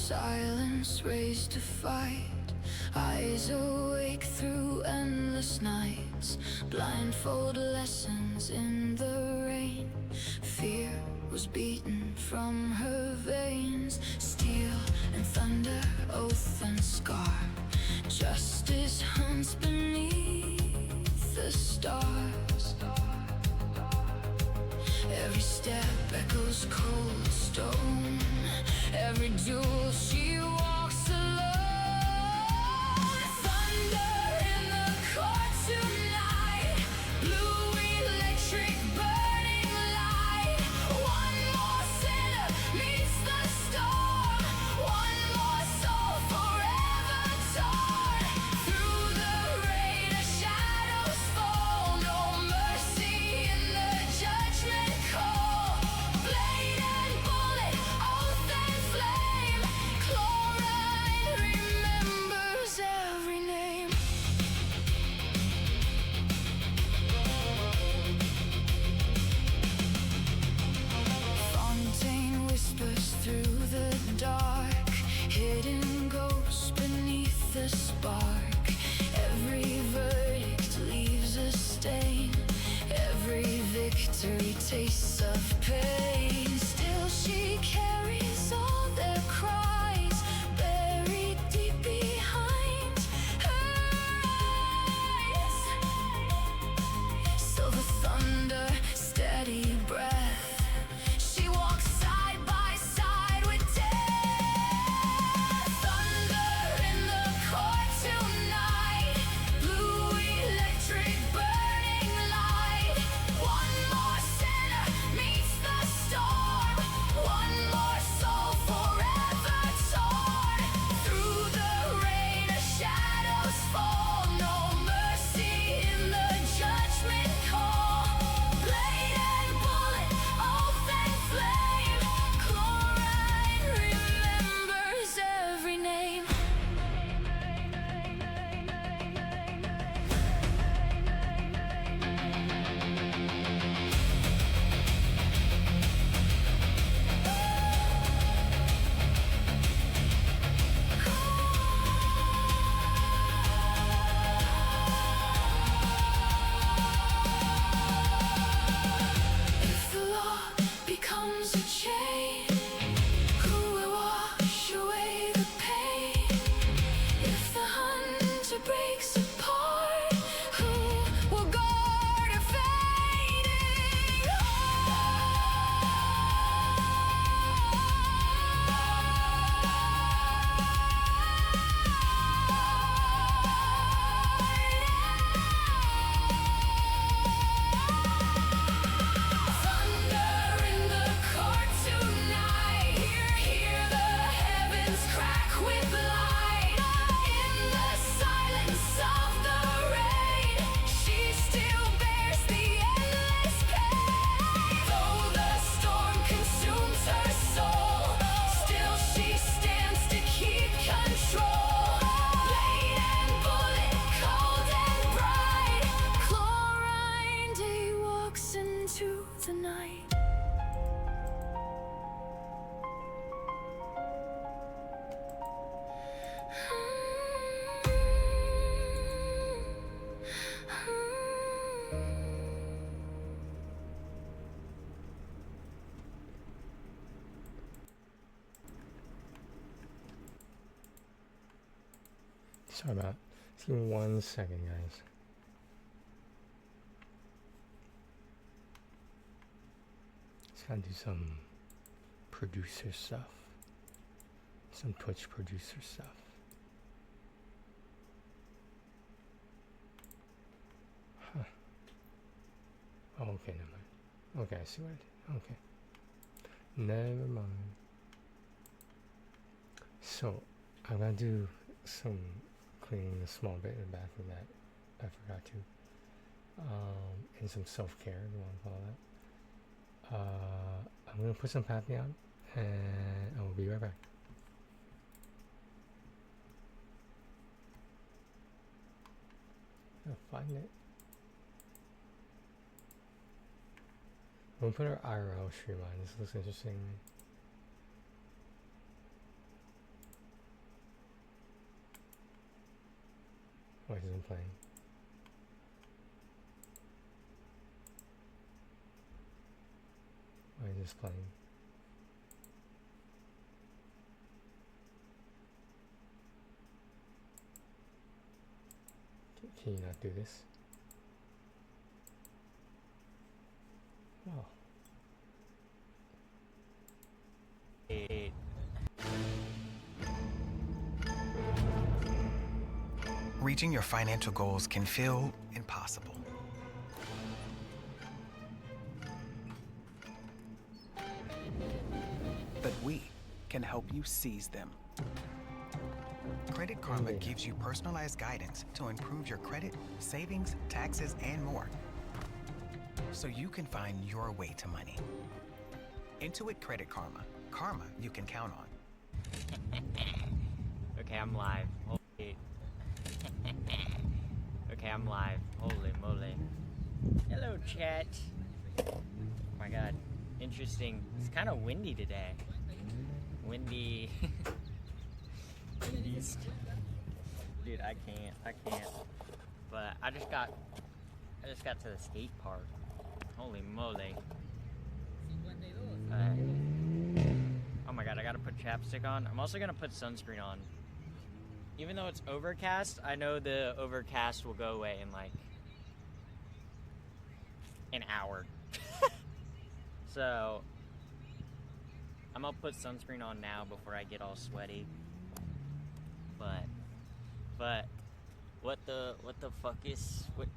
Silence raised to fight, eyes awake through endless nights, blindfold lessons in the rain. Fear was beaten from her veins, steel and thunder, oath and scar. Justice hunts beneath the stars. Every step echoes cold stone, every jewel she walks alone. Thunder in the court tonight, blue electric burning light. One more sinner meets the storm, one more soul forever torn. Through the rain a shadows fall, no mercy in the judgment call. Blade and bullet, oath and flame, chlorine remembers every name. Fontaine whispers through the dark, hidden ghosts beneath the spark. Every verdict leaves a stain, every victory tastes of pain. Still she carries all their cries, buried deep behind her eyes. Silver thunder, steady breath, she walks side by side with death. Thunder in the court tonight, blue electric burning light. One more sinner meets the storm, one more soul forever torn. Through the rain a shadows fall, no mercy in the judgment call. Blade and bullet, oath and flame, chlorine remembers every name. If the law becomes a chain, who will wash away the pain? If the hunter breaks apart, who will guard her fading Thunder in the court tonight, hear the heavens crack with light. In the silence of the rain, she still bears the endless pain. Though the storm consumes her soul, still she stands to keep control. Blade and bullet, cold and bright, chlorine day walks into the night. Sorry about it. Just give me 1 second, guys. Just gotta do some producer stuff. Some Twitch producer stuff. Huh. Oh, okay, never mind. Okay, I see what I did. Okay. Never mind. So, I'm gonna do some cleaning a small bit in the back of that. I forgot to. And some self-care, if you want to call that. I'm gonna put some Pappy on, and I will be right back. I'll find it. We'll put our IRL stream on. This looks interesting. even playing? Why are you just playing? Can you not do this? Oh. Reaching your financial goals can feel impossible. But we can help you seize them. Credit Karma gives you personalized guidance to improve your credit, savings, taxes, and more, so you can find your way to money. Intuit Credit Karma. Karma you can count on. Okay, I'm live. Holy. Okay, I'm live. Holy moly. Hello, chat. Oh my god. Interesting. It's kind of windy today. Windy. Windiest. Dude, I can't. But I just got to the skate park. Holy moly. Oh my god, I gotta put chapstick on. I'm also gonna put sunscreen on. Even though it's overcast, I know the overcast will go away in like an hour. So I'm gonna put sunscreen on now before I get all sweaty. But what the fuck is what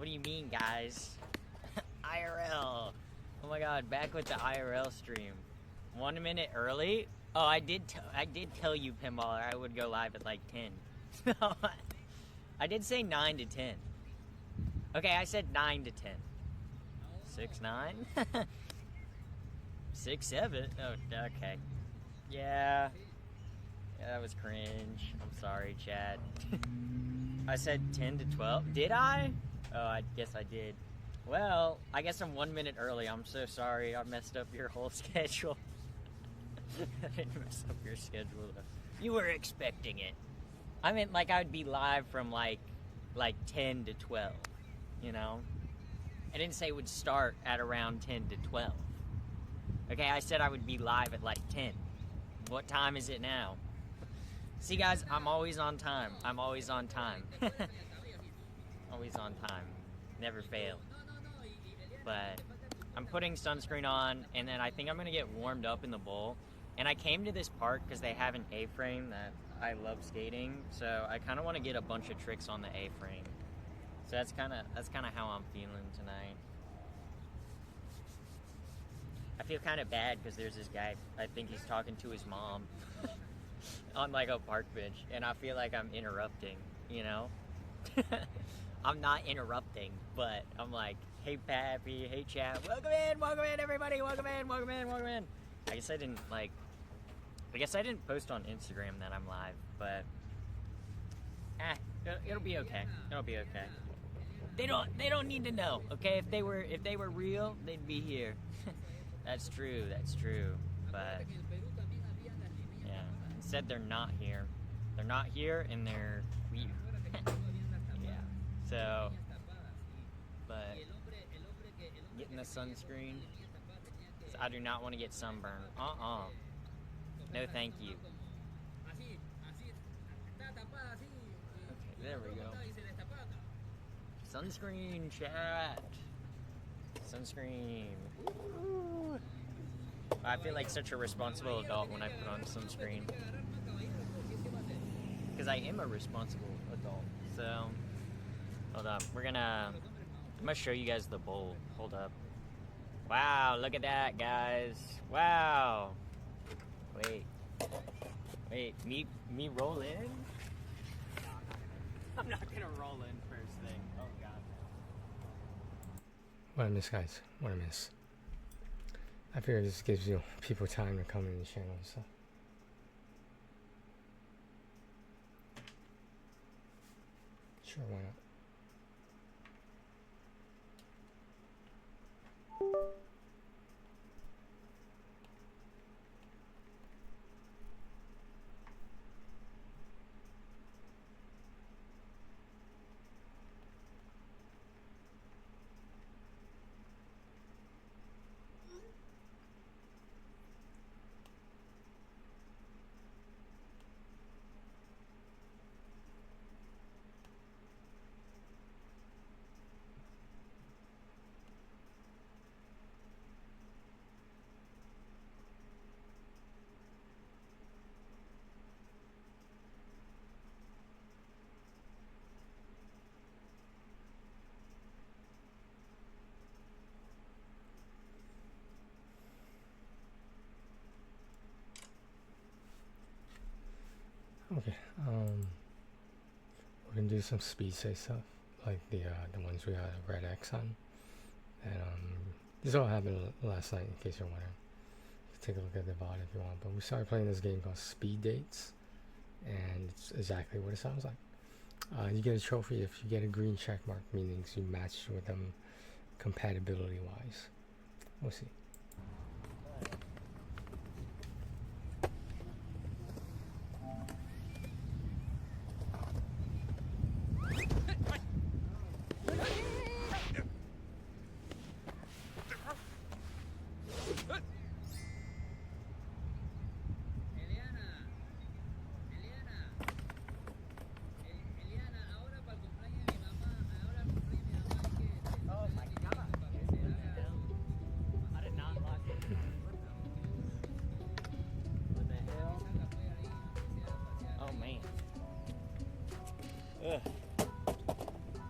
do you mean, guys? IRL. Oh my god, back with the IRL stream. 1 minute early? Oh, I did tell you, Pinballer, I would go live at like 10. I did say 9 to 10. Okay, I said 9 to 10. 6, 9? 6, 7? Oh, okay. Yeah, that was cringe. I'm sorry, Chad. I said 10 to 12. Did I? Oh, I guess I did. Well, I guess I'm 1 minute early. I'm so sorry. I messed up your whole schedule. I didn't mess up your schedule. You were expecting it. I meant like I would be live from like 10 to 12, you know? I didn't say it would start at around 10 to 12. Okay, I said I would be live at like 10. What time is it now? See, guys, I'm always on time. I'm always on time. Always on time. Never fail. But I'm putting sunscreen on, and then I think I'm going to get warmed up in the bowl. And I came to this park because they have an A-frame that I love skating, so I kind of want to get a bunch of tricks on the A-frame. So that's kind of how I'm feeling tonight. I feel kind of bad because there's this guy, I think he's talking to his mom on like a park bench, and I feel like I'm interrupting, you know? I'm not interrupting, but I'm like, hey Pappy, hey chat, welcome in everybody, welcome in. I guess I didn't post on Instagram that I'm live, but it'll be okay. It'll be okay. They don't need to know, okay? If they were real, they'd be here. That's true, but yeah, instead they're not here. They're not here and they're weird. Yeah. So, but getting the sunscreen, 'cause I do not want to get sunburned. No, thank you. Okay, there we go. Sunscreen, chat. Sunscreen. Ooh. I feel like such a responsible adult when I put on sunscreen. Because I am a responsible adult. So, hold up. I'm gonna show you guys the bowl. Hold up. Wow, look at that, guys. Wow. Wait, me roll in? I'm not gonna roll in first thing. Oh god. What I miss, guys. What I miss. I figure this gives you people time to come in the channel and stuff. Sure, why not? Okay, we're gonna do some speed safe stuff, like the ones we got a red X on, and this all happened last night. In case you're wondering, take a look at the VOD if you want. But we started playing this game called Speed Dates, and it's exactly what it sounds like. You get a trophy if you get a green check mark, meaning you match with them compatibility wise. We'll see.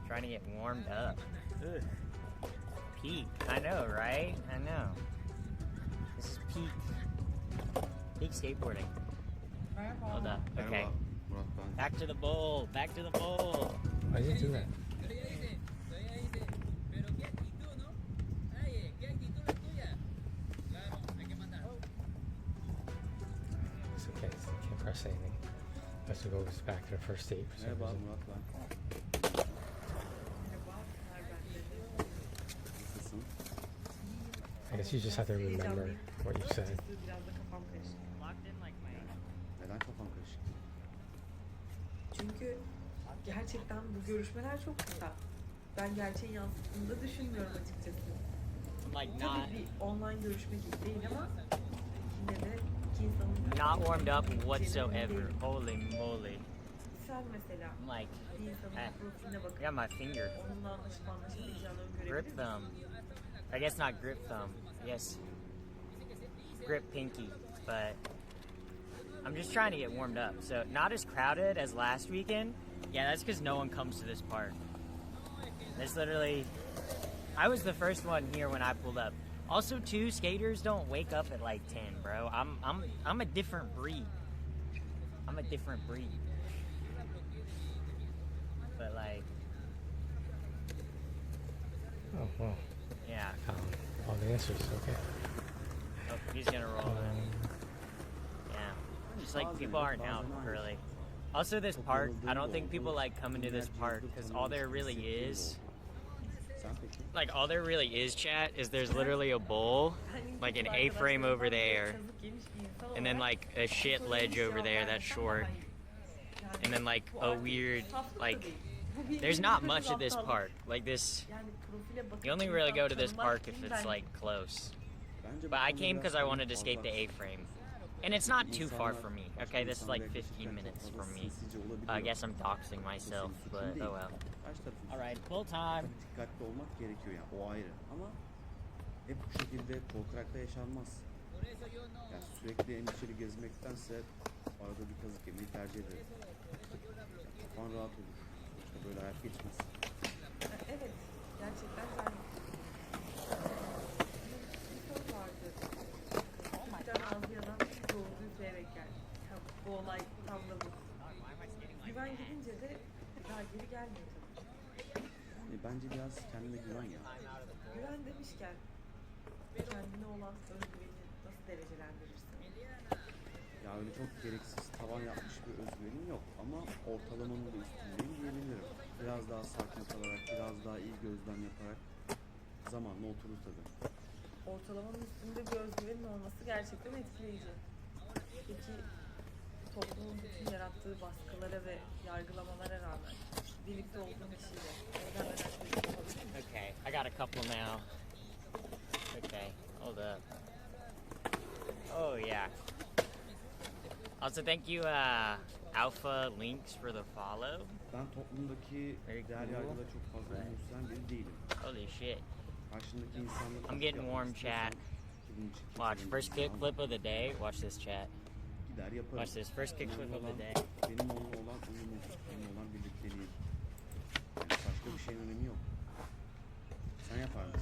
Trying to get warmed up. Ugh. Peak. I know, right? I know. This is peak. Peak skateboarding. Hold up. Okay. Back to the bowl. Back to the bowl. I didn't do that. It's okay. I can't press anything. Let's go back to the first date. For some reason. I guess you just have to remember what you said. Locked in like my... Neden kafan karışık? Çünkü gerçekten bu görüşmeler çok kısa. Ben gerçeğin yansıttığını da düşünmüyorum açıkçası. Like not... Tabii bir online görüşme gibi değil ama yine de iki insanın... Not warmed up whatsoever. Holy moly. Sen mesela I'm like... bir insanın profiline I bakıp got my finger. onunla anlaşıp anlaşamayacağını öngörebilir Grip misin? thumb. I guess not grip thumb. Yes. Grip pinky. But I'm just trying to get warmed up. So not as crowded as last weekend. Yeah, that's because no one comes to this park. There's literally... I was the first one here when I pulled up. Also, too, skaters don't wake up at like 10, bro. I'm a different breed. I'm a different breed. But like... Oh, well. Yeah. All the answers, okay. Oh, he's gonna roll in. Yeah. Just like people aren't out early. Also, this park, I don't think people like coming to this park because all there really is, like all there really is, chat, is there's literally a bowl, like an A-frame over there, and then like a shit ledge over there that's short, and then like a weird, like, there's not much at this park. Like this, you only really go to this park if it's like close. But I came because I wanted to skate the A-frame. And it's not too far from me. Okay, this is like 15 minutes from me. I guess I'm doxing myself, but oh well. Alright, full time. Dikkatli olmak gerekiyor yani, o ayrı. Ama hep bu şekilde korkarak da yaşanmaz. Yani sürekli endişeli gezmektense arada bir kazık yemeyi tercih ederim. Kafan rahat olur. Sonuçta böyle hayat geçmez. Evet, gerçekten ben... Bir söz vardı. Küçükten ağzı yanan doğru üzerek gel. Bu olay tam da bu. Güven gidince de daha geri gelmiyor tabii. Yani bence biraz kendine güven ya. Güven demişken kendine olan özgüveni nasıl derecelendirirsin? Ya öyle çok gereksiz tavan yapmış bir özgüvenim yok ama ortalamanın da üstündeyim diyebilirim. Biraz daha sakin kalarak, biraz daha iyi gözlem yaparak zamanla oturur tabii. Ortalamanın üstünde bir özgüvenin olması gerçekten etkileyici. Peki toplumun bütün yarattığı baskılara ve yargılamalara rağmen birlikte olduğun kişiyle evlenmeden birlikte olabilir mi? Okay, I got a couple now. Okay, hold up. Oh yeah. Also, thank you, Alpha Links, for the follow. Ben toplumdaki Very değer cool. yargıda çok fazla umursayan biri değilim. Holy shit. Karşındaki insanla... I'm getting warm, chat. Watch, first kickflip of the day. Watch this, chat. Gider yaparım. Watch this, first kickflip of the day. Benim onunla olan uyumum, onunla olan birlikteliğim. Yani başka bir şeyin önemi yok. Sen yapar mısın?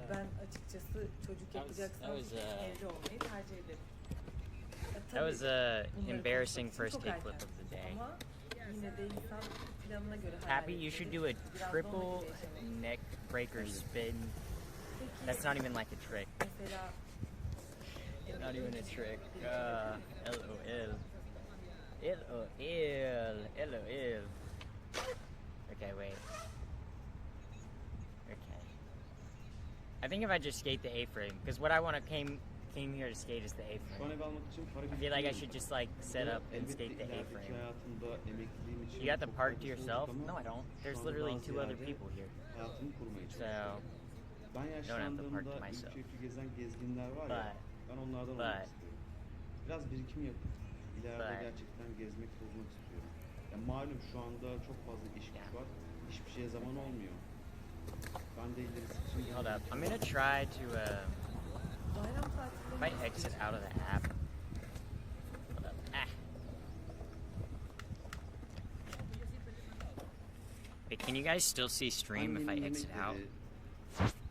Ben açıkçası çocuk That was, yapacaksam that was, evli olmayı tercih ederim. That was a bunları embarrassing konuşmak için first çok take flip erken. of the day. Ama yine de insan planına göre Happy, hayal you should etmeli. do a Biraz da triple ona göre yaşamak. neck breaker spin. Peki, That's not even like a trick. mesela Not even a trick. LOL. LOL. LOL. Okay, wait. Okay. I think if I just skate the A-frame, because what I want to came here to skate is the Şu an A-frame. ev almak için para I feel like I should just like set up and Elbette skate the ilerideki A-frame. hayatımda emekliliğim için You got the çok park to faydası yourself? olacak No, ama I don't. There's şu anda literally bazı 2 other yerde people here. hayatımı kurmaya So, çalışıyorum. Ben have to park to yaşlandığımda myself. ülke gezen gezginler var ya, ben onlardan olmak but- istiyorum. Biraz birikim yapıp ileride but- gerçekten gezmek, tozmak istiyorum. Ya malum şu anda çok fazla iş güç var. Hiçbir şeye zaman olmuyor. Ben de ilerisi için hold up. I'm gonna try to, bayram if tatillerinde I exit out of the app. Hold up. Ah. Wait, can you guys still see stream if I exit out?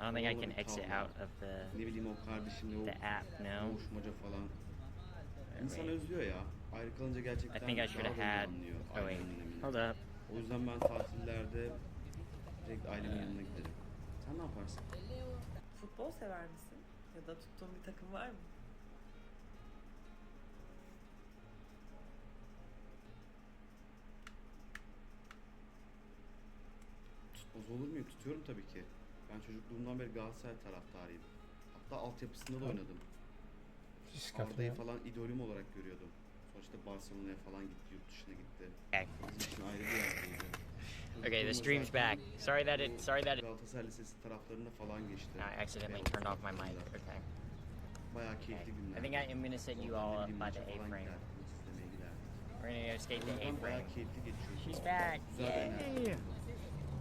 I don't think I can exit out of ne bileyim o kardeşimle o the app, no? buluşmaca falan. İnsan özlüyor ya. Ayrı kalınca gerçekten I think I should have daha da iyi had. anlıyor Oh wait, ailenin önemini. hold up. O yüzden ben tatillerde direkt ailemin yanına giderim. Sen ne yaparsın? futbol sever misin? Ya da tuttuğun bir takım var mı? Tutmaz olur muyum? Tutuyorum tabii ki. Ben çocukluğumdan beri Galatasaray taraftarıyım. Hatta altyapısında da oynadım. Just got Arda'yı that. falan idolüm olarak görüyordum. Sonuçta Barcelona'ya falan gitti, yurt dışına gitti. Okay. Bizim için ayrı bir yerdeydi. Okay, the Çocukluğumda stream's zaten back. Sorry that it. o Sorry that it. Galatasaray Lisesi taraflarına falan geçti. No, I accidentally turned off my mic. Okay. Bayağı Okay. keyifli günler. I think I am gonna set you all up by the A-frame. We're gonna go skate the Bayağı A-frame. keyifli geçiyor. She's back. Güzel Yay! enerji.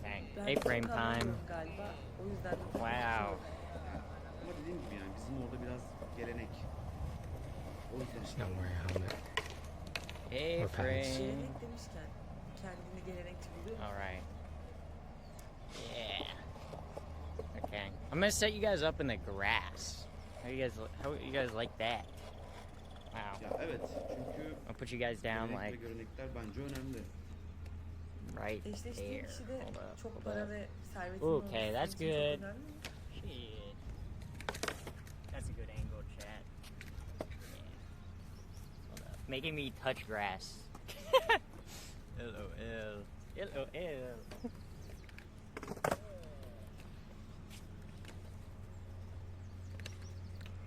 Dang. Ben A-frame çok time. anlamıyorum galiba. O yüzden de Wow. Ama dediğim gibi yani bizim orada biraz gelenek. O yüzden Just not wear a helmet. A-frame. Gelenek demişken kendini gelenekçi buluyor musun? All right. Yeah. Okay. I'm gonna set you guys up in the grass. How you guys like that? Wow. Ya evet çünkü I'll put you guys down gelenek ve like görenekler bence önemli. right Eşleştiğin there. kişi de Hold up. çok Hold para up. ve servetin Okay, olması that's için çok good. önemli mi? Shit. That's a good angle, chat. Yeah. Hold up. Making me touch grass. LOL. LOL.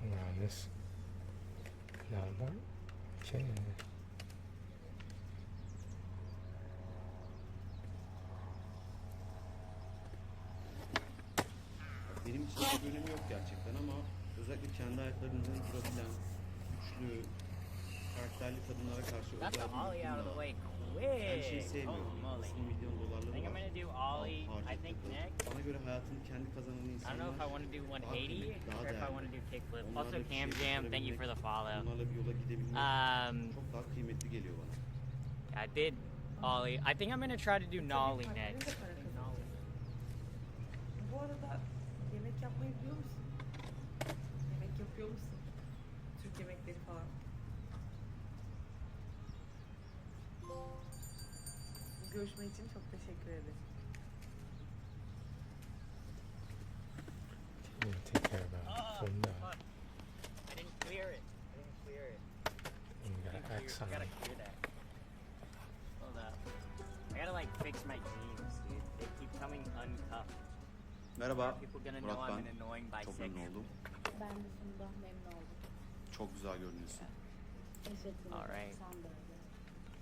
Around this. Not about. Okay. Benim için bir önemi yok gerçekten ama özellikle kendi ayaklarının üzerinde durabilen, güçlü, karakterli kadınlara karşı Got özel the bir ollie out of the ilgim var. way Ben şeyi quick. sevmiyorum. Holy moly. Nasıl milyon I dolarları think I'm var. gonna do ollie. I think next. Bana göre hayatını kendi kazanan I don't insanlar know if I want to do 180 daha or if I değerli. want to do kickflip. Onlarla Also, bir şey Cam Jam, thank you for the follow. Onlarla bir yola gidebilmek çok daha kıymetli geliyor bana. I did ollie. I think I'm gonna try to do nollie Partnerin de next. para kazanıyor. Bu arada yemek yapmayı biliyor musun? Yemek yapıyor musun? Türk yemekleri falan. Bu görüşme için çok teşekkür ederim. You need to take care about from that. I didn't clear it. I didn't clear it. And you got an X on I gotta it. clear that. Hold up. I gotta like fix my jeans, dude. They keep coming uncuffed. Merhaba, People gonna know Murat I'm ben. an annoying Çok bisexual. memnun oldum. Ben de sonunda memnun oldum. Çok güzel görünüyorsun. Teşekkür ederim. Alright. Sen de öyle.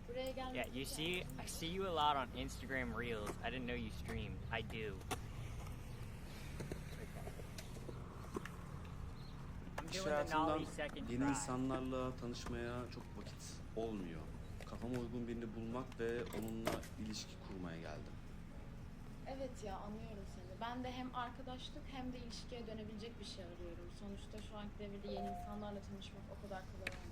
Buraya gelmek Yeah, you see, I see you a lot on Instagram Reels. I didn't know you streamed. I do. I'm İş doing the hayatından nollie second yeni try. insanlarla tanışmaya çok vakit olmuyor. Kafama uygun birini bulmak ve onunla ilişki kurmaya geldim. Evet ya, anlıyorum seni. Ben de hem arkadaşlık hem de ilişkiye dönebilecek bir şey arıyorum. Sonuçta şu anki devirde yeni insanlarla tanışmak o kadar kolay olmuyor.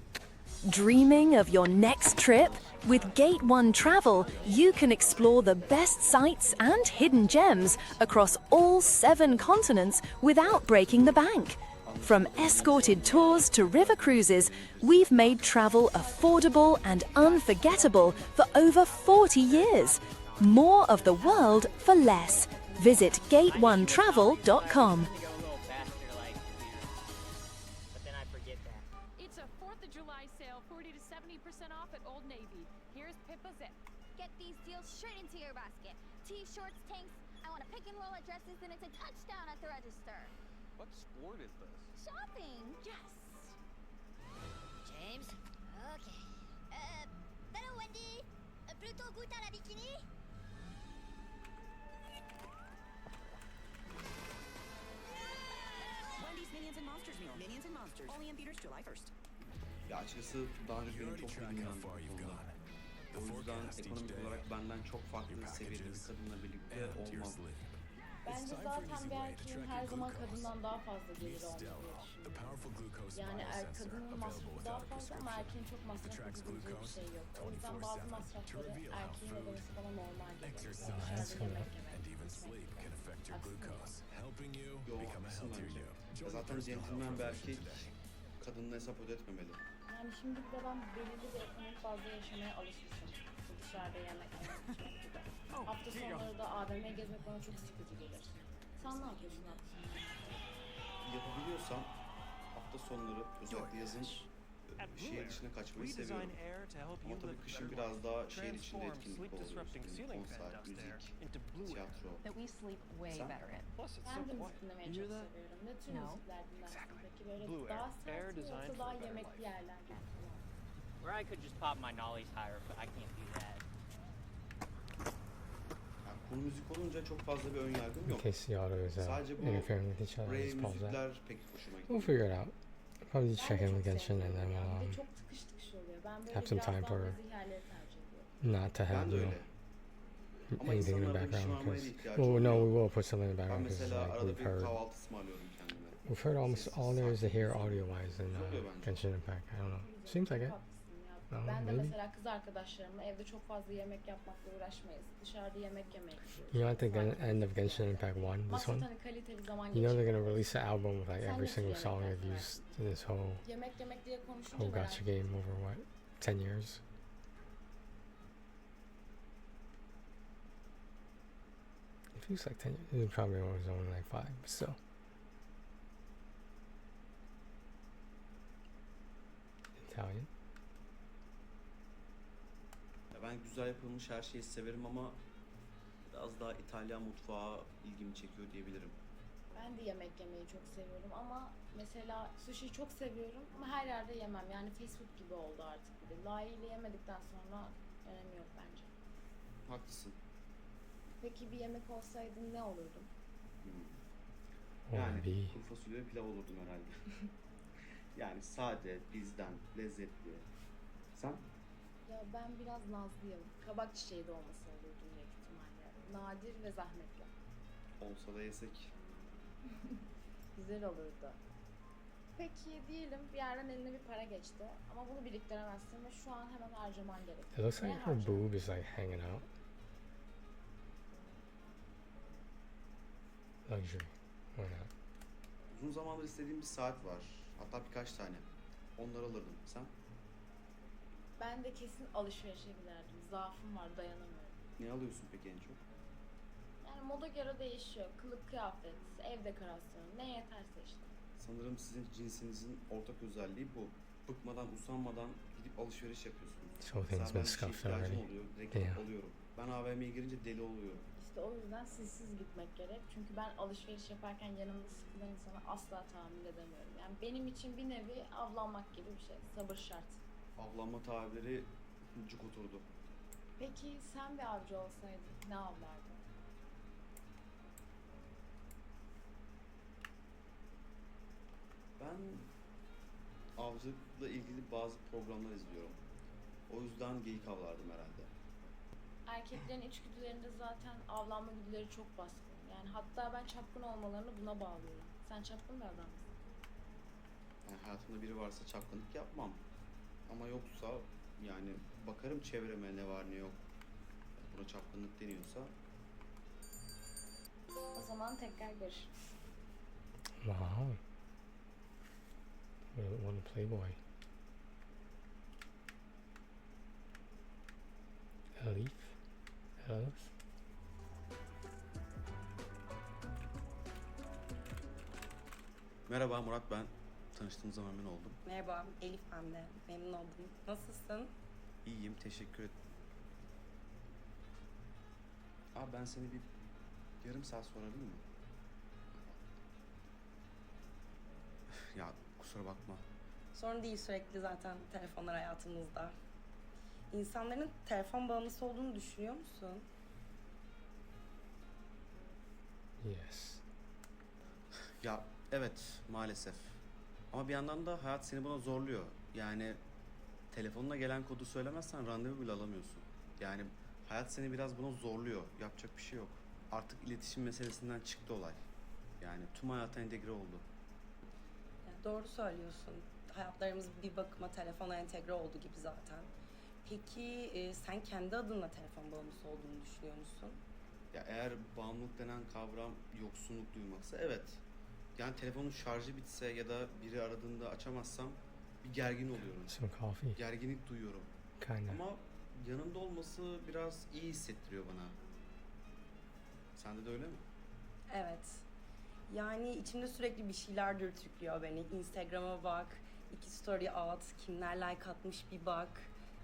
Dreaming of your next trip? With Gate 1 Travel, you can explore the best sights and hidden gems across all 7 continents without breaking the bank. From escorted tours to river cruises, we've made travel affordable and unforgettable for over 40 years. More of the world for less. Visit gate1travel.com. To go a little faster, like weird. But then I forget that. It's a 4th of July sale, 40 to 70% off at Old Navy. Here's Pippa Zip. Get these deals straight into your basket. T-shirts, tanks. I want to pick and roll at dresses, and it's a touchdown at the register. What sport is this? Shopping. Yes. James. Okay. Hello, Wendy. Plutôt goûte à la bikini. Wendy's Minions and Monsters meal. Minions and Monsters. Only in theaters July 1st. Ya açıkçası daha önce benim çok bilgim bu konuda. O yüzden ekonomik olarak benden çok farklı seviyede bir kadınla birlikte olmam. Bence zaten bir erkeğin her zaman kadından daha fazla geliri olduğunu düşünüyorum. Yani kadının masrafı daha fazla ama erkeğin çok masraf edebileceği bir şey yok. O yüzden bazı masrafları erkeğin ödemesi bana normal geliyor. Dışarıda yemek yemek. Yok, haklısın bence. Ya zaten centilmen bir erkek kadınla hesap ödetmemeli. Yani şimdi bir de ben belirli bir ekonomik bazda yaşamaya alışmışım. Dışarıda yemek yemek gibi. Hafta sonları da AVM'ye gezmek bana çok sıkıcı gelir. Sen ne yapıyorsun hafta sonları? Yapabiliyorsam hafta sonları özellikle yazın şehir dışına kaçmayı seviyorum. Ama tabii kışın biraz daha şehir içinde etkinlik oluyor. Konser, müzik, tiyatro. Sen? Ben de müzik dinlemeyi çok seviyorum. Ne tür müzikler dinlersin peki? Böyle daha sert mi yoksa daha yemekli yerler gibi falan? Where I could just pop my nollies higher, but I can't do that. Yani konu müzik olunca çok fazla bir ön yargım In yok. case the auto is Sadece bu interfering with each other, rave just pause that. müzikler pek hoşuma We'll gidiyor. figure it out. Probably just check in with Ben de Genshin çok and then sevmiyorum ya. Bir we'll de çok tıkış tıkış oluyor. Ben böyle have some biraz time daha for nezih yerleri tercih ediyorum. not to Ben have de you know, öyle. Ama anything in the insanların background şımarmaya da because ihtiyacı well no we oluyor. will put something in the Ben background because mesela like arada we've bir heard kahvaltı ısmarlıyorum kendime. we've heard almost all there is to hear audio wise in Güzel oluyor bence. Genshin Impact. I don't know. Seems like it. Haklısın ya. No, Ben de maybe. mesela kız arkadaşlarımla evde çok fazla yemek yapmakla uğraşmayız. Dışarıda yemek yemeye gidiyoruz. You know at the end of Genshin Impact 1, this Maksat one, hani kaliteli zaman you know they're geçirmek. gonna release an album with like Sen every nasıl single yemek song they've yapmayı used in this whole Yemek yemek diye konuşunca merak gacha game over what 10 years. It feels like 10 years. It probably was only like 5, but still. Italian. Ya ben güzel yapılmış her şeyi severim ama biraz daha İtalyan mutfağı ilgimi çekiyor diyebilirim. Ben de yemek yemeyi çok seviyorum ama mesela sushi çok seviyorum ama her yerde yemem. Yani fast food gibi oldu artık bir de. Layığıyla yemedikten sonra önemi yok bence. Haklısın. Peki bir yemek olsaydın ne olurdun? Yani bir kuru fasulye ve pilav olurdum herhalde. Yani sade, bizden, lezzetli. Sen? Ya ben biraz nazlıyım. Kabak çiçeği dolması olurdum büyük ihtimalle. Nadir ve zahmetli. Olsa da yesek. Güzel olurdu. Peki diyelim bir yerden eline bir para geçti ama bunu biriktiremezsin ve şu an hemen harcaman gerekiyor. It looks Ne like her harcarsın? boob is like hanging out. Luxury. Why not? Uzun zamandır istediğim bir saat var. Hatta birkaç tane. Onları alırdım. Sen? Ben de kesin alışverişe giderdim. Zaafım var, dayanamıyorum. Ne alıyorsun peki en çok? Yani moda göre değişiyor. Kılık kıyafet, ev dekorasyonu, ne yeterse işte. Sanırım sizin cinsinizin ortak özelliği bu. Bıkmadan, usanmadan gidip alışveriş yapıyorsunuz. So things Mesela been ben bir şeye scuffed ihtiyacım already. oluyor, direkt Yeah. alıyorum. Ben AVM'ye girince deli oluyorum. İşte o yüzden sizsiz gitmek gerek. Çünkü ben alışveriş yaparken yanımda sıkılan insana asla tahammül edemiyorum. Yani benim için bir nevi avlanmak gibi bir şey. Sabır şart. Avlanma tabiri cuk oturdu. Peki sen bir avcı olsaydın ne avlardın? Ben avcılıkla ilgili bazı programlar izliyorum. O yüzden geyik avlardım herhalde. Erkeklerin içgüdülerinde zaten avlanma güdüleri çok baskın. Yani hatta ben çapkın olmalarını buna bağlıyorum. Sen çapkın bir adam mısın? Yani hayatımda biri varsa çapkınlık yapmam. Ama yoksa yani bakarım çevreme ne var ne yok. Buna çapkınlık deniyorsa O zaman tekrar görüşürüz. Wow. One Playboy. Elif. Elif. Merhaba Murat, ben. Tanıştığımıza memnun oldum. Merhaba, Elif ben de. Memnun oldum. Nasılsın? İyiyim, teşekkür ederim. Abi ben seni bir yarım saat sonra arayayım mı? Ya kusura bakma. Sorun değil, sürekli zaten telefonlar hayatımızda. İnsanların telefon bağımlısı olduğunu düşünüyor musun? Yes. Ya evet, maalesef. Ama bir yandan da hayat seni buna zorluyor. Yani telefonuna gelen kodu söylemezsen randevu bile alamıyorsun. Yani hayat seni biraz buna zorluyor. Yapacak bir şey yok. Artık iletişim meselesinden çıktı olay. Yani tüm hayata entegre oldu. Yani doğru söylüyorsun. Hayatlarımız bir bakıma telefona entegre oldu gibi zaten. Peki sen kendi adına telefon bağımlısı olduğunu düşünüyor musun? Ya eğer bağımlılık denen kavram yoksunluk duymaksa evet. Yani telefonun şarjı bitse ya da biri aradığında açamazsam bir gergin oluyorum. Some coffee. Gerginlik duyuyorum. Kinda. Ama yanında olması biraz iyi hissettiriyor bana. Sende de öyle mi? Evet. Yani içimde sürekli bir şeyler dürtüklüyor beni. Instagram'a bak, 2 story at, kimler like atmış bir bak.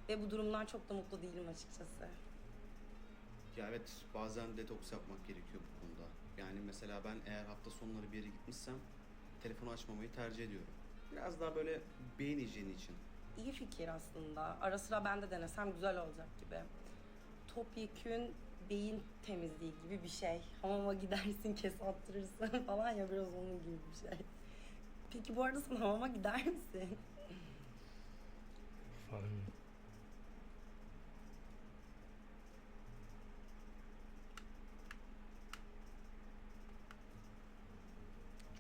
Ve bu durumdan çok da mutlu değilim açıkçası. Ya evet, bazen detoks yapmak gerekiyor bu konuda. Yani mesela ben eğer hafta sonları bir yere gitmişsem telefonu açmamayı tercih ediyorum. Biraz daha böyle beyin hijyeni için. İyi fikir aslında. Ara sıra ben de denesem güzel olacak gibi. Topyekün beyin temizliği gibi bir şey. Hamama gidersin, kes attırırsın falan ya, biraz onun gibi bir şey. Peki bu arada sen hamama gider misin? Fun.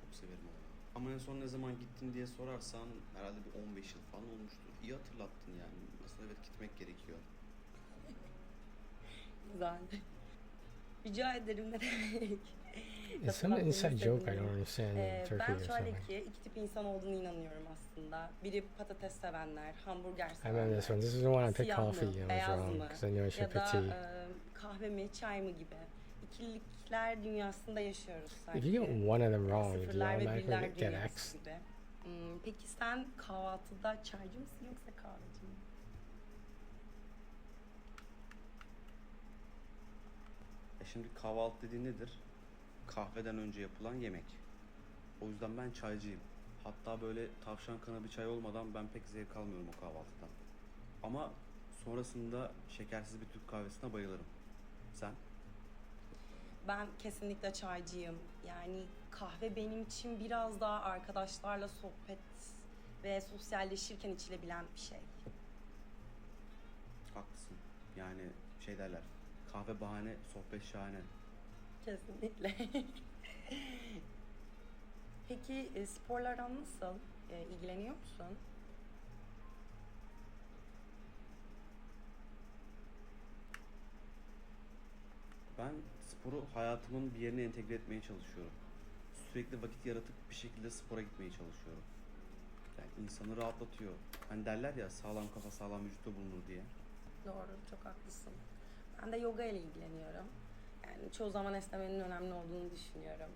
Çok severim onu. Ama en son ne zaman gittin diye sorarsan herhalde bir 15 yıl falan olmuştur. İyi hatırlattın yani. Aslında evet, gitmek gerekiyor. Güzel. Rica ederim, ne demek. It's some inside joke I don't understand in Turkey Ben or şöyle something. ki iki tip insan olduğunu inanıyorum aslında. Biri patates sevenler, hamburger I sevenler. remember this one. This is the one I picked siyah mı, coffee. I was beyaz wrong mı? because I knew I should Ya pick da tea. kahve mi, çay mı gibi. İkilikler dünyasında yaşıyoruz sanki. If you get one of them wrong, you Sıfırlar ve automatically birler get dünyası X. gibi. Peki sen kahvaltıda çaycı mısın yoksa kahveci mi? Şimdi kahvaltı dediğin nedir? Kahveden önce yapılan yemek. O yüzden ben çaycıyım. Hatta böyle tavşan kanı bir çay olmadan ben pek zevk almıyorum o kahvaltıdan. Ama sonrasında şekersiz bir Türk kahvesine bayılırım. Sen? Ben kesinlikle çaycıyım. Yani kahve benim için biraz daha arkadaşlarla sohbet ve sosyalleşirken içilebilen bir şey. Haklısın. Yani şey derler, kahve bahane, sohbet şahane. Kesinlikle. Peki sporla aran nasıl? İlgileniyor musun? Ben sporu hayatımın bir yerine entegre etmeye çalışıyorum. Sürekli vakit yaratıp bir şekilde spora gitmeye çalışıyorum. Yani insanı rahatlatıyor. Hani derler ya, sağlam kafa sağlam vücutta bulunur diye. Doğru, çok haklısın. Ben de yoga ile ilgileniyorum. Yani çoğu zaman esnemenin önemli olduğunu düşünüyorum.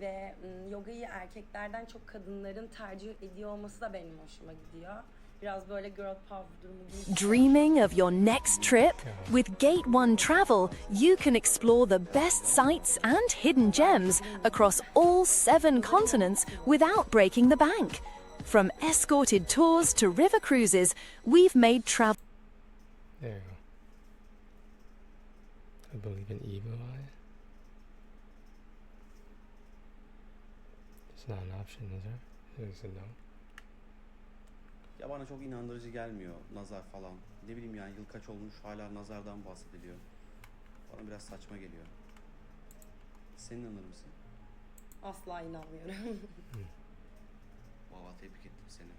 Ve yogayı erkeklerden çok kadınların tercih ediyor olması da benim hoşuma gidiyor. Biraz böyle girl power durumu gibi. Dreaming of your next trip? With Gate One Travel, you can explore the best sights and hidden gems across all 7 continents without breaking the bank. From escorted tours to river cruises, we've made travel. There you go. I believe in evil eye. It's not an option, is there? It's a no. Ya bana çok inandırıcı gelmiyor nazar falan. Ne bileyim yani, yıl kaç olmuş hala nazardan bahsediliyor. Bana biraz saçma geliyor. Sen inanır mısın? Asla inanmıyorum. Valla tebrik ettim seni.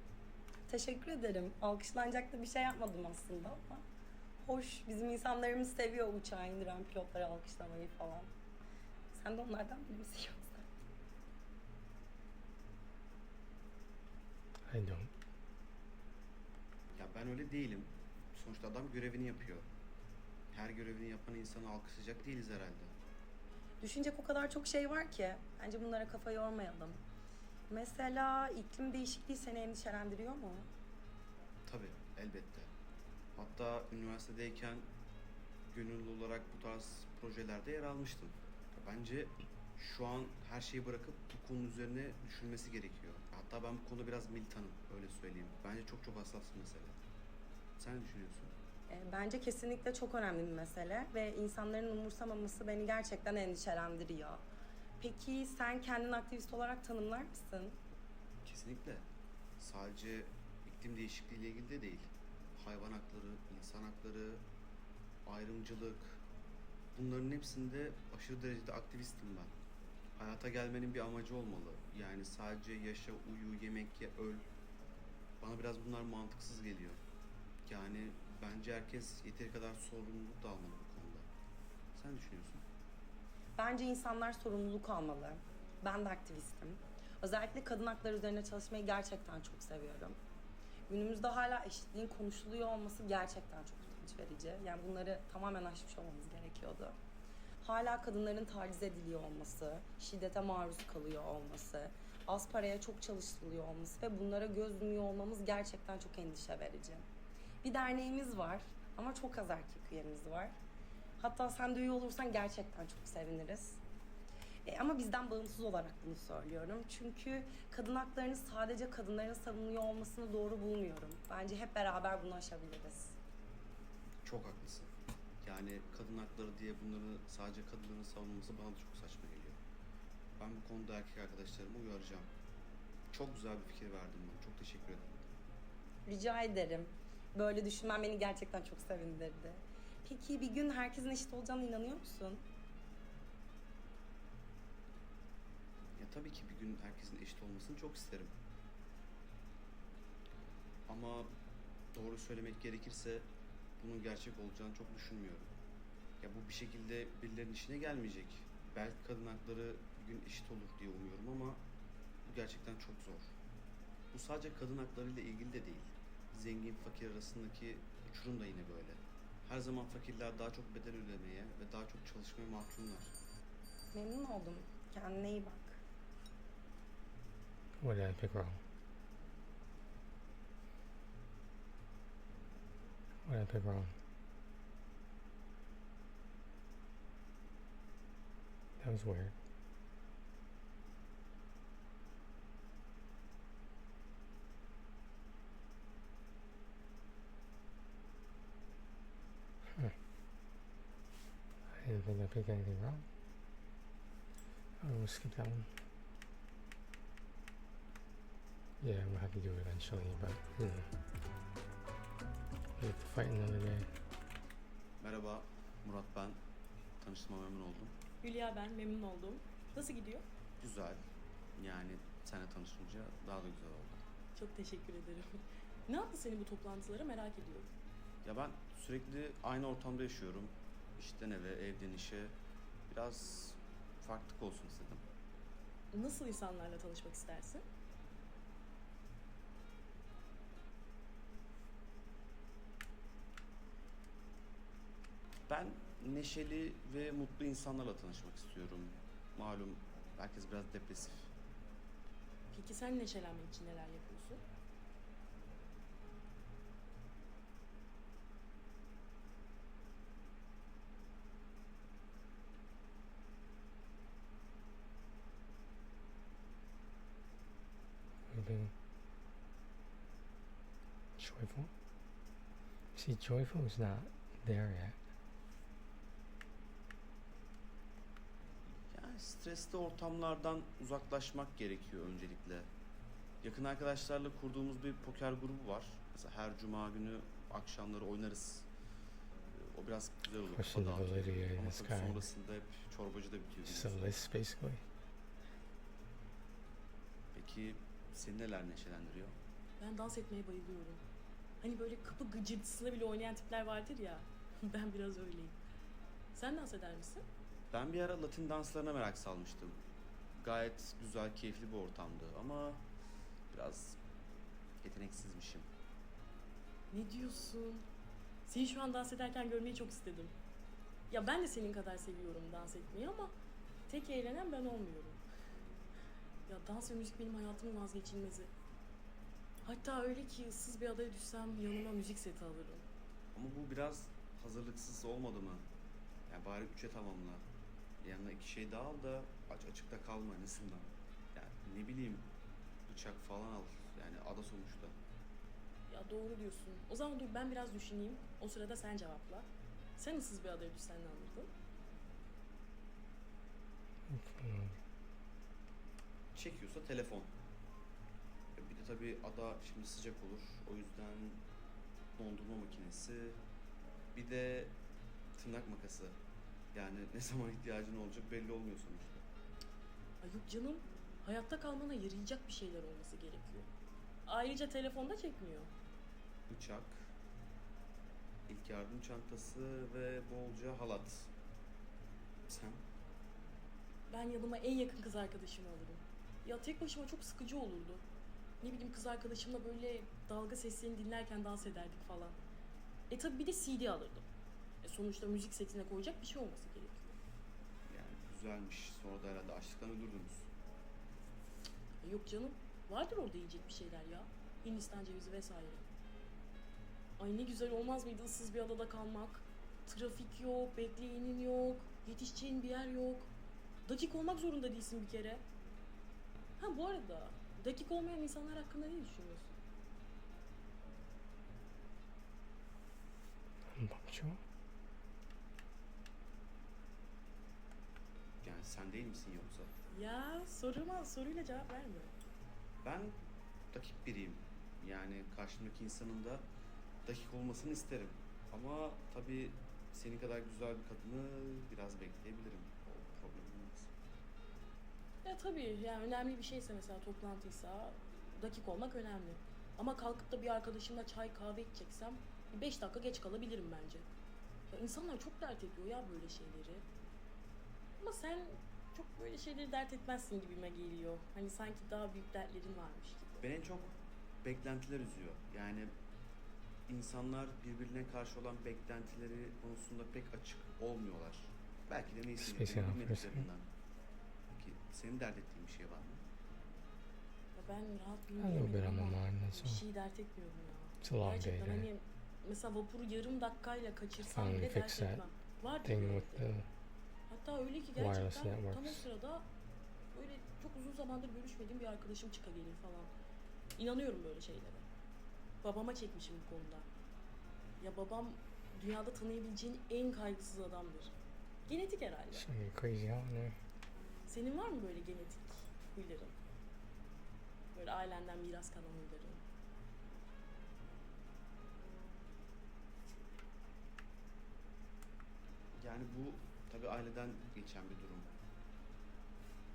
Teşekkür ederim. Alkışlanacak da bir şey yapmadım aslında ama hoş, bizim insanlarımız seviyor uçağı indiren pilotları alkışlamayı falan. Sen de onlardan biri misin yoksa? I don't. Ya ben öyle değilim. Sonuçta adam görevini yapıyor. Her görevini yapan insanı alkışlayacak değiliz herhalde. Düşünecek o kadar çok şey var ki. Bence bunlara kafa yormayalım. Mesela iklim değişikliği seni endişelendiriyor mu? Tabii, elbette. Hatta üniversitedeyken gönüllü olarak bu tarz projelerde yer almıştım. Bence şu an her şeyi bırakıp bu konu üzerine düşünmesi gerekiyor. Hatta ben bu konuda biraz militanım, öyle söyleyeyim. Bence çok çok hassas bir mesele. Sen ne düşünüyorsun? Bence kesinlikle çok önemli bir mesele ve insanların umursamaması beni gerçekten endişelendiriyor. Peki sen kendini aktivist olarak tanımlar mısın? Kesinlikle. Sadece iklim değişikliği ile ilgili de değil. Hayvan hakları, insan hakları, ayrımcılık, bunların hepsinde aşırı derecede aktivistim ben. Hayata gelmenin bir amacı olmalı. Yani sadece yaşa, uyu, yemek ye, öl. Bana biraz bunlar mantıksız geliyor. Yani bence herkes yeteri kadar sorumluluk da almalı bu konuda. Sen ne düşünüyorsun? Bence insanlar sorumluluk almalı. Ben de aktivistim. Özellikle kadın hakları üzerine çalışmayı gerçekten çok seviyorum. Günümüzde hala eşitliğin konuşuluyor olması gerçekten çok utanç verici. Yani bunları tamamen aşmış olmamız gerekiyordu. Hala kadınların taciz ediliyor olması, şiddete maruz kalıyor olması, az paraya çok çalıştırılıyor olması ve bunlara göz yumuyor olmamız gerçekten çok endişe verici. Bir derneğimiz var ama çok az erkek üyemiz var. Hatta sen de üye olursan gerçekten çok seviniriz. Ama bizden bağımsız olarak bunu söylüyorum. Çünkü kadın haklarını sadece kadınların savunuyor olmasını doğru bulmuyorum. Bence hep beraber bunu aşabiliriz. Çok haklısın. Yani kadın hakları diye bunları sadece kadınların savunması bana da çok saçma geliyor. Ben bu konuda erkek arkadaşlarımı uyaracağım. Çok güzel bir fikir verdin bana. Çok teşekkür ederim. Rica ederim. Böyle düşünmen beni gerçekten çok sevindirdi. Peki bir gün herkesin eşit olacağına inanıyor musun? Ya tabii ki bir gün herkesin eşit olmasını çok isterim. Ama doğru söylemek gerekirse bunun gerçek olacağını çok düşünmüyorum. Ya bu bir şekilde birilerinin işine gelmeyecek. Belki kadın hakları bir gün eşit olur diye umuyorum ama bu gerçekten çok zor. Bu sadece kadın haklarıyla ilgili de değil. Zengin fakir arasındaki uçurum da yine böyle. Her zaman fakirler daha çok bedel ödemeye ve daha çok çalışmaya mahkumlar. Memnun oldum. Kendine iyi bak. What did I pick wrong? What did I pick wrong? That was weird. I didn't think I picked anything wrong. Oh, we'll skip that one. Yeah, we'll have to do it eventually, but we have to fight another day. Merhaba, Murat ben. Tanıştığıma memnun oldum. Hülya ben, memnun oldum. Nasıl gidiyor? Güzel. Yani seninle tanışınca daha da güzel oldu. Çok teşekkür ederim. Ne yaptı seni bu toplantılara merak ediyorum. Ya ben sürekli aynı ortamda yaşıyorum. İşten eve, evden işe. Biraz farklılık olsun istedim. Nasıl insanlarla tanışmak istersin? Ben neşeli ve mutlu insanlarla tanışmak istiyorum. Malum herkes biraz depresif. Peki sen neşelenmek için neler yapıyorsun? Being joyful. See, joyful is not there yet. Yani stresli ortamlardan uzaklaşmak gerekiyor öncelikle. Yakın arkadaşlarla kurduğumuz bir poker grubu var. Mesela her cuma günü akşamları oynarız. O biraz güzel olur. Question the validity in Ama this tabii guy. sonrasında hep çorbacı da bitiyor. Just a list, basically. Peki seni neler neşelendiriyor? Ben dans etmeye bayılıyorum. Hani böyle kapı gıcırtısına bile oynayan tipler vardır ya. Ben biraz öyleyim. Sen dans eder misin? Ben bir ara Latin danslarına merak salmıştım. Gayet güzel, keyifli bir ortamdı ama biraz yeteneksizmişim. Ne diyorsun? Seni şu an dans ederken görmeyi çok istedim. Ya ben de senin kadar seviyorum dans etmeyi ama tek eğlenen ben olmuyorum. Ya dans ve müzik benim hayatımın vazgeçilmezi. Hatta öyle ki ıssız bir adaya düşsem yanıma müzik seti alırım. Ama bu biraz hazırlıksız olmadı mı? Yani bari 3'e tamamla. Yanına 2 şey daha al da açıkta kalma en azından. Yani ne bileyim, bıçak falan al. Yani ada sonuçta. Ya doğru diyorsun. O zaman dur ben biraz düşüneyim. O sırada sen cevapla. Sen ıssız bir adaya düşsen ne alırdın? Çekiyorsa telefon. Bir de tabii ada şimdi sıcak olur. O yüzden dondurma makinesi. Bir de tırnak makası. Yani ne zaman ihtiyacın olacak belli olmuyor sonuçta. Ay yok canım. Hayatta kalmana yarayacak bir şeyler olması gerekiyor. Ayrıca telefonda çekmiyor. Bıçak, ilk yardım çantası ve bolca halat. Sen? Ben yanıma en yakın kız arkadaşımı alırım. Ya tek başıma çok sıkıcı olurdu. Ne bileyim kız arkadaşımla böyle dalga seslerini dinlerken dans ederdik falan. Tabi bir de CD alırdım. Sonuçta müzik setine koyacak bir şey olması gerekiyor. Yani güzelmiş. Sonra da herhalde açlıktan ölürdünüz. Yok canım. Vardır orada yiyecek bir şeyler ya. Hindistan cevizi vesaire. Ay ne güzel olmaz mıydı ıssız bir adada kalmak? Trafik yok, bekleyenin yok, yetişeceğin bir yer yok. Dakik olmak zorunda değilsin bir kere. Ha bu arada dakik olmayan insanlar hakkında ne düşünüyorsun? Bakıyor. Yani sen değil misin yoksa? Ya soruyla cevap verme. Ben dakik biriyim. Yani karşımdaki insanın da dakik olmasını isterim. Ama tabii senin kadar güzel bir kadını biraz bekleyebilirim. O problem olmaz. Ya tabii yani önemli bir şeyse mesela toplantıysa dakik olmak önemli. Ama kalkıp da bir arkadaşımla çay kahve içeceksem 5 dakika geç kalabilirim bence. Ya insanlar çok dert ediyor ya böyle şeyleri. Ama sen çok böyle şeyleri dert etmezsin gibime geliyor. Hani sanki daha büyük dertlerin varmış gibi. Beni en çok beklentiler üzüyor. Yani insanlar birbirine karşı olan beklentileri konusunda pek açık olmuyorlar. Belki de ne istediklerini bilmediklerinden. Peki senin dert ettiğin bir şey var mı? Ya ben rahat A little bit bilmiyorum on my ama mind, that's bir all. şey dert etmiyorum ya. It's a long day Gerçekten today. hani mesela vapuru yarım dakikayla kaçırsam Finally bile fix dert that etmem. Var thing tabii with öyle. the Hatta öyle ki wireless gerçekten tam o networks. sırada böyle çok uzun zamandır görüşmediğim bir arkadaşım çıkagelir falan. İnanıyorum böyle şeylere. Babama çekmişim bu konuda. Ya babam dünyada tanıyabileceğin en kaygısız adamdır. Genetik herhalde. So you're crazy out there. Senin var mı böyle genetik huyların? Böyle ailenden miras kalan huyların? Yani bu tabii aileden geçen bir durum.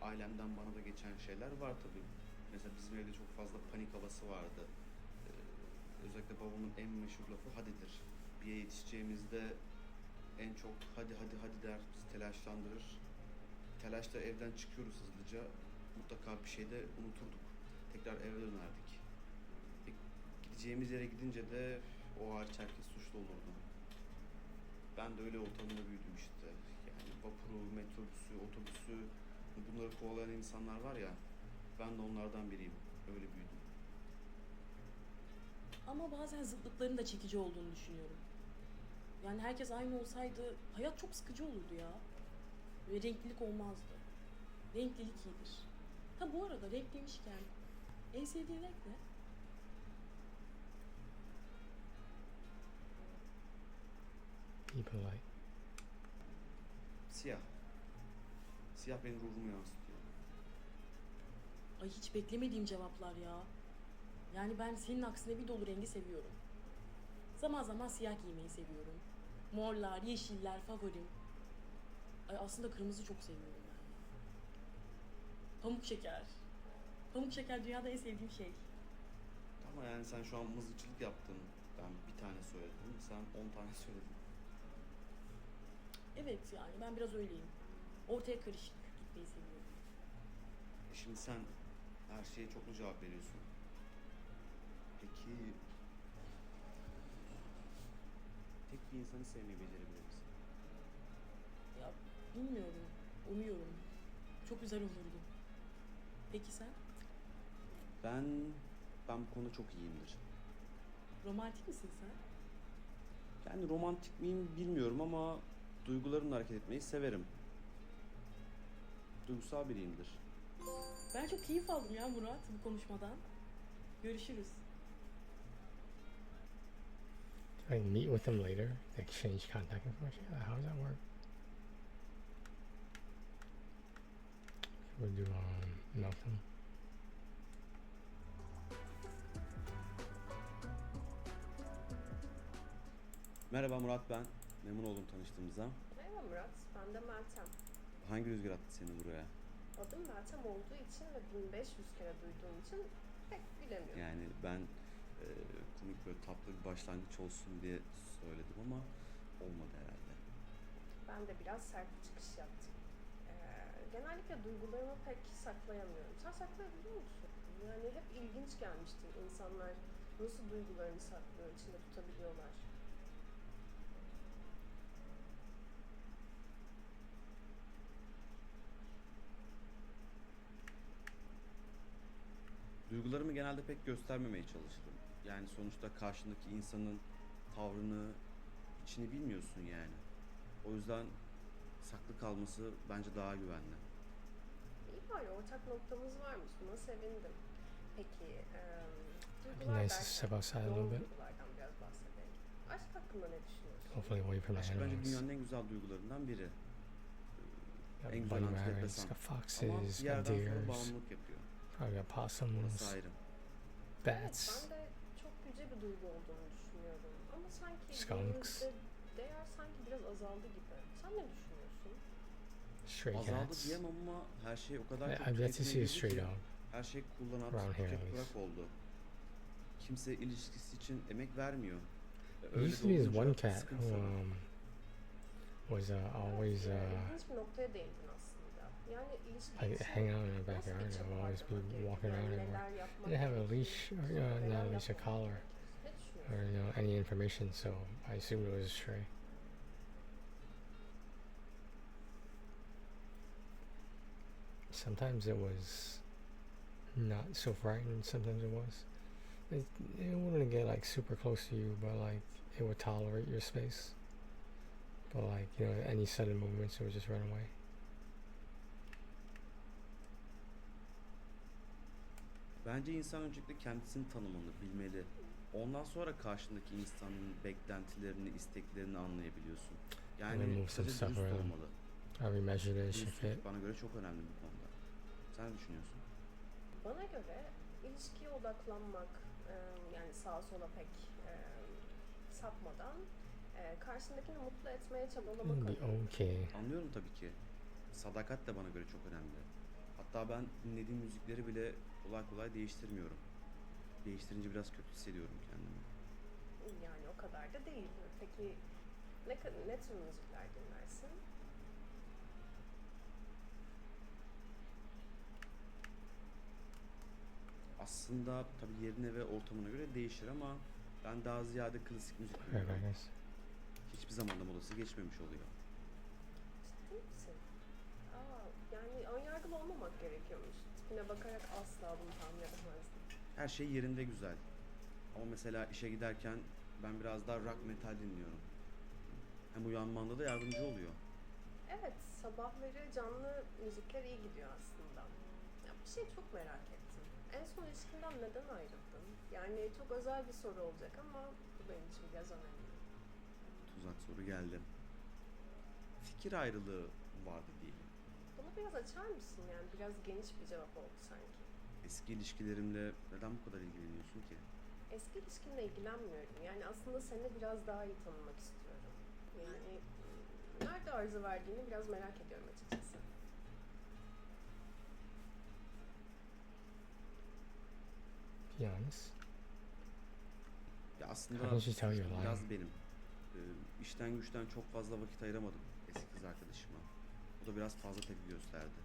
Ailemden bana da geçen şeyler var tabii. Mesela bizim evde çok fazla panik havası vardı. Özellikle babamın en meşhur lafı hadidir. Bir yere yetişeceğimizde en çok hadi hadi hadi der, bizi telaşlandırır. Telaşla evden çıkıyoruz hızlıca. Mutlaka bir şeyde unuturduk. Tekrar eve dönerdik. Gideceğimiz yere gidince de o hariç herkes suçlu olurdu. Ben de öyle ortamda büyüdüm işte. Yani vapuru, metrobüsü, otobüsü, bunları kovalayan insanlar var ya, ben de onlardan biriyim. Öyle büyüdüm. Ama bazen zıtlıkların da çekici olduğunu düşünüyorum. Yani herkes aynı olsaydı hayat çok sıkıcı olurdu ya. Ve renklilik olmazdı. Renklilik iyidir. Ha bu arada renk demişken en sevdiğin renk ne? People like. Siyah. Siyah benim ruhumu yansıtıyor. Ay hiç beklemediğim cevaplar ya. Yani ben senin aksine bir dolu rengi seviyorum. Zaman zaman siyah giymeyi seviyorum. Morlar, yeşiller favorim. Ay aslında kırmızı çok seviyorum yani. Pamuk şeker. Pamuk şeker dünyada en sevdiğim şey. Ama yani sen şu an mızıkçılık yaptın. Ben bir tane söyledim, sen 10 tane söyledin. Evet yani ben biraz öyleyim. Ortaya karışık gitmeyi seviyorum. Şimdi sen her şeye çoklu cevap veriyorsun. Peki tek bir insanı sevmeyi becerebilir misin? Ya bilmiyorum. Umuyorum. Çok güzel olurdu. Peki sen? Ben bu konuda çok iyiyimdir. Romantik misin sen? Yani romantik miyim bilmiyorum ama duygularımla hareket etmeyi severim. Duygusal biriyimdir. Ben çok keyif aldım ya Murat bu konuşmadan. Görüşürüz. Do I meet with them later? Exchange contact information? How does that work? We'll do nothing. Merhaba Murat ben. Memnun oldum tanıştığımıza. Merhaba Murat, ben de Meltem. Hangi rüzgar attı seni buraya? Adım Meltem olduğu için ve 1500 kere duyduğum için pek bilemiyorum. Yani ben komik böyle tatlı bir başlangıç olsun diye söyledim ama olmadı herhalde. Ben de biraz sert bir çıkış yaptım. Genellikle duygularımı pek saklayamıyorum. Sen saklayabiliyor musun? Yani hep ilginç gelmiştir insanlar nasıl duygularını saklıyor, içinde tutabiliyorlar. Duygularımı genelde pek göstermemeye çalışırım. Yani sonuçta karşındaki insanın tavrını, içini bilmiyorsun yani. O yüzden saklı kalması bence daha güvenli. İyi bari ortak noktamız varmış. Buna sevindim. Peki, It'd be duygular nice to step derken outside a yoğun little bit. duygulardan biraz bahsedelim. Aşk hakkında ne düşünüyorsun? Hopefully away from the Aşk bence animals. dünyanın en güzel duygularından biri. Got En güzel bunny rabbits, antidepresan. got Ama foxes, bir got yerden sonra deers, bağımlılık yapıyor. probably got possums, Orası ayrı. bats, Evet, ben de çok yüce bir duygu olduğunu düşünüyorum. Ama sanki Skunks. günümüzde değer sanki biraz azaldı gibi. Sen ne düşünüyorsun? stray Azaldı cats. diyemem ama her şey o kadar çok I've yet to see a tüketime stray girdi ki dog. her şey kullanat, Around here tüket at least. bırak oldu. Kimse ilişkisi için emek vermiyor. There used to be this one cat who was always İlginç bir noktaya değindin aslında. Yani ilişki like için hang out in the nasıl bir backyard. çaba I'd always be harcamak gerekiyor? walking around Yani everywhere. neler yapmak Didn't have a gerekiyor? leash or Neler not a leash, a yapmamak collar, gerekir? Ne or düşünüyorsun? any information. So I assumed it was a stray. Sometimes it was not so frightened. Sometimes it was. It wouldn't get like super close to you, but like it would tolerate your space. But like any sudden movements, it would just run away. Bence insan öncelikle kendisini tanımalı, bilmeli. Ondan sonra karşındaki insanın beklentilerini, isteklerini anlayabiliyorsun. And then Yani move some kısaca stuff dürüst around. olmalı. I remeasured it, shook it. Dürüstlük bana göre çok önemli bu konuda. Sen ne düşünüyorsun? Bana göre ilişkiye odaklanmak, yani sağa sola pek sapmadan karşındakini mutlu etmeye çabalamak It'll be önemli. okay. Anlıyorum tabii ki. Sadakat de bana göre çok önemli. Hatta ben dinlediğim müzikleri bile kolay kolay değiştirmiyorum. Değiştirince biraz kötü hissediyorum kendimi. Yani o kadar da değil. Peki ne tür müzikler dinlersin? Aslında tabii yerine ve ortamına göre değişir ama ben daha ziyade klasik müzik Very dinliyorum. nice. Hiçbir zaman da modası geçmemiş oluyor. Ciddi misin? Yani önyargılı olmamak gerekiyormuş. Tipine bakarak asla bunu tahmin edemezdim. Her şey yerinde güzel. Ama mesela işe giderken ben biraz daha rock metal dinliyorum. Hem uyanmanda da yardımcı oluyor. Evet, sabahları canlı müzikler iyi gidiyor aslında. Ya bir şey çok merak ettim. En son ilişkinden neden ayrıldın? Yani çok özel bir soru olacak ama bu benim için biraz önemli. Tuzak soru geldi. Fikir ayrılığı vardı diyelim. Bunu biraz açar mısın? Yani biraz geniş bir cevap oldu sanki. Eski ilişkilerimle neden bu kadar ilgileniyorsun ki? Eski ilişkinle ilgilenmiyorum. Yani aslında seni biraz daha iyi tanımak istiyorum. Yani nerede arıza verdiğini biraz merak ediyorum açıkçası. Be honest. Ya aslında How did you tell you're biraz lying? benim. İşten güçten çok fazla vakit ayıramadım eski kız arkadaşıma. O da biraz fazla tepki gösterdi.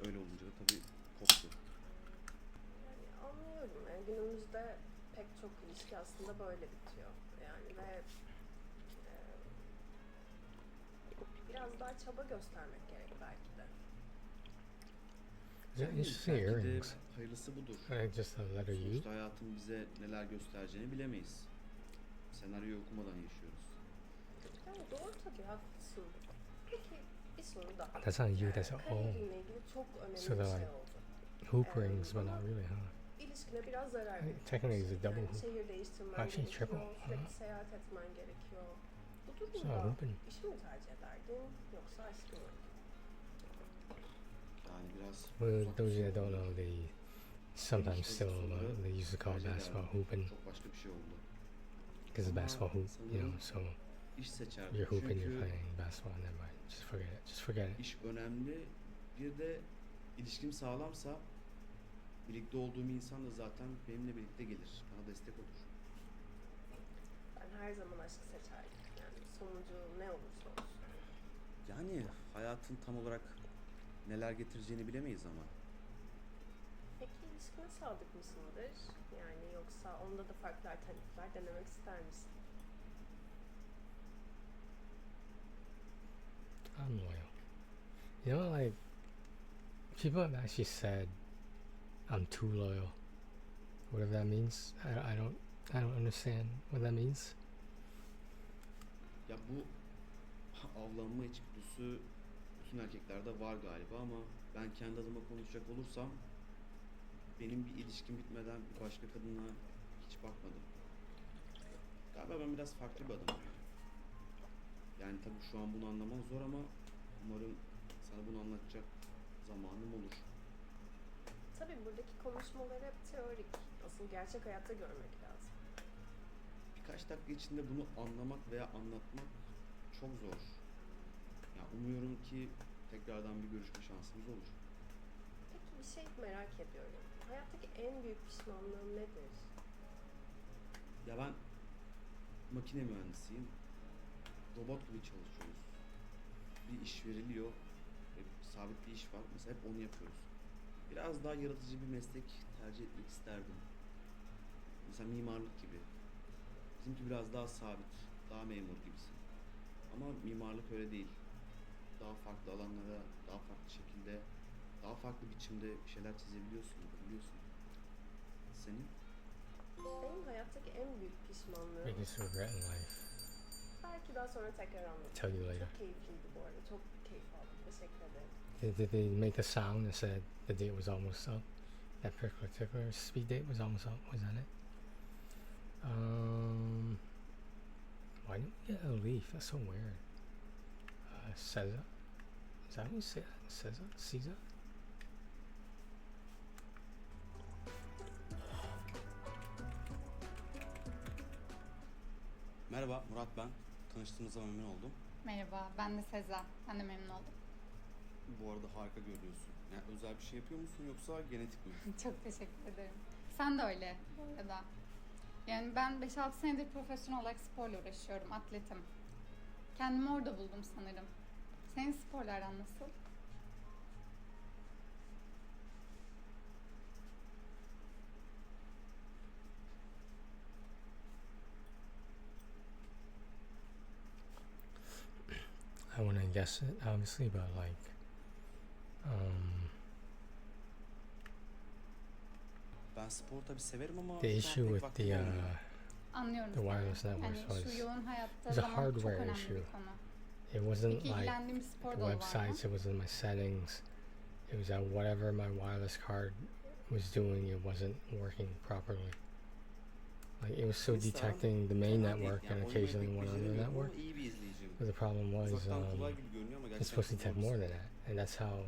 Öyle olunca da tabii koptu. Yani anlıyorum. Yani günümüzde pek çok ilişki aslında böyle bitiyor. Yani ve biraz daha çaba göstermek gerek belki de. Interesting Belki de earrings. hayırlısı budur. Just a letter U. Sonuçta hayatın bize neler göstereceğini bilemeyiz. Senaryoyu okumadan yaşıyoruz. Yani doğru tabii, haklısın. Peki bir soru daha. That's not U, that's a O. Kariyerinle ilgili çok önemli So bir they're şey like oldu. hoop rings, but not really, huh? İlişkine biraz zarar I think veriyor. technically it's a double Yani hoop. şehir değiştirmen Actually, gerekiyor, triple, sürekli huh? seyahat etmen gerekiyor. Bu So durumda hooping. işi mi tercih ederdin yoksa aşkı mı? Yani biraz Well, uzak those bir şey that don't oldu. know, they Benim sometimes işte still soruları they used to call tercih basketball ederdim. hooping Çok başka bir şey oldu. because it's Ama basketball hoop, you know. sanırım So iş seçerdim. you're hooping, you're Çünkü playing basketball. Never mind. Just forget it. Just forget it. iş önemli. Bir de ilişkim sağlamsa birlikte olduğum insan da zaten benimle birlikte gelir. Bana destek olur. Ben her zaman aşkı seçerdim. Yani sonucu ne olursa olsun. Yani hayatın tam olarak neler getireceğini bilemeyiz ama. Peki ilişkine sadık mısındır? Yani yoksa onda da farklı alternatifler denemek ister misin? I'm loyal. You know, like people have actually said I'm too loyal. Whatever that means. I don't understand what that means. Ya bu avlanma içgüdüsü bütün erkeklerde var galiba ama ben kendi adıma konuşacak olursam benim bir ilişkim bitmeden bir başka kadına hiç bakmadım. Galiba ben biraz farklı bir adamım. Yani tabii şu an bunu anlaman zor ama umarım sana bunu anlatacak zamanım olur. Tabii buradaki konuşmalar hep teorik. Asıl gerçek hayatta görmek lazım. Birkaç dakika içinde bunu anlamak veya anlatmak çok zor. Ya umuyorum ki tekrardan bir görüşme şansımız olur. Peki bir şey merak ediyorum. Hayattaki en büyük pişmanlığın nedir? Ya ben makine mühendisiyim. Robot gibi çalışıyoruz. Bir iş veriliyor. Sabit bir iş var. Mesela hep onu yapıyoruz. Biraz daha yaratıcı bir meslek tercih etmek isterdim. Mesela mimarlık gibi. Bizimki biraz daha sabit, daha memur gibisin. Ama mimarlık öyle değil. Daha farklı alanlara, daha farklı şekilde, daha farklı biçimde bir şeyler çizebiliyorsun, yapabiliyorsun. Senin? Benim hayattaki en büyük pişmanlığım... Biggest regret in life. Belki daha sonra tekrar anlatayım. Tell you later. Çok keyifliydi bu arada. Çok keyif aldım. Teşekkür ederim. Did they make the sound that said the date was almost up? That particular speed date was almost up. Was that it? Why didn't we get a leaf? That's so weird. Caesar? Is that who you say that? Caesar? Caesar? Merhaba, Murat ben. Tanıştığımıza memnun oldum. Merhaba, ben de Seza. Ben de memnun oldum. Bu arada harika görünüyorsun. Yani özel bir şey yapıyor musun yoksa genetik mi? Çok teşekkür ederim. Sen de öyle bu arada. Yani ben 5-6 senedir profesyonel olarak sporla uğraşıyorum, atletim. Kendimi orada buldum sanırım. Senin sporlardan nasıl? I want to guess it, obviously, but like, Ben spor tabii severim ama the şu an issue pek with vaktim the olmuyor. Anlıyorum the seni. wireless networks Yani was şu yoğun hayatta it's a zaman çok hardware önemli issue. bir konu. It wasn't Peki like ilgilendiğin bir spor the dalı var mı? websites. It was in my settings. It was that whatever my wireless card was doing, it wasn't working properly. Like it was still detecting the main network and occasionally one other network. İyi bir izleyiciyim. But the problem was Uzaktan kolay gibi görünüyor ama it's gerçekten supposed to detect more than that, and that's how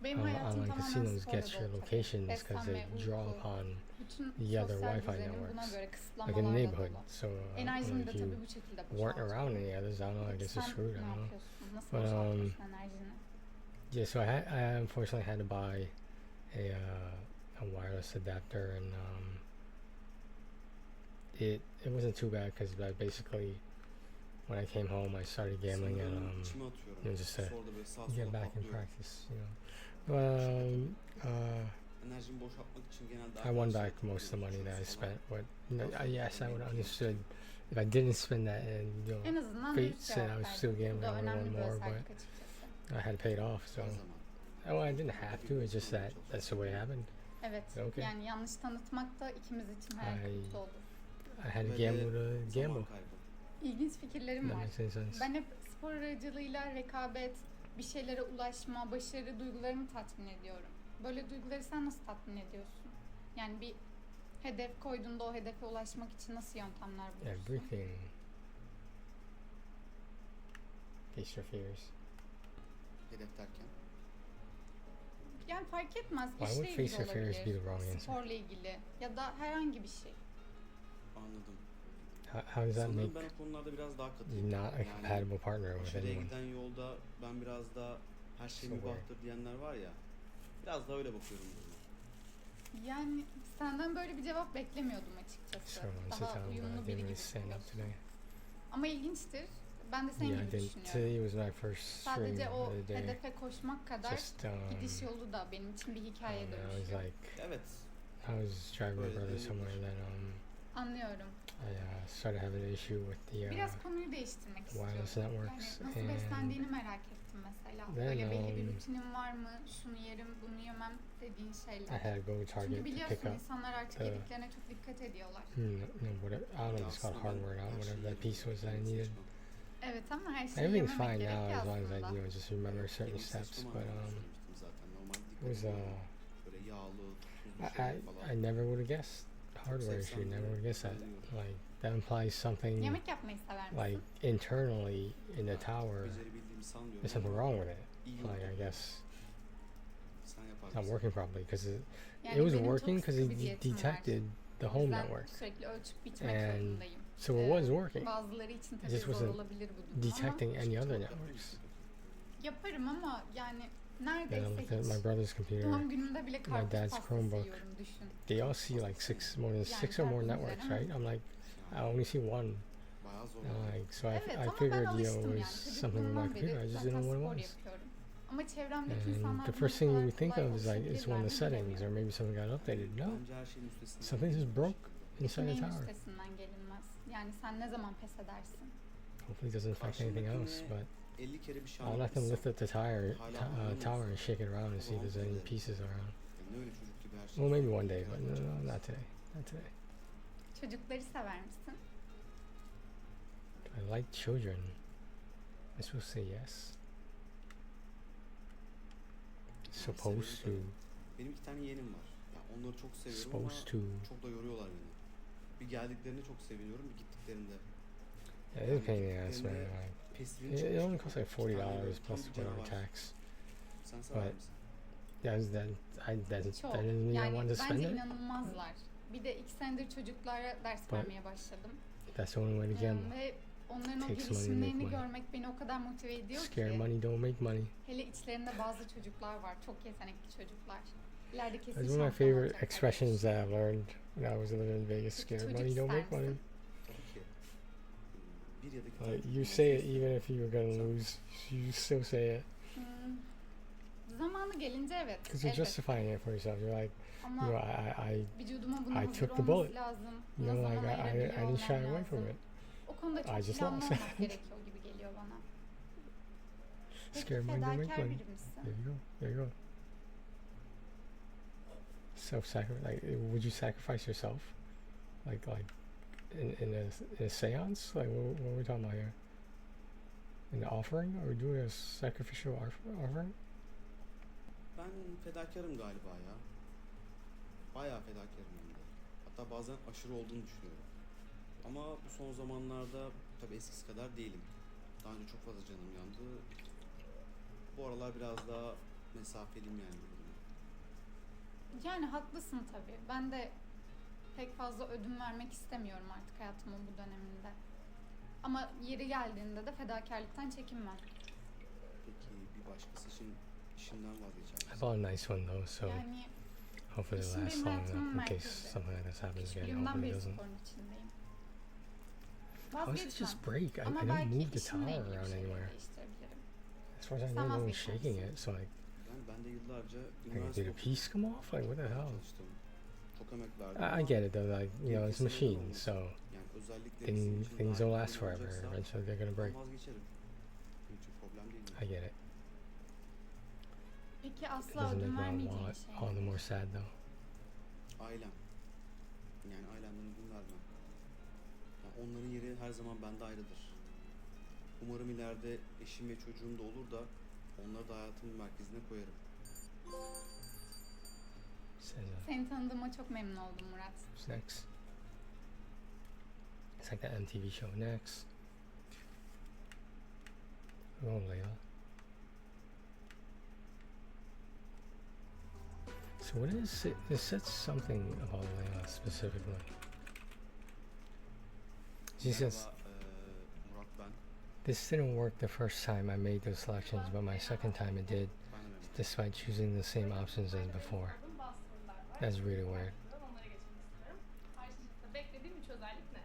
Benim hayatım online tamamen casinos sporla get your dolu tabii. locations because they Beslenme, draw uyku, upon bütün the other sosyal Wi-Fi düzenim buna networks, göre like in the kısıtlamalarla neighborhood. dolu. So Enerjimi de if you tabii bu şekilde weren't boşaltıyorum. around any others, I don't know. I Peki guess you're sen screwed. I ne don't know. yapıyorsun? Nasıl But boşaltıyorsun enerjini? yeah, so I unfortunately had to buy a wireless adapter, and it wasn't too bad because basically when I came home I started gambling and Sanırım içime atıyorum. just to Sonra da böyle sağa get sola back in patlıyorum. practice, you know. But enerjimi boşaltmak için genelde I won arkadaşlar back most of the money that I falan. spent. But yes, I would have understood if I didn't spend that and En azından fate dürüst said I cevap was still verdin. Bu gambling, I da would have önemli won bir more. özellik But açıkçası. I had paid off, so. Her zaman. Oh, I didn't have to. It's just that's the way it happened. Evet. Okay. Yani yanlış tanıtmak da ikimiz için hayal kırıklığı olur. I had to Ve gamble to de gamble. zaman kaybı. İlginç fikirlerim That var. makes any sense. Ben hep spor aracılığıyla rekabet, bir şeylere ulaşma, başarı duygularımı tatmin ediyorum. Böyle duyguları sen nasıl tatmin ediyorsun? Yani bir hedef koyduğunda o hedefe ulaşmak için nasıl yöntemler buluyorsun? Everything. Face your fears. Hedef derken. Yani fark etmez. Why would İşle face ilgili your fears be the wrong olabilir, answer? sporla ilgili ya da herhangi bir şey. Anladım. How does that Sanırım make ben o konularda biraz daha you katıyım. not a compatible partner with Başarıya anyone? giden yolda ben biraz da her şey So mübahtır diyenler var ya. Biraz daha öyle bakıyorum duruma. Yani senden böyle bir cevap beklemiyordum açıkçası. So I said Daha to him, uyumlu I biri didn't gibi really stand up duruyorsun. today. Ama ilginçtir. Ben de senin Yeah, I gibi didn't. düşünüyorum. Today was my first stream Sadece o of the day. hedefe koşmak kadar Just gidiş yolu da benim için bir I hikaye don't know, I was dönüşüyor. like, Evet. I was driving my Böyle brother denilebilir. somewhere, and then Anlıyorum. I started having an issue with the Biraz konuyu değiştirmek wireless istiyorum. networks, Yani nasıl and beslendiğini merak ettim mesela. then, Böyle belli bir rutinin var mı? Şunu yerim, bunu yemem dediğin I şeyler. had to go to Çünkü Target to pick biliyorsun up. insanlar artık yediklerine çok dikkat ediyorlar. Whatever, I don't know if it's called hardware or not. Whatever that piece was that I needed. Evet ama her şeyi Everything's yememek fine gerek now ya as long as I aslında. just remember certain Benim steps. saçma But söylemiştim zaten. Normalde it was dikkat ediyorum. Böyle yağlı, tuzlu I şeyler falan. I never would have guessed hardware issue. Never would have guessed that. Like that implies something Yemek yapmayı sever misin? like internally in the tower. Becerebildiğimi sanmıyorum There's something ama wrong with it. iyi Like I oldu. guess Sen it's yapar not mısın? working properly because Yani it was benim çok working because sıkı bir it diyetim var. detected the O home yüzden network. sürekli ölçüp biçmek And zorundayım. so it was working. Bazıları için It tabii just zor wasn't olabilir bu durum detecting ama any other networks. yaparım ama yani Then I neredeyse looked at hiç. my brother's computer. Doğum günümde bile karpuz dad's pastası Chromebook. yiyorum düşün. They all see like more than Yani 6 or more karpuz networks, üzerine. right? I'm like, I only see one. Bayağı zor. Like, so Evet I ama ben figured, alıştım it yani. was something with my Çocukluğumdan computer. I beri just zaten didn't know spor what it was. yapıyorum. Ama çevremdeki And insanlar the bunu first thing kolay you think kolay of is like, it's one of the alışabilirler mi settings, or bilemiyorum. maybe something got updated. No, Bence her şeyin üstesinden something just broke inside the Neyin tower. üstesinden gelinmez? Yani sen ne zaman pes edersin? Hopefully it doesn't affect anything else, but 50 kere bir şey I'll let them lift anlatmışsam up the tire, hala tower anlamıyorsun. and shake it around and see if there's any Tamam, pieces around. Ne öyle çocuk gibi her şey. Well, maybe one day, but no, not today. Not today. Çocukları sever misin? I like children. I'm supposed to say yes. Supposed to. Benim 2 tane yeğenim var. Ya onları çok seviyorum ama Supposed to. çok da yoruyorlar beni. Bir geldiklerinde çok seviyorum, bir gittiklerinde. Yeah, they're a pain in the ass, man. gittiklerinde Like, pestilini it çekmiş only gibi. costs like İki tane böyle $40 tam plus bir whatever canavar. tax. Sen sever But misin? Çok. that doesn't mean I want to spend Bence it. inanılmazlar. Bir de 2 senedir çocuklara ders But vermeye başladım. That's the only way to gamble. Ve onların o Takes money to make gelişimlerini money. görmek beni o kadar motive ediyor Scare ki. money don't make money. Hele içlerinde bazı çocuklar var. Çok yetenekli çocuklar. İleride kesin That's one of my şampiyon favorite olacaklar. expressions that I've learned when I was living in Vegas. Peki Scare çocuk money don't ister make money. misin? Tabii ki. Bir ya da iki tane Like, çocuğum you olsun say it isterim. even if you were gonna lose, you still say it Hmm. Zamanı gelince evet. because you're elbette. justifying it for yourself. You're like, Ama I vücuduma buna I hazır took the olması bullet. lazım. you Buna know, like zaman I ayırabiliyor didn't shy olmam away from lazım. it. O konuda çok I just planlı lost. olmak gerekiyor gibi geliyor bana. Peki Scare money don't make fedakar money. biri misin? There you go. There you go. Self-sacrifice. Like, would you sacrifice yourself? Like in a seance? Like, what are we talking about here? An offering, or doing a sacrificial offering? Ben fedakarım galiba ya. Bayağı fedakarım hem de. Hatta bazen aşırı olduğunu düşünüyorum. Ama bu son zamanlarda tabii eskisi kadar değilim. Daha önce çok fazla canım yandı. Bu aralar biraz daha mesafeliyim yani bu duruma. Yani haklısın tabii. Ben de pek fazla ödün vermek istemiyorum artık hayatımın bu döneminde. Ama yeri geldiğinde de fedakarlıktan çekinmem. Peki bir başkası için işinden vazgeçer I misin? bought a nice one though, so Yani hopefully it'll işim last benim long hayatımın enough in case merkezi. something like this happens again. Küçüklüğümden Hopefully it beri doesn't. sporun içindeyim. How does it Vazgeçmem. just break? I Ama don't belki move the işimle tower ilgili bir around şeyleri anywhere. değiştirebilirim. As far as I Sen know, no one's vazgeçer shaking misin? it, so like, Ben Ben de yıllarca Like, üniversite did a piece come off? Like, what the hell? çalıştım. Çok emek verdim I ama get it though, like, you know, it's gerekirse neden machines, olmasın? so Yani özellikle bizim için things daha don't iyi last ürün forever. olacaksa Eventually they're gonna break. ben vazgeçerim. Benim için problem değil. I get it. Peki It asla doesn't ödün make my vermeyeceğin want şey. all the more sad though. Ailem. Yani ailemden ödün vermem. Yani onların yeri her zaman bende ayrıdır. Umarım ileride eşim ve çocuğum da olur da onları da hayatımın merkezine koyarım. Seni tanıdığıma çok memnun oldum Murat. What's next? It's like that MTV show. Next. Oh, Leila. So what is it? It said something about Leila specifically. She says, Murat ben. this didn't work the first time I made those selections, but my second time it did, despite choosing the same options as before. That's really weird. Onlara geçmek istiyorum. Karşınızda beklediğim 3 özellik ne?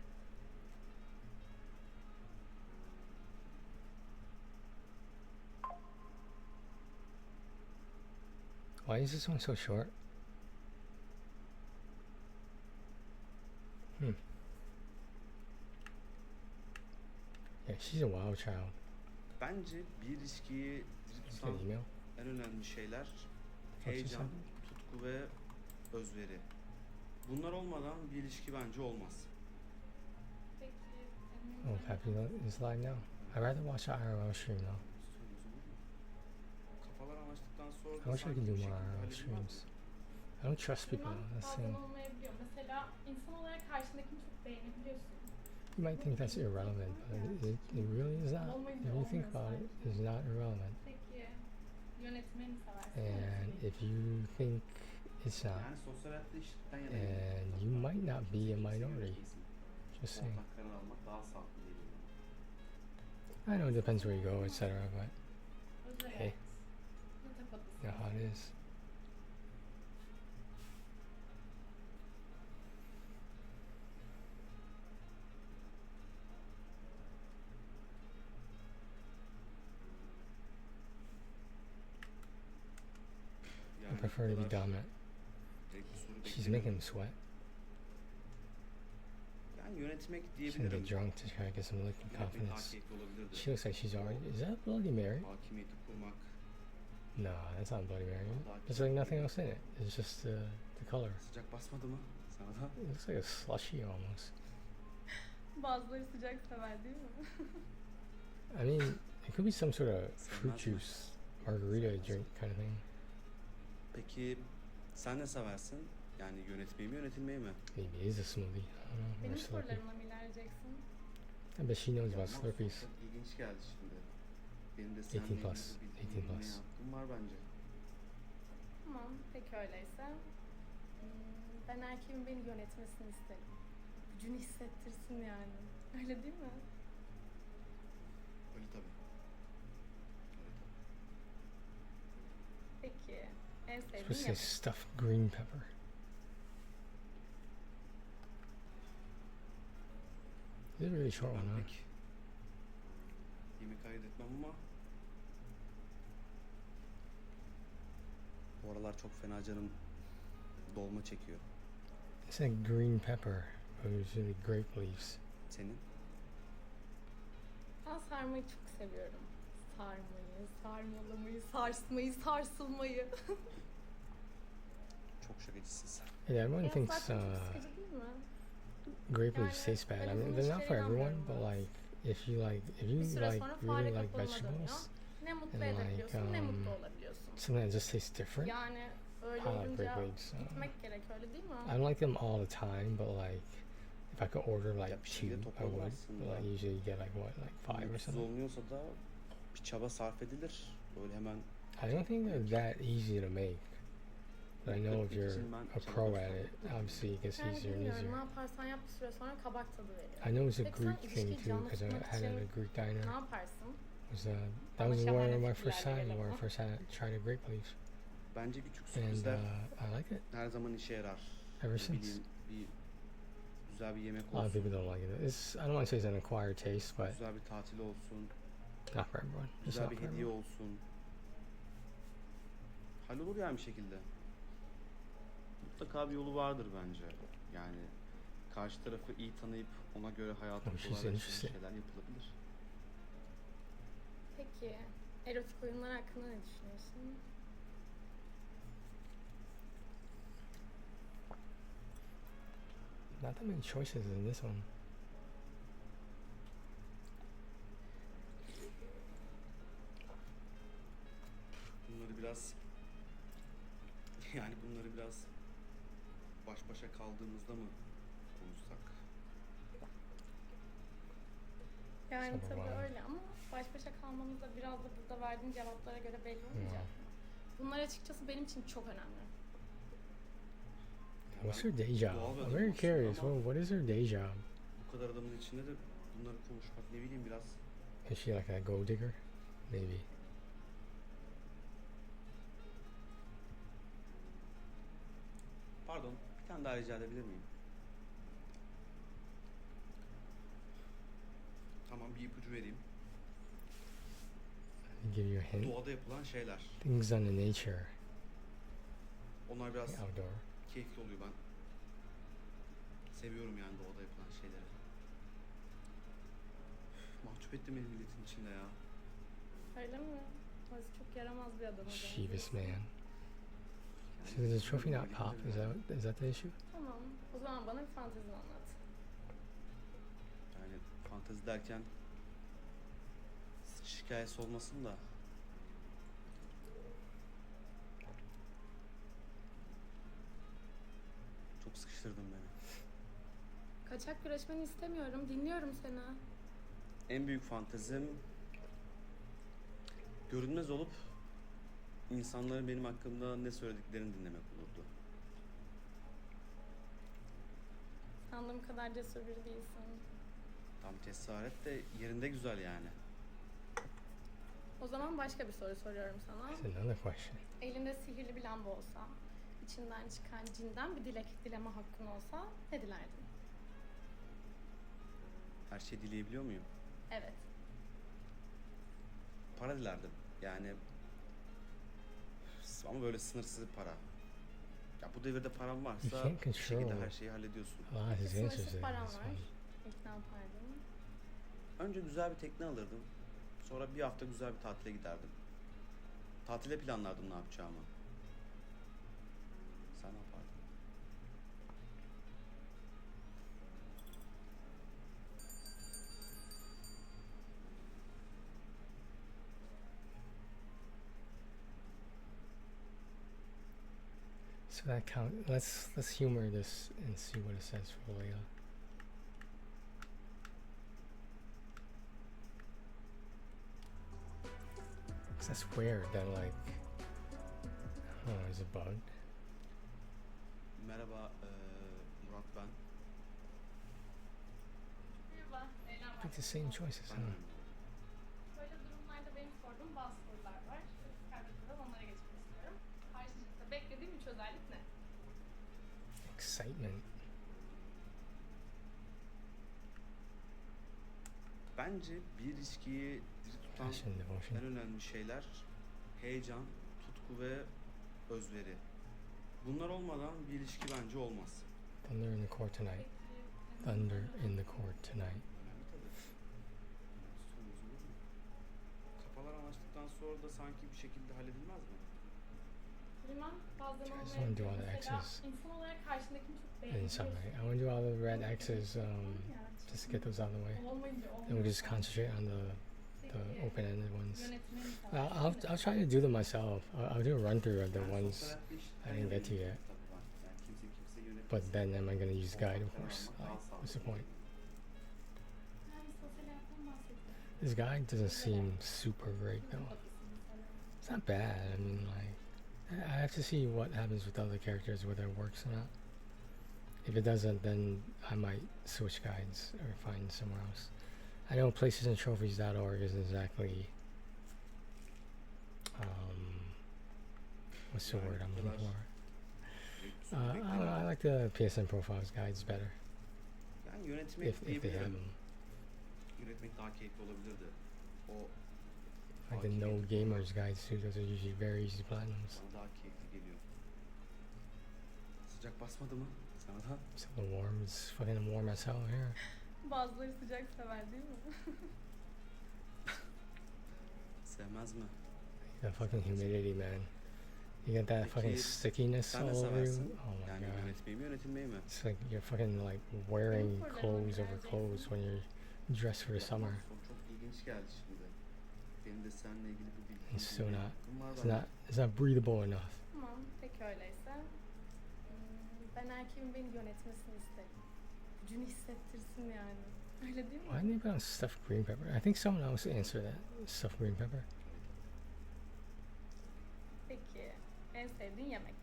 Why is this one so short? Yeah, she's a wild child. Bence bir ilişkiyi diri tutan Good email. en önemli şeyler What's your heyecan, second? tutku ve özveri. Bunlar olmadan bir ilişki bence olmaz. Peki Oh, Pappy is live now. I'd rather watch an IRL stream though. Kafalar anlaştıktan sonra I da wish I sanki could do bir more şekilde IRL halledilmez streams. mi? I don't trust people. Bunlar That's the bazen thing. olmayabiliyor. Mesela insan olarak karşındakini çok beğenebiliyorsun. You might think that's irrelevant, but it really is not. If you think about it, it's not irrelevant. Peki yönetmeni mi seversin? And if you think it's not, Yani sosyal hayatta eşitlikten yanayım. and you might not be a minority. Just saying. Ortak karar almak daha sağlıklı geliyor. I know it depends where you go, etc. But Özel hey, hayat. Yatak odası. you know how it is. I Yani prefer to be dominant. direkt bir soru She's beklemiyorum. making him sweat. Yani yönetmek She's gonna diyebilirim. get drunk to try to get some liquid Yönetmek daha confidence. keyifli olabilirdi. She looks like she's already. Is that Bloody Mary? Hakimiyeti kurmak Nah, that's not Bloody Mary. daha There's like nothing else in it. It's just the color. sıcak basmadı mı sana da? It looks like a slushy almost. Bazıları sıcak sever değil mi? I mean, it could be some sort of fruit Sevmez mi? juice, margarita drink kind of thing. Peki sen ne seversin? Yani yönetmeyi mi yönetilmeyi mi? Maybe it is a smoothie. I don't know. Or Benim Slurpee. sorularıma mı ilerleyeceksin? I bet she knows about Yapmaz, Slurpees. çok ilginç geldi şimdi. Benim de 18 seninle plus, ilgili 18 bildiğim plus. ne yaptığım var bence. Tamam, peki öyleyse. Ben erkeğimin beni yönetmesini isterim. Gücünü hissettirsin yani. Öyle değil mi? Öyle tabii. Öyle tabii. Peki, en Supposed to sevdiğin say yemek? stuffed green pepper. This is a really short one, Ben huh? pek yemek ayırt etmem ama bu aralar çok fena canım dolma çekiyor. It's like green pepper, but it's really grape leaves. Senin? Ben sarmayı çok seviyorum. Sarmayı, sarmalamayı, sarsmayı, sarsılmayı. Çok şakacısın sen. Yeah, everyone Ya thinks zaten çok sıkıcı değil mi? grape leaves Yani taste bad. I ben mean, bunun they're not for şeyine everyone, inanmıyorum but ben. like if you Bir süre like sonra really fare like kapanına dönüyor. vegetables, Ne mutlu and edebiliyorsun, ne mutlu olabiliyorsun. something that just tastes different. Yani öyle I like olunca grape leaves. gitmek gerek öyle değil mi? I don't like them all the time, but like if I could order like Ya bir two, şekilde I toplanır would. aslında. But like usually you get like what, like 5 or Mutsuz something. olmuyorsa da bir çaba sarf edilir. Böyle hemen I don't think they're that easy to make. But I know if you're a pro at it, obviously it gets Yani easier and bilmiyorum, ne easier. yaparsan yap bir süre sonra kabak tadı veriyor. I know it's a Peki sen Greek thing ilişkiyi too, canlı because I tutmak had it at a için Greek ne diner. yaparsın? Was that Bana was one şahane of my fikirler first time gelelim. where I first tried a grape leaves, bence küçük and sürprizler I like it. her zaman işe yarar. Ever Ne since. bileyim, bir güzel bir yemek A lot of people olsun, don't like it. It's I don't want to say it's an acquired taste, but güzel bir tatil olsun, not for everyone. It's güzel not bir for hediye everyone. olsun. hallolur yani bir şekilde. Mutlaka bir yolu vardır bence. Yani karşı tarafı iyi tanıyıp ona göre hayatı Oh, she's kolaylaştıracak interesting. şeyler yapılabilir. Peki, erotik oyunlar hakkında ne düşünüyorsun? Not that many choices in this one. Bunları biraz bunları biraz baş başa kaldığımızda mı konuşsak? Yani Sabah tabii var. öyle ama baş başa kalmamız da biraz da burada verdiğin cevaplara göre belli olmayacak mı? Bunlar açıkçası benim için çok önemli. What's her day job? Doğal bir I'm adam very olsun curious. ama What is her day job? bu kadar adamın içinde de bunları konuşmak ne bileyim biraz Is she like a gold digger? Maybe. pardon bir tane daha rica edebilir miyim? Tamam bir ipucu vereyim. Give you a hint. Doğada yapılan şeyler. Things on the nature. Onlar biraz Outdoor. keyifli oluyor ben. Seviyorum yani doğada yapılan şeyleri. Mahcup ettim beni milletin içinde ya. Öyle mi? Orası çok yaramaz bir adam. Mischievous man. So does the trophy not pop? Is that the issue? Tamam. O zaman bana bir fantezini anlat. Yani fantezi derken sıçış hikayesi olmasın da. Çok sıkıştırdın beni. Kaçak güreşmeni istemiyorum. Dinliyorum seni. En büyük fantezim görünmez olup insanların benim hakkımda ne söylediklerini dinlemek olurdu. Sandığım kadar cesur biri değilsin. Tam cesaret de yerinde güzel yani. O zaman başka bir soru soruyorum sana. That's another question. Elinde sihirli bir lamba olsa, içinden çıkan cinden bir dilek dileme hakkın olsa ne dilerdin? Her şeyi dileyebiliyor muyum? Evet. Para dilerdim. Yani ama böyle sınırsız bir para. Ya bu devirde param You varsa can't bir şekilde control her şeyi hallediyorsun. a lot of his answers Sınırsız there. param This var. one. İlk ne yapardın? Önce güzel bir tekne alırdım. Sonra bir hafta güzel bir tatile giderdim. Tatile planlardım ne yapacağımı. Sen ne yapardın? So that count. Let's humor this and see what it says for Layla. Cause that's weird that like, oh, there's a bug. Merhaba Murat ben. Merhaba, Leyla I think the same choices, huh? Böyle durumlarda benim sorduğum bazı sorular var. Kardeşlerden onlara geçmek istiyorum. Karşınızda beklediğim 3 özellik ne? Excitement. Bence bir ilişkiyi diri tutan Passion, devotion. en önemli şeyler heyecan, tutku ve özveri. Bunlar olmadan bir ilişki bence olmaz. Thunder in the court tonight. Thunder in the court tonight. Önemli tabii. Sorumuz olur mu? Kafalar anlaştıktan sonra da sanki bir şekilde halledilmez mi? Bilmem, bazen I just want to do all the mesela X's insan olarak karşındakini çok in beğeniyorsun. summary. I want to do all the red X's just to get those out of the way. Olmayınca And we'll just concentrate on the open-ended ones. yönetmeni I'll try to do them myself. I'll do a run through of the ones I didn't get to yet. But then am I gonna use guide, of course? Like, what's the point? This guide doesn't seem super great though. It's not bad. I mean, like, I have to see what happens with other characters, whether it works or not. If it doesn't, then I might switch guides or find somewhere else. I know placesandtrophies.org isn't exactly what's the word I'm looking for? I don't know, I like the PSN profiles guides better Yani yönetmek if they have diyebilirim. them. Yönetmek daha keyifli olabilirdi. O Like the no gamers guys too. Those are usually very easy platinums. Bana daha keyifli geliyor. Sıcak basmadı mı? Sana da? It's a little warm. It's fucking warm as hell here. Bazıları sıcak sever değil mi? Sevmez mi? The fucking humidity, man. You get that fucking stickiness Sen all de over you. seversin. Oh my Yani god. yönetmeyi mi yönetilmeyi mi? It's like you're fucking like wearing clothes over clothes when you're dressed for the summer. Çok ilginç geldi şimdi. Benim de seninle ilgili bir bilgim. It's still not. Bunlar var. It's not breathable enough. Tamam, peki öyleyse. Ben erkeğin beni yönetmesini isterim. Gücünü hissettirsin yani. Öyle değil mi? Why didn't they put on stuffed green pepper? I think someone else answered that. Stuffed green pepper. Peki, en sevdiğin yemek?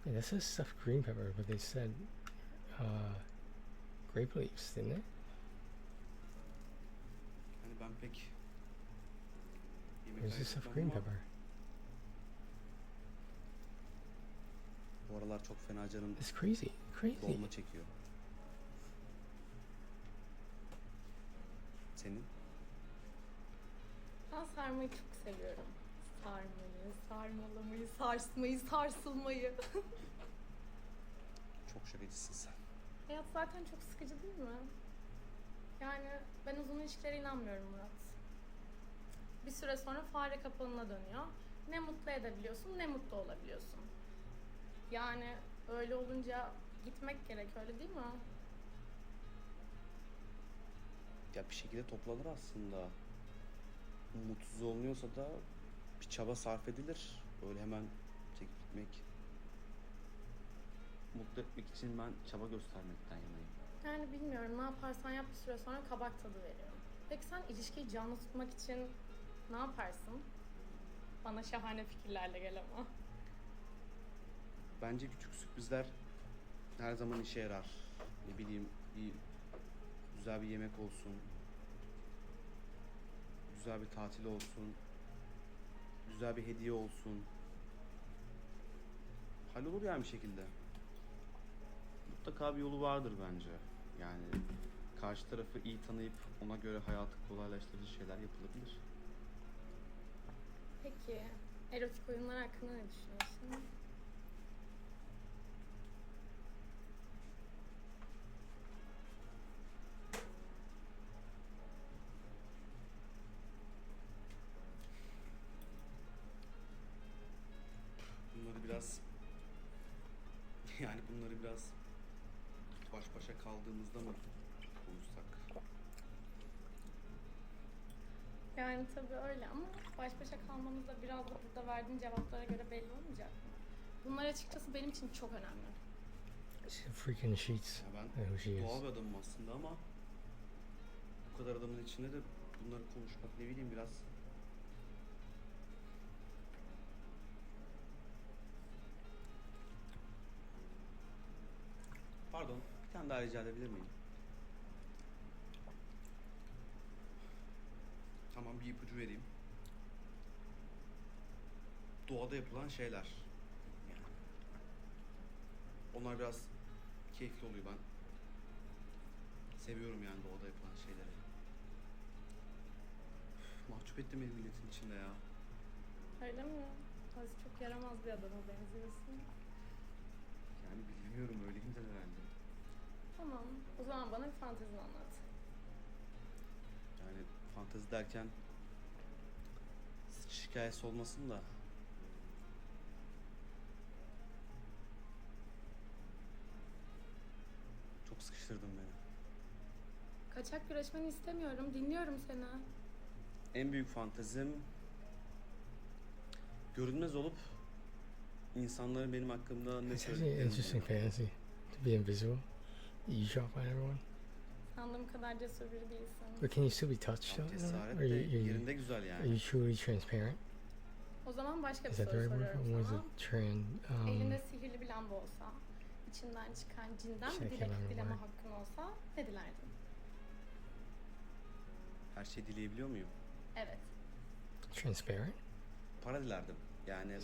Yeah, this says stuffed green pepper, but they said grape leaves, didn't they? Hani ben pek Where's the stuffed green pepper? Bu aralar çok fena canım It's crazy, crazy. dolma çekiyor. Senin? Ben sarmayı çok seviyorum. Sarmayı, sarmalamayı, sarsmayı, sarsılmayı. Çok şakacısın sen. Hayat zaten çok sıkıcı değil mi? Yani ben uzun ilişkilere inanmıyorum Murat. Bir süre sonra fare kapanına dönüyor. Ne mutlu edebiliyorsun, ne mutlu olabiliyorsun. Yani öyle olunca gitmek gerek, öyle değil mi? Ya bir şekilde toplanır aslında. Mutsuz olunuyorsa da bir çaba sarf edilir. Öyle hemen çekip gitmek. Mutlu etmek için ben çaba göstermekten yanayım. Yani bilmiyorum, ne yaparsan yap bir süre sonra kabak tadı veriyor. Peki sen ilişkiyi canlı tutmak için ne yaparsın? Bana şahane fikirlerle gel ama. Bence küçük sürprizler her zaman işe yarar. Ne bileyim, güzel bir yemek olsun. Güzel bir tatil olsun. Güzel bir hediye olsun. Hallolur yani bir şekilde. Mutlaka bir yolu vardır bence. Yani karşı tarafı iyi tanıyıp ona göre hayatı kolaylaştırıcı şeyler yapılabilir. Peki, erotik oyunlar hakkında ne düşünüyorsun? Bunları biraz baş başa kaldığımızda mı konuşsak? Yani tabii öyle ama baş başa kalmamız da biraz da burada verdiğin cevaplara göre belli olmayacak mı? Bunlar açıkçası benim için çok önemli. She's freaking sheets. Ya ben Who she is. doğal bir adamım aslında ama bu kadar adamın içinde de bunları konuşmak, ne bileyim, biraz pardon, bir tane daha rica edebilir miyim? Tamam, bir ipucu vereyim. Doğada yapılan şeyler. Yani. Onlar biraz keyifli oluyor, ben seviyorum yani doğada yapılan şeyleri. Mahcup ettim beni milletin içinde ya. Öyle mi? Az çok yaramaz bir adama benziyorsun. Yani bilmiyorum, öyleyimdir herhalde. Tamam, o zaman bana bir fantezini anlat. Yani fantezi derken sıçış hikayesi olmasın da. Çok sıkıştırdın beni. Kaçak güreşmeni istemiyorum, dinliyorum seni. En büyük fantezim görünmez olup insanların benim hakkımda ne It's actually an söylediklerini interesting duymak. fantasy to be invisible, eavesdrop on everyone. Sandığım kadar cesur biri değilsin. But can you still be touched though? Cesaret Or de yerinde güzel are yani. you truly transparent? O zaman başka bir Is that the soru right word? soruyorum Or was sana. it Elinde sihirli bir lamba olsa, içinden çıkan cinden Şey, bir dilek kenar dileme var. hakkın olsa ne dilerdin? Her şeyi dileyebiliyor muyum? Evet. transparent? Para dilerdim. Yani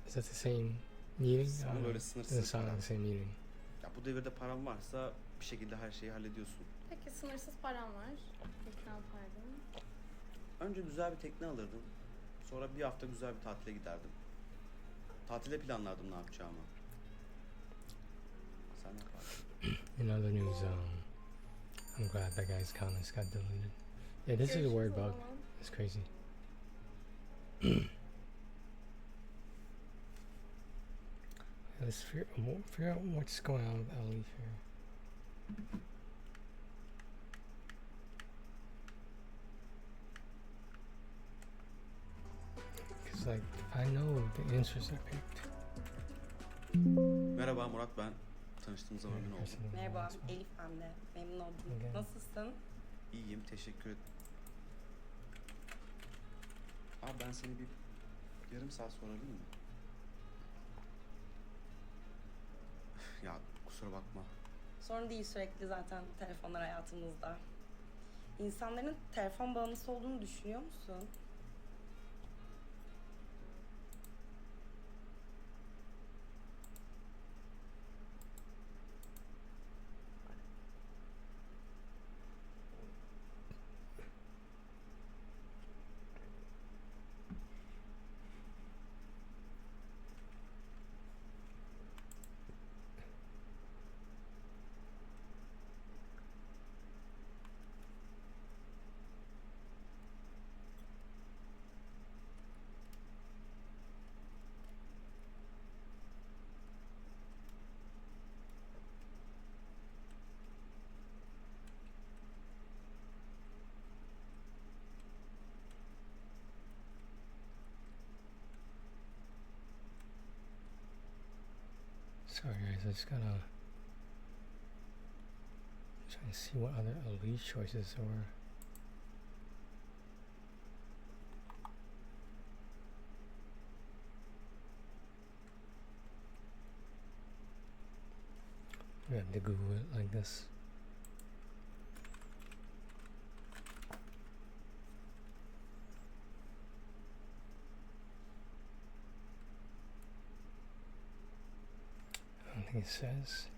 Is that the same meaning? Sana I don't böyle know. sınırsız Doesn't sound para. like the same meaning. Ya bu devirde param varsa bir şekilde her şeyi hallediyorsun. Peki sınırsız param var. Peki ne yapardın? Önce güzel bir tekne alırdım. Sonra bir hafta güzel bir tatile giderdim. Tatile planlardım ne yapacağımı. Sen ne yapardın? In other news, I'm glad that guy's comments got deleted. Yeah, this is a word bug. It's crazy. Let's figure out what's going on with Elif here. Because, like, I know the answers I picked. Merhaba Murat, ben. Tanıştığımıza memnun oldum. Merhaba, Elif ben de. Memnun oldum. Nasılsın? İyiyim, teşekkür ederim. Abi ben seni bir yarım saat sorabilir miyim? Ya kusura bakma. Sorun değil, sürekli zaten telefonlar hayatımızda. İnsanların telefon bağımlısı olduğunu düşünüyor musun? Sorry guys, I just gotta try to see what other elite choices there were. We have to Google it like this. I don't think it says.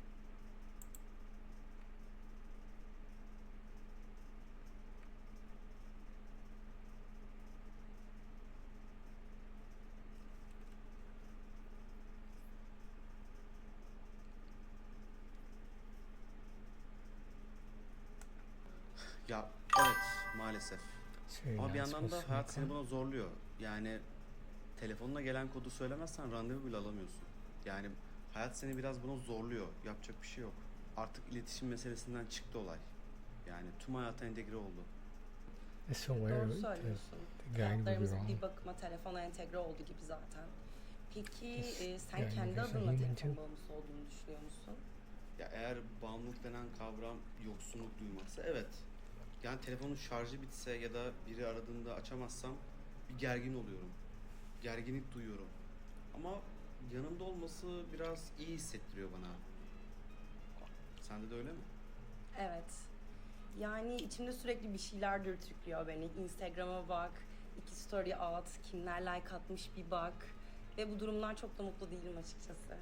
Ya evet, maalesef. Sorry, Ama bir not yandan da supposed to hayat make seni one. buna zorluyor. Yani telefonuna gelen kodu söylemezsen randevu bile alamıyorsun. Yani hayat seni biraz buna zorluyor. Yapacak bir şey yok. Artık iletişim meselesinden çıktı olay. Yani tüm hayata entegre oldu. It's so weird. Doğru The söylüyorsun. guide would be Hayatlarımız wrong. bir bakıma telefona entegre oldu gibi zaten. Peki sen yani kendi there's a adına human telefon too. bağımlısı olduğunu düşünüyor musun? Ya eğer bağımlılık denen kavram yoksunluk duymaksa evet. Yani telefonun şarjı bitse ya da biri aradığında açamazsam bir gergin oluyorum. Gerginlik duyuyorum. Ama yanımda olması biraz iyi hissettiriyor bana. Sende de öyle mi? Evet. Yani içimde sürekli bir şeyler dürtüklüyor beni. Instagram'a bak, 2 story at, kimler like atmış bir bak. Ve bu durumdan çok da mutlu değilim açıkçası.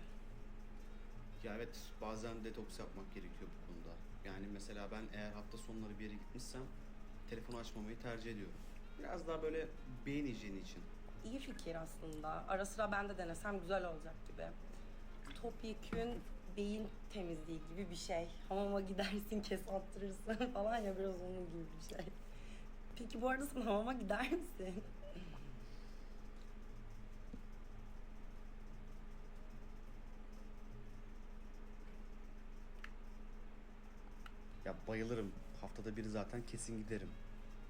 Ya evet, bazen detoks yapmak gerekiyor bu konuda. Yani mesela ben eğer hafta sonları bir yere gitmişsem telefonu açmamayı tercih ediyorum. Biraz daha böyle beyin hijyeni için. İyi fikir aslında. Ara sıra ben de denesem güzel olacak gibi. Topyekün beyin temizliği gibi bir şey. Hamama gidersin, kes attırırsın falan ya, biraz onun gibi bir şey. Peki bu arada sen hamama gider misin? Ya bayılırım. Haftada bir zaten kesin giderim.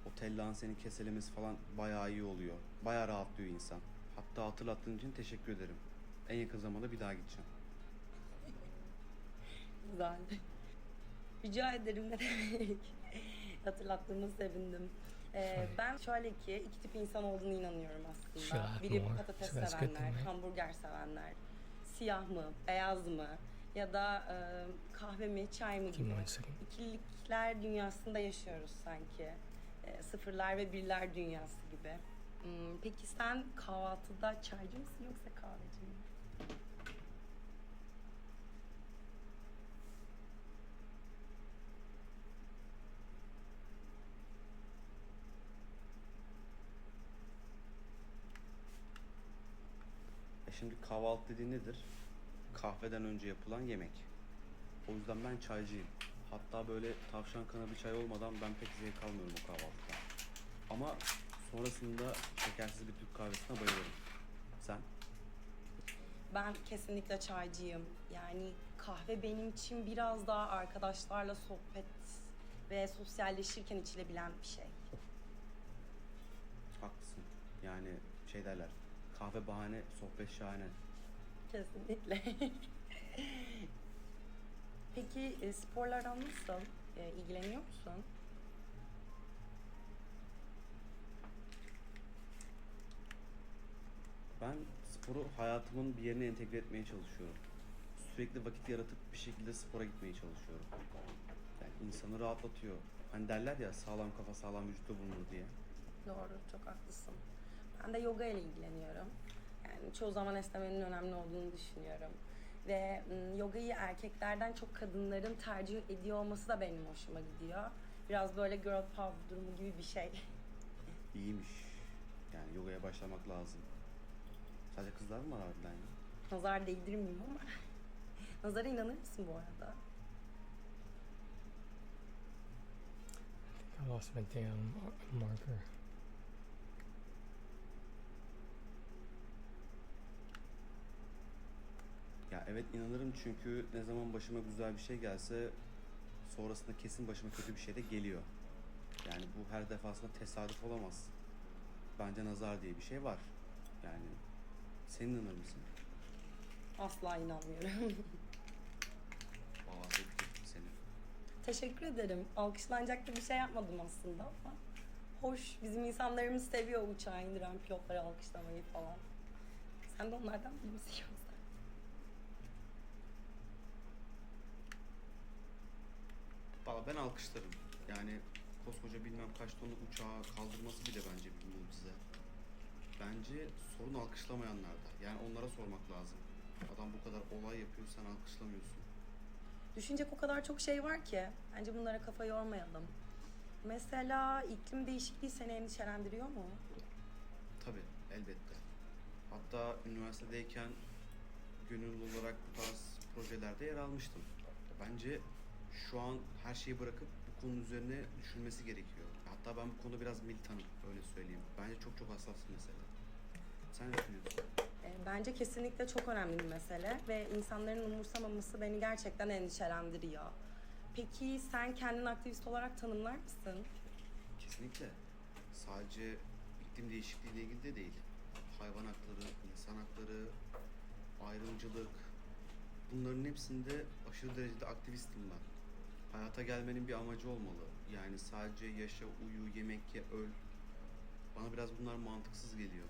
O tellağın seni keselemesi falan bayağı iyi oluyor. Bayağı rahatlıyor insan. Hatta hatırlattığın için teşekkür ederim. En yakın zamanda bir daha gideceğim. Güzel. Rica ederim, ne demek. Hatırlattığımı sevindim. Ben şöyle ki iki tip insan olduğunu inanıyorum aslında. Biri patates sevenler, hamburger sevenler, siyah mı, beyaz mı ya da kahve mi, çay mı gibi. İkilikler dünyasında yaşıyoruz sanki. Sıfırlar ve birler dünyası gibi. Peki sen kahvaltıda çaycı mısın yoksa kahveci mi? şimdi kahvaltı dediğin nedir? Kahveden önce yapılan yemek. O yüzden ben çaycıyım. Hatta böyle tavşan kanadı çay olmadan ben pek zevk almıyorum o kahvaltıdan. Ama sonrasında şekersiz bir Türk kahvesine bayılıyorum. Sen? Ben kesinlikle çaycıyım. Yani kahve benim için biraz daha arkadaşlarla sohbet ve sosyalleşirken içilebilen bir şey. Haklısın. Yani şey derler, kahve bahane, sohbet şahane. Kesinlikle. Peki sporlardan nasıl? İlgileniyor musun? Ben sporu hayatımın bir yerine entegre etmeye çalışıyorum. Sürekli vakit yaratıp bir şekilde spora gitmeye çalışıyorum. Yani insanı rahatlatıyor. Hani derler ya, sağlam kafa sağlam vücutta bulunur diye. Doğru, çok haklısın. Ben de yoga ile ilgileniyorum. Yani çoğu zaman esnemenin önemli olduğunu düşünüyorum. Ve yogayı erkeklerden çok kadınların tercih ediyor olması da benim hoşuma gidiyor. Biraz böyle girl power durumu gibi bir şey. İyiymiş. Yani yogaya başlamak lazım. Sadece kızlar mı var harbiden ya? Nazar değdirmeyeyim ama. Nazara inanır mısın bu arada? I lost my damn marker. Ya evet, inanırım çünkü ne zaman başıma güzel bir şey gelse sonrasında kesin başıma kötü bir şey de geliyor. Yani bu her defasında tesadüf olamaz. Bence nazar diye bir şey var. Yani sen inanır mısın? Asla inanmıyorum. Valla tebrik ettim seni. Teşekkür ederim. Alkışlanacak da bir şey yapmadım aslında ama. Hoş, bizim insanlarımız seviyor uçağı indiren pilotları alkışlamayı falan. Sen de onlardan biri misin yoksa? Valla ben alkışlarım. Yani koskoca bilmem kaç tonluk uçağı kaldırması bile bence bir mucize. Bence sorun alkışlamayanlarda. Yani onlara sormak lazım. Adam bu kadar olay yapıyor, sen alkışlamıyorsun. Düşünecek o kadar çok şey var ki. Bence bunlara kafa yormayalım. Mesela iklim değişikliği seni endişelendiriyor mu? Tabii, elbette. Hatta üniversitedeyken gönüllü olarak bu tarz projelerde yer almıştım. Bence şu an her şeyi bırakıp bu konunun üzerine düşünmesi gerekiyor. Hatta ben bu konuda biraz militanım, öyle söyleyeyim. Bence çok çok hassas bir mesele. Sen ne düşünüyorsun? Bence kesinlikle çok önemli bir mesele ve insanların umursamaması beni gerçekten endişelendiriyor. Peki sen kendini aktivist olarak tanımlar mısın? Kesinlikle. Sadece iklim değişikliğiyle ilgili de değil. Hayvan hakları, insan hakları, ayrımcılık, bunların hepsinde aşırı derecede aktivistim ben. Hayata gelmenin bir amacı olmalı. Yani sadece yaşa, uyu, yemek ye, öl. Bana biraz bunlar mantıksız geliyor.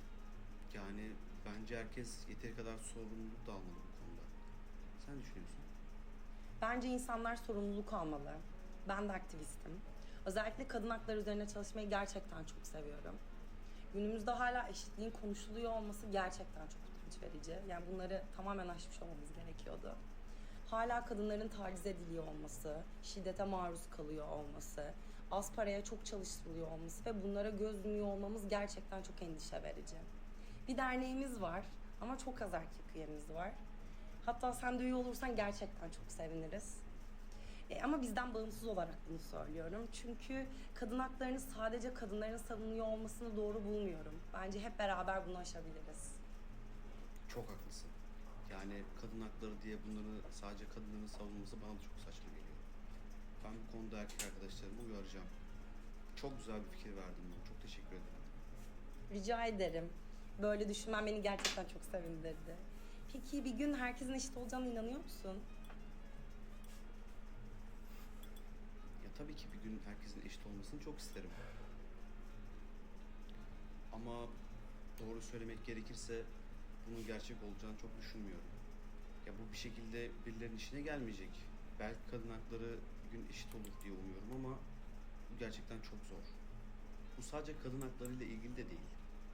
Yani bence herkes yeteri kadar sorumluluk da almalı bu konuda. Sen düşünüyorsun? Bence insanlar sorumluluk almalı. Ben de aktivistim. Özellikle kadın hakları üzerine çalışmayı gerçekten çok seviyorum. Günümüzde hala eşitliğin konuşuluyor olması gerçekten çok utanç verici. Yani bunları tamamen aşmış olmamız gerekiyordu. Hala kadınların taciz ediliyor olması, şiddete maruz kalıyor olması, az paraya çok çalıştırılıyor olması ve bunlara göz yumuyor olmamız gerçekten çok endişe verici. Bir derneğimiz var ama çok az erkek üyemiz var. Hatta sen de üye olursan gerçekten çok seviniriz. Ama bizden bağımsız olarak bunu söylüyorum. Çünkü kadın haklarını sadece kadınların savunuyor olmasını doğru bulmuyorum. Bence hep beraber bunu aşabiliriz. Çok haklısın. Yani kadın hakları diye bunları sadece kadınların savunması bana da çok saçma geliyor. Ben bu konuda erkek arkadaşlarımı uyaracağım. Çok güzel bir fikir verdin bana. Çok teşekkür ederim. Rica ederim. Böyle düşünmen beni gerçekten çok sevindirdi. Peki bir gün herkesin eşit olacağına inanıyor musun? Ya tabii ki bir gün herkesin eşit olmasını çok isterim. Ama doğru söylemek gerekirse bunun gerçek olacağını çok düşünmüyorum. Ya bu bir şekilde birilerinin işine gelmeyecek. Belki kadın hakları bir gün eşit olur diye umuyorum ama bu gerçekten çok zor. Bu sadece kadın haklarıyla ilgili de değil.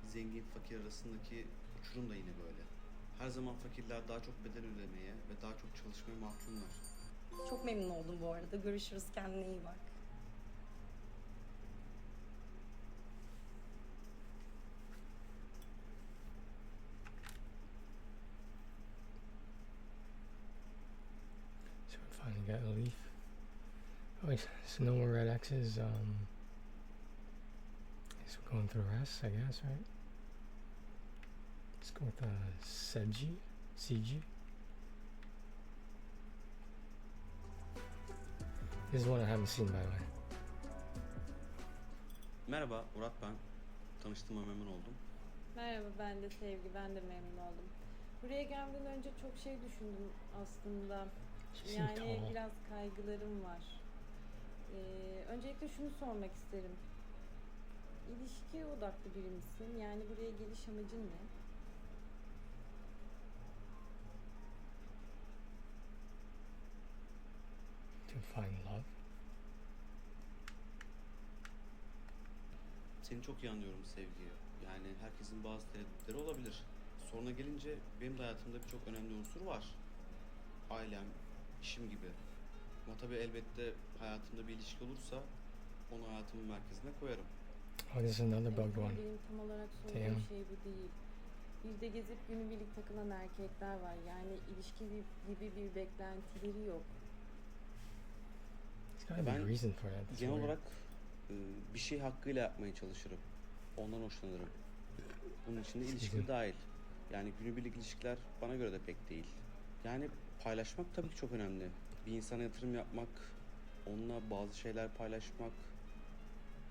Zengin fakir arasındaki uçurum da yine böyle. Her zaman fakirler daha çok bedel ödemeye ve daha çok çalışmaya mahkumlar. Çok memnun oldum bu arada. Görüşürüz. Kendine iyi bak. got a leaf. Oh, so no more red X's. Guess we're going through the rest, I guess, right? Let's go with CG. This is one I haven't seen, by the way. Merhaba, Murat ben. Tanıştığıma memnun oldum. Merhaba, ben de Sevgi, ben de memnun oldum. Buraya gelmeden önce çok şey düşündüm aslında. Yani biraz kaygılarım var. Öncelikle şunu sormak isterim. İlişki odaklı biri misin? Yani buraya geliş amacın ne? To find love. Seni çok iyi anlıyorum Sevgi. Yani herkesin bazı tereddütleri olabilir. Soruna gelince benim de hayatımda birçok önemli unsur var. Ailem, işim gibi. Ama tabii elbette hayatımda bir ilişki olursa onu hayatımın merkezine koyarım. Oh, this is another bugged one. Benim tam olarak sorduğum şey bu değil. Bir de gezip günübirlik takılan erkekler var. Yani ilişki gibi bir beklentileri yok. Ben genel olarak bir şey hakkıyla yapmaya çalışırım. Ondan hoşlanırım. Bunun içinde ilişki de dahil. Yani günübirlik ilişkiler bana göre de pek değil. Yani paylaşmak tabii ki çok önemli. Bir insana yatırım yapmak, onunla bazı şeyler paylaşmak,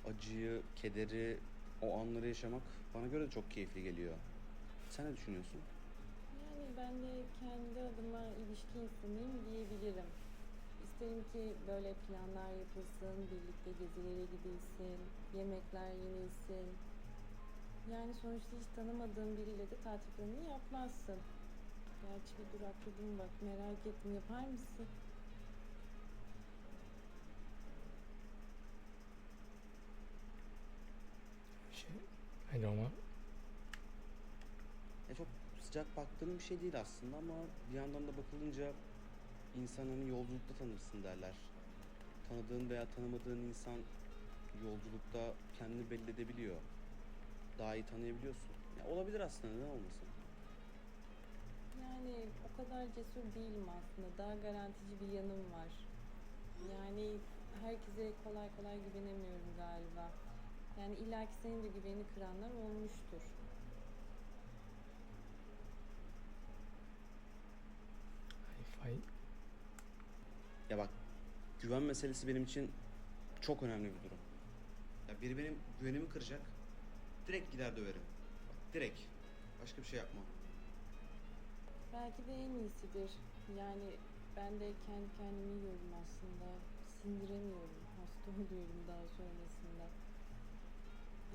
acıyı, kederi, o anları yaşamak bana göre de çok keyifli geliyor. Sen ne düşünüyorsun? Yani ben de kendi adıma ilişki insanıyım diyebilirim. İsterim ki böyle planlar yapılsın, birlikte gezilere gidilsin, yemekler yenilsin. Yani sonuçta hiç tanımadığın biriyle de tatil planı yapmazsın. Gerçi bir durakladım bak, merak ettim, yapar mısın? I don't know. Çok sıcak baktığım bir şey değil aslında ama bir yandan da bakılınca insan hani yolculukta tanırsın derler. Tanıdığın veya tanımadığın insan yolculukta kendini belli edebiliyor. Daha iyi tanıyabiliyorsun. Ya olabilir aslında, neden olmasın? Yani o kadar cesur değilim aslında. Daha garantici bir yanım var. Yani herkese kolay kolay güvenemiyorum galiba. Yani illaki senin de güvenini kıranlar olmuştur. Ya bak, güven meselesi benim için çok önemli bir durum. Ya biri benim güvenimi kıracak, direkt gider döverim. Bak, direkt. Başka bir şey yapmam. Belki de en iyisidir. Yani ben de kendi kendimi yiyorum aslında. Sindiremiyorum. Hasta oluyorum daha sonrasında.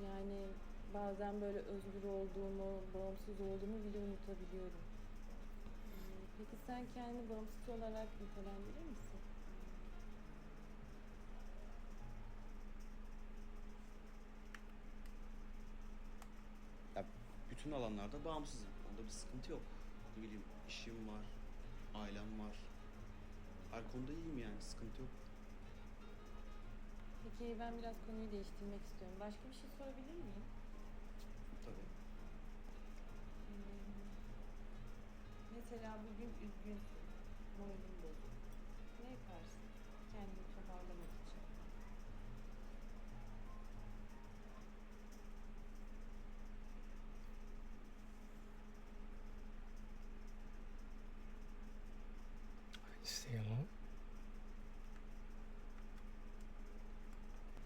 Yani bazen böyle özgür olduğumu, bağımsız olduğumu bile unutabiliyorum. Peki sen kendini bağımsız olarak nitelendirir misin? Ya bütün alanlarda bağımsızım. Onda bir sıkıntı yok. Ne bileyim, işim var, ailem var. Her konuda iyiyim yani, sıkıntı yok. Peki ben biraz konuyu değiştirmek istiyorum. Başka bir şey sorabilir miyim? Tabii. Mesela bugün üzgünsün, moralin bozuk. Ne yaparsın kendini toparlamak için? Stay alone.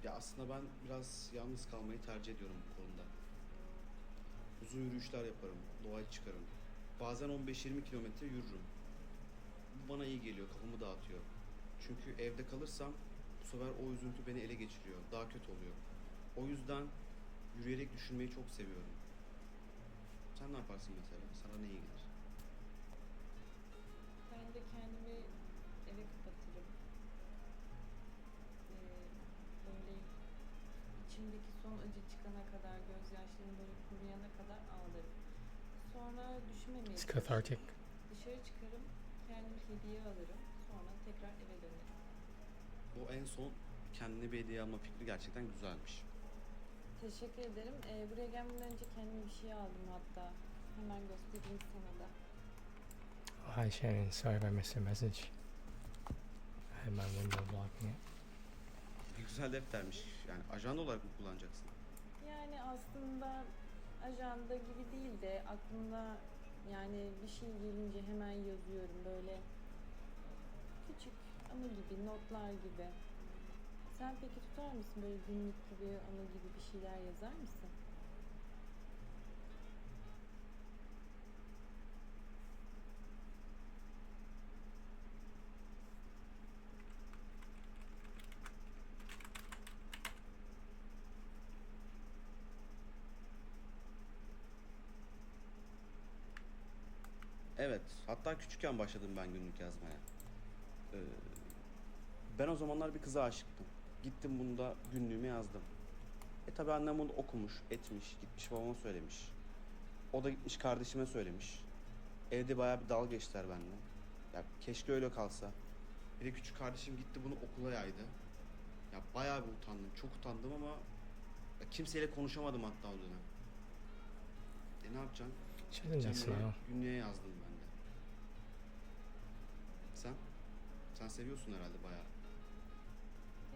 Ya aslında ben biraz yalnız kalmayı tercih ediyorum bu konuda. Uzun yürüyüşler yaparım, doğaya çıkarım. Bazen 15-20 kilometre yürürüm. Bu bana iyi geliyor, kafamı dağıtıyor. Çünkü evde kalırsam bu sefer o üzüntü beni ele geçiriyor, daha kötü oluyor. O yüzden yürüyerek düşünmeyi çok seviyorum. Sen ne yaparsın mesela? Sana ne iyi gelir? Ben de kendimi eve kapatırım. Böyle içimdeki son acı çıkana kadar, gözyaşlarım böyle kuruyana kadar ağlarım. Sonra düşünmemeye It's cathartic. dışarı çıkarım, kendime hediye alırım. Sonra tekrar eve dönerim. Bu en son kendine bir hediye alma fikri gerçekten güzelmiş. Teşekkür ederim. Buraya gelmeden önce kendime bir şey aldım hatta. Hemen göstereyim sana da. Oh, hi Shannon, sorry if I missed a message. had my window blocking it. Ne güzel deftermiş. Yani ajanda olarak mı kullanacaksın? Yani aslında ajanda gibi değil de aklımda yani bir şey gelince hemen yazıyorum böyle küçük anı gibi, notlar gibi. Sen peki tutar mısın böyle günlük gibi, anı gibi bir şeyler yazar mısın? Evet. Hatta küçükken başladım ben günlük yazmaya. Ee, Ben o zamanlar bir kıza aşıktım. Gittim bunu da günlüğüme yazdım. Tabi annem bunu okumuş, etmiş, gitmiş babama söylemiş. O da gitmiş kardeşime söylemiş. Evde bayağı bir dalga geçtiler benimle. Ya keşke öyle kalsa. Bir de küçük kardeşim gitti bunu okula yaydı. Ya bayağı bir utandım, çok utandım ama ya kimseyle konuşamadım hatta o dönem. Ne yapacağım? Günlüğe yazdım ben de. Sen? Sen seviyorsun herhalde bayağı.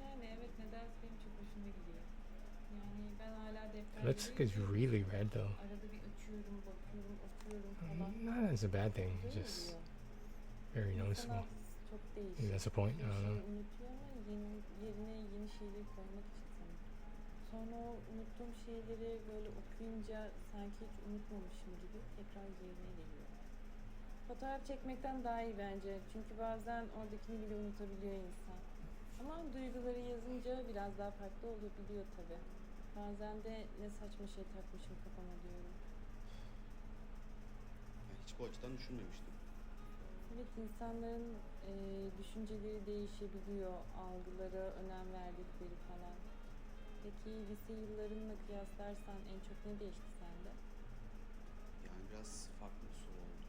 Yani evet, nedense benim çok hoşuma gidiyor. Yani ben hala defter Looks like it's really red though. arada bir açıyorum, bakıyorum, oturuyorum falan. Not as a bad thing, Güzel just oluyor. very İnsan noticeable. çok değişik. Maybe that's the point, I Bir don't şey know. unutuyor ama yerine yeni şeyleri koymak için sanırım. Sonra o unuttuğum şeyleri böyle okuyunca sanki hiç unutmamışım gibi tekrar yerine geliyor. Fotoğraf çekmekten daha iyi bence. Çünkü bazen oradakini bile unutabiliyor insan. Ama duyguları yazınca biraz daha farklı olabiliyor tabii. Bazen de ne saçma şey takmışım kafama diyorum. Ben hiç bu açıdan düşünmemiştim. Evet, insanların düşünceleri değişebiliyor, algılara önem verdikleri falan. Peki lise yıllarınla kıyaslarsan en çok ne değişti sende? Yani biraz farklı bir soru oldu.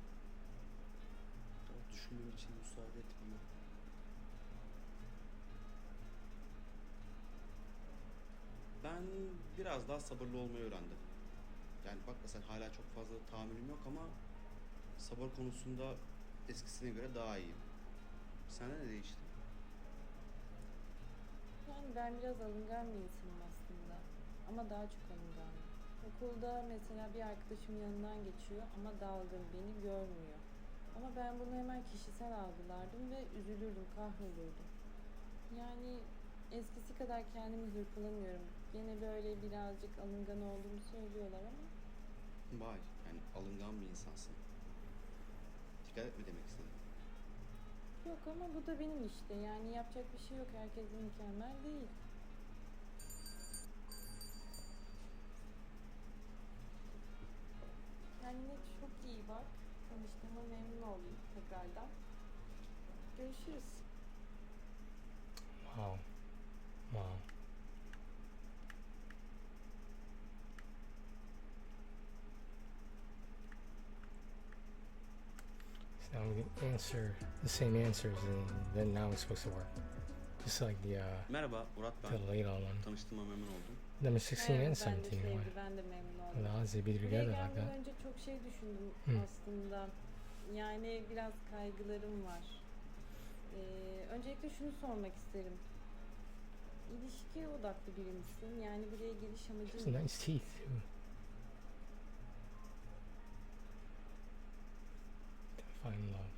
Biraz düşünmem için müsaade et bana. Ben biraz daha sabırlı olmayı öğrendim. Yani bak mesela hala çok fazla tahammülüm yok ama sabır konusunda eskisine göre daha iyiyim. Sende ne değişti? Yani ben biraz alıngan bir insanım aslında. Ama daha çok alıngan. Okulda mesela bir arkadaşım yanından geçiyor ama dalgın, beni görmüyor. Ama ben bunu hemen kişisel algılardım ve üzülürdüm, kahrolurdum. Yani eskisi kadar kendimi hırpalamıyorum. Yine böyle birazcık alıngan olduğumu söylüyorlar ama Vay, yani alıngan bir insansın. Dikkat etme demek istedim. yok, ama bu da benim işte. Yani yapacak bir şey yok. Herkes mükemmel değil. Kendine çok iyi bak. Tanıştığıma memnun oldum tekrardan. Görüşürüz. Wow. Wow. So now we can answer the same answers, and then now it's supposed to work. Just like the Merhaba, Murat ben. the late one. Tanıştığıma memnun oldum. Number 16 Evet, and ben de 17. Sevgi, Why? ben de memnun oldum. The odds they be Buraya together like gelmeden that. önce çok şey düşündüm Hı. aslında. Yani biraz kaygılarım var. Öncelikle şunu sormak isterim. İlişki odaklı biri misin? Yani buraya geliş She amacın has ne? nice teeth too. To find love.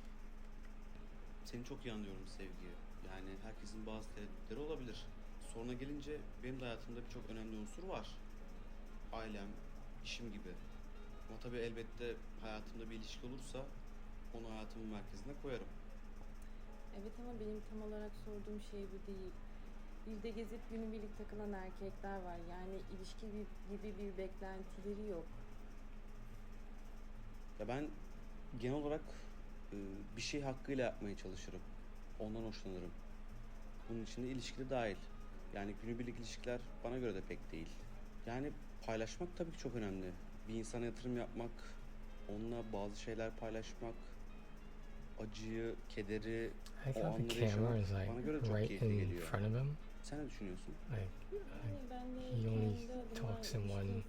Seni çok iyi anlıyorum Sevgi. Yani herkesin bazı tereddütleri olabilir. Soruna gelince benim de hayatımda birçok önemli unsur var. Ailem, işim gibi. Ama tabii elbette hayatımda bir ilişki olursa onu hayatımın merkezine koyarım. Evet, ama benim tam olarak sorduğum şey bu değil. Bir de gezip günübirlik takılan erkekler var. Yani ilişki gibi bir beklentileri yok. Ya ben genel olarak bir şey hakkıyla yapmaya çalışırım. Ondan hoşlanırım. Bunun içinde ilişki de dahil. Yani günübirlik ilişkiler bana göre de pek değil. Yani paylaşmak tabii ki çok önemli. Bir insana yatırım yapmak, onunla bazı şeyler paylaşmak, acıyı, kederi, I o thought anları the camera yaşamak is like bana göre de çok right keyifli in geliyor. front of him. Sen ne düşünüyorsun? Like Yani ben de he only kendi adıma talks in ilişki one insanıyım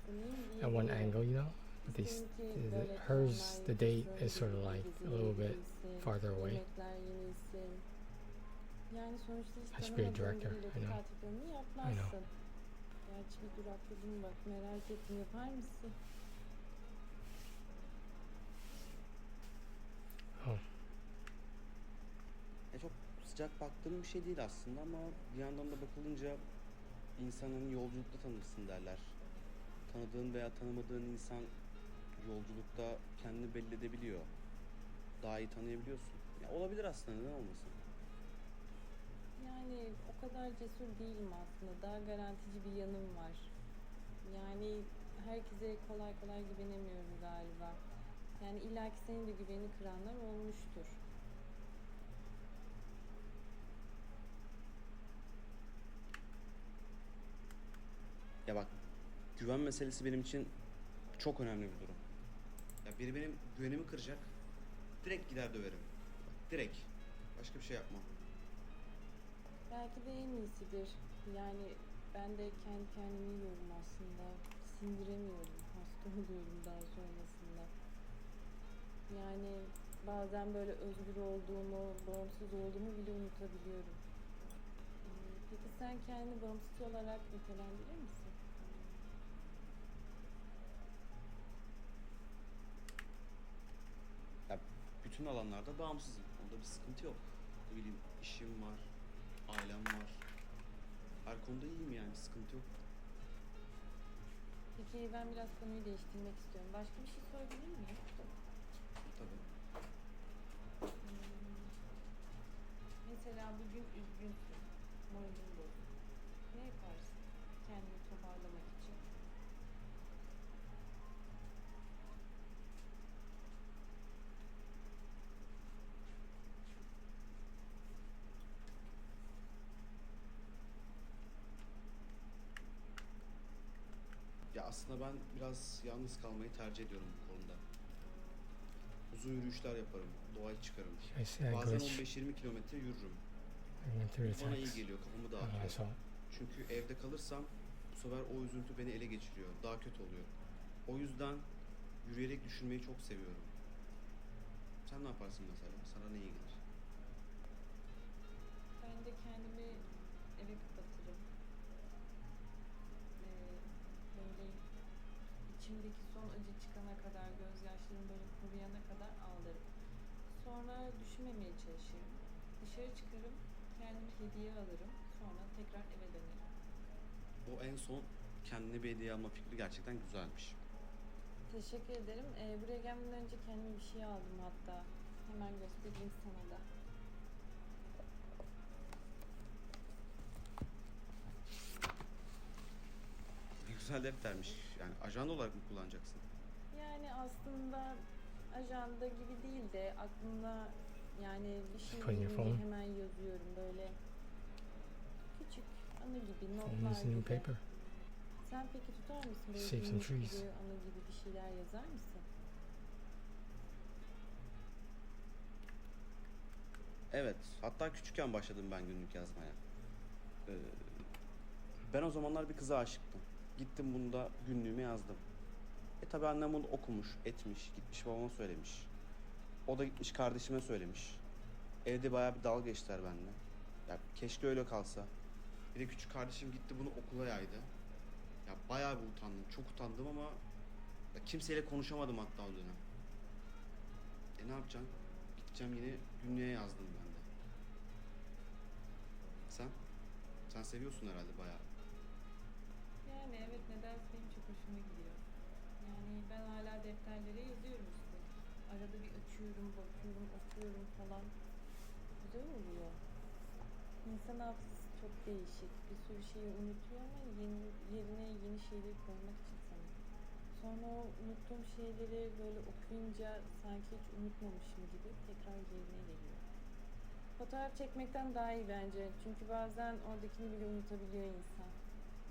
at one diyebilirim. angle, you know. But they, İsterim ki böyle hers, the planlar date yapılsın, is sort of birlikte like a geziler little bit gidilsin, farther away. yemekler yenilsin. Yani sonuçta hiç I should be a tanımadığın director. biriyle I know. katil planını yapmazsın. Gerçi bir durakladım bak, merak ettim, yapar mısın? Oh. Çok sıcak baktığım bir şey değil aslında ama bir yandan da bakılınca insanın yolculukta tanırsın derler. Tanıdığın veya tanımadığın insan yolculukta kendini belli edebiliyor. Daha iyi tanıyabiliyorsun. Ya olabilir aslında, neden olmasın? Yani o kadar cesur değilim aslında. Daha garantici bir yanım var. Yani herkese kolay kolay güvenemiyorum galiba. Yani illaki senin de güveni kıranlar olmuştur. Ya bak, güven meselesi benim için çok önemli bir durum. Ya biri benim güvenimi kıracak, direkt gider döverim. Bak, direkt. Başka bir şey yapmam. Belki de en iyisidir. Yani ben de kendi kendimi yiyorum aslında. Sindiremiyorum. Hasta oluyorum daha sonrasında. Yani bazen böyle özgür olduğumu, bağımsız olduğumu bile unutabiliyorum. Peki sen kendini bağımsız olarak nitelendirir misin? Ya bütün alanlarda bağımsızım. Onda bir sıkıntı yok. Ne bileyim, işim var, ailem var. Her konuda iyiyim yani, bir sıkıntı yok. Peki ben biraz konuyu değiştirmek istiyorum. Başka bir şey sorabilir miyim? Tabii. Mesela bugün üzgünsün, moralin bozuk. Ne yaparsın kendini toparlamak için? Ya aslında ben biraz yalnız kalmayı tercih ediyorum bu konuda. Uzun yürüyüşler yaparım, doğaya çıkarım. I see a Bazen glitch. 15-20 kilometre yürürüm. I went through the Bu bana iyi text. geliyor, kafamı I dağıtıyor. saw it. Çünkü evde kalırsam bu sefer o üzüntü beni ele geçiriyor, daha kötü oluyor. O yüzden yürüyerek düşünmeyi çok seviyorum. Sen ne yaparsın mesela? Sana ne iyi gelir? Ben de kendimi eve kapatırım. Böyle içimdeki son acı çıkana kadar, gözyaşlarım böyle kuruyana kadar ağlarım. Sonra düşünmemeye çalışırım. Dışarı çıkarım, kendime hediye alırım. Sonra tekrar eve dönerim. O en son kendine bir hediye alma fikri gerçekten güzelmiş. Teşekkür ederim. Buraya gelmeden önce kendime bir şey aldım hatta. Hemen göstereyim sana da. Ne güzel deftermiş. Yani ajanda olarak mı kullanacaksın? Yani aslında ajanda gibi değil de aklımda yani bir şey Put in your gelince phone. hemen yazıyorum böyle küçük anı gibi, Phone notlar is a new gibi. paper. Sen peki tutar mısın böyle Save some günlük trees. gibi, anı gibi bir şeyler yazar mısın? Evet. Hatta küçükken başladım ben günlük yazmaya. Ee, Ben o zamanlar bir kıza aşıktım. Gittim bunu da günlüğüme yazdım. Tabii annem bunu okumuş, etmiş, gitmiş babama söylemiş. O da gitmiş kardeşime söylemiş. Evde bayağı bir dalga geçtiler benimle. Ya keşke öyle kalsa. Bir de küçük kardeşim gitti bunu okula yaydı. Ya bayağı bir utandım, çok utandım ama ya kimseyle konuşamadım hatta o dönem. Ne yapacağım? Gideceğim yine günlüğe yazdım ben de. Sen? Sen seviyorsun herhalde bayağı. Yani evet, nedense benim çok hoşuma gidiyor. Yani ben hala defterlere yazıyorum işte. Arada bir açıyorum, bakıyorum, okuyorum falan. Güzel oluyor. İnsan hafızası çok değişik. Bir sürü şeyi unutuyor ama yerine yeni şeyleri koymak için sanırım. Sonra o unuttuğum şeyleri böyle okuyunca sanki hiç unutmamışım gibi tekrar yerine geliyor. Fotoğraf çekmekten daha iyi bence. Çünkü bazen oradakini bile unutabiliyor insan.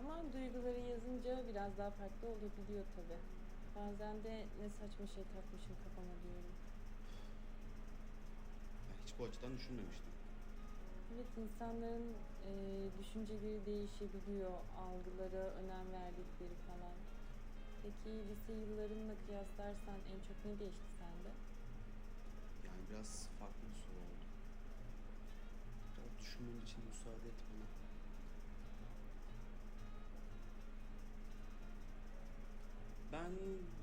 Ama duyguları yazınca biraz daha farklı olabiliyor tabii. Bazen de ne saçma şey takmışım kafama diyorum. Hiç bu açıdan düşünmemiştim. Evet, insanların düşünceleri değişebiliyor, algılara önem verdikleri falan. Peki lise yıllarınla kıyaslarsan en çok ne değişti sende? Yani biraz farklı bir soru oldu. Ya, düşünmem için müsaade et bana. Ben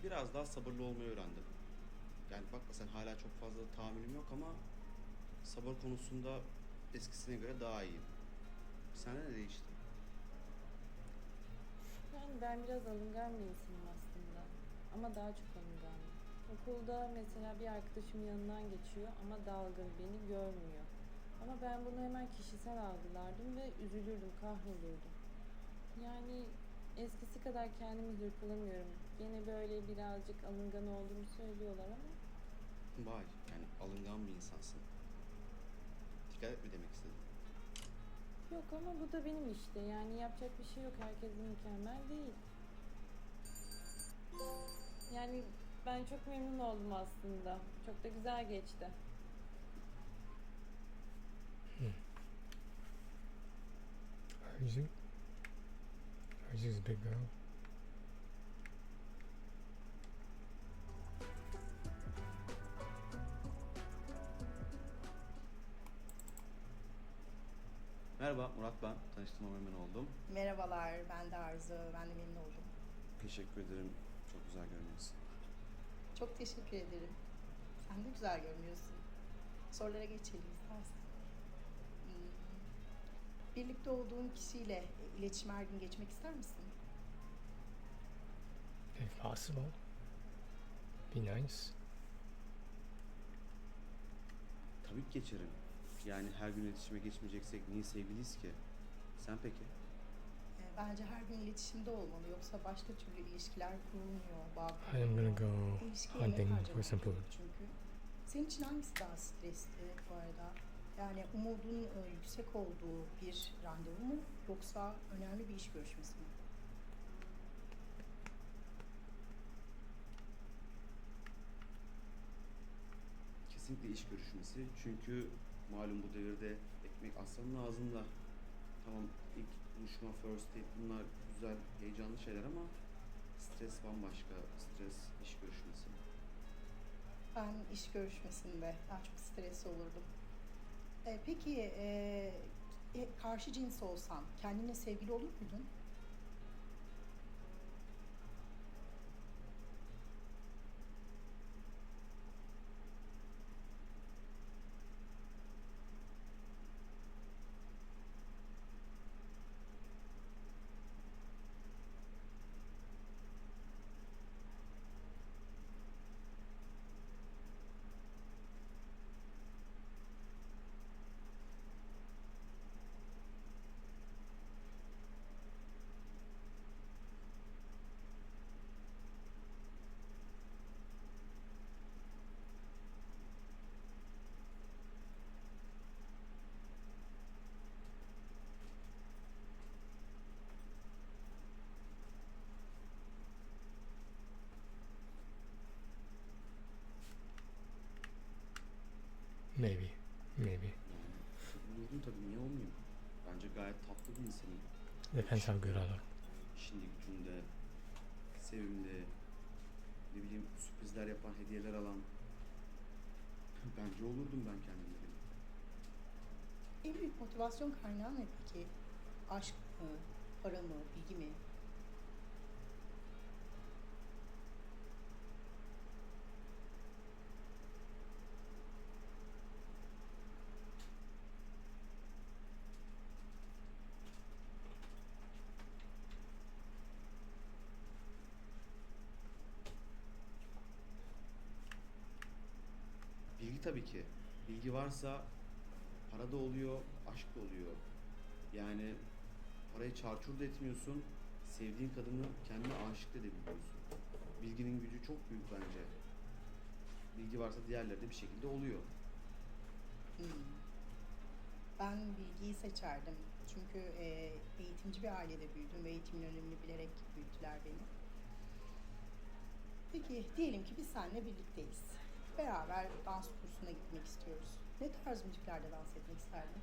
biraz daha sabırlı olmayı öğrendim. Yani bak sen hala çok fazla tahammülüm yok ama sabır konusunda eskisine göre daha iyiyim. Sende ne değişti? Yani ben biraz alıngan bir insanım aslında. Ama daha çok alınganım. Okulda mesela bir arkadaşım yanından geçiyor ama dalgın, beni görmüyor. Ama ben bunu hemen kişisel algılardım ve üzülürdüm, kahrolurdum. Yani eskisi kadar kendimi hırpalamıyorum. Gene böyle birazcık alıngan olduğumu söylüyorlar ama Vay, yani alıngan bir insansın. Dikkat et mi demek istedim? yok, ama bu da benim işte. Yani yapacak bir şey yok. Herkes mükemmel değil. Yani ben çok memnun oldum aslında. Çok da güzel geçti. Crazy. Crazy's a big girl. Merhaba Murat ben. Tanıştığıma memnun oldum. Merhabalar, ben de Arzu. Ben de memnun oldum. Teşekkür ederim. Çok güzel görünüyorsun. Çok teşekkür ederim. Sen de güzel görünüyorsun. Sorulara geçelim istersen. Birlikte olduğun kişiyle iletişim her gün geçmek ister misin? If possible. Be nice. Tabii ki geçerim. Yani her gün iletişime geçmeyeceksek niye sevgiliyiz ki? Sen peki? Bence her gün iletişimde olmalı. Yoksa başka türlü ilişkiler kurulmuyor, bağ I am kurulmuyor. gonna go İlişkiye emek hunting for harcamak some food. gerek çünkü. Senin için hangisi daha stresli bu arada? Yani umudun yüksek olduğu bir randevu mu yoksa önemli bir iş görüşmesi mi? Kesinlikle iş görüşmesi. Çünkü malum bu devirde ekmek aslanın ağzında. Tamam ilk buluşma, first date bunlar güzel, heyecanlı şeyler ama stres bambaşka. Stres iş görüşmesi. Ben iş görüşmesinde daha çok stresli olurdum. Peki karşı cins olsan kendine sevgili olur muydun? Maybe. Maybe. Olurdum tabii niye olmayayım? Bence gayet tatlı bir insanım. Depends how good I look. İşinde gücünde, sevimli, ne bileyim sürprizler yapan, hediyeler alan. Bence olurdum ben kendimle birlikte. En büyük motivasyon kaynağı ne peki? Aşk mı, para mı, bilgi mi? Bilgi tabii ki. Bilgi varsa para da oluyor, aşk da oluyor. Yani parayı çarçur da etmiyorsun, sevdiğin kadını kendine aşık da edebiliyorsun. Bilginin gücü çok büyük bence. Bilgi varsa diğerleri de bir şekilde oluyor. Hmm. Ben bilgiyi seçerdim. Çünkü eğitimci bir ailede büyüdüm ve eğitimin önemini bilerek büyüttüler beni. Peki diyelim ki biz seninle birlikteyiz. Beraber dans kursuna gitmek istiyoruz. Ne tarz müziklerde dans etmek isterdin?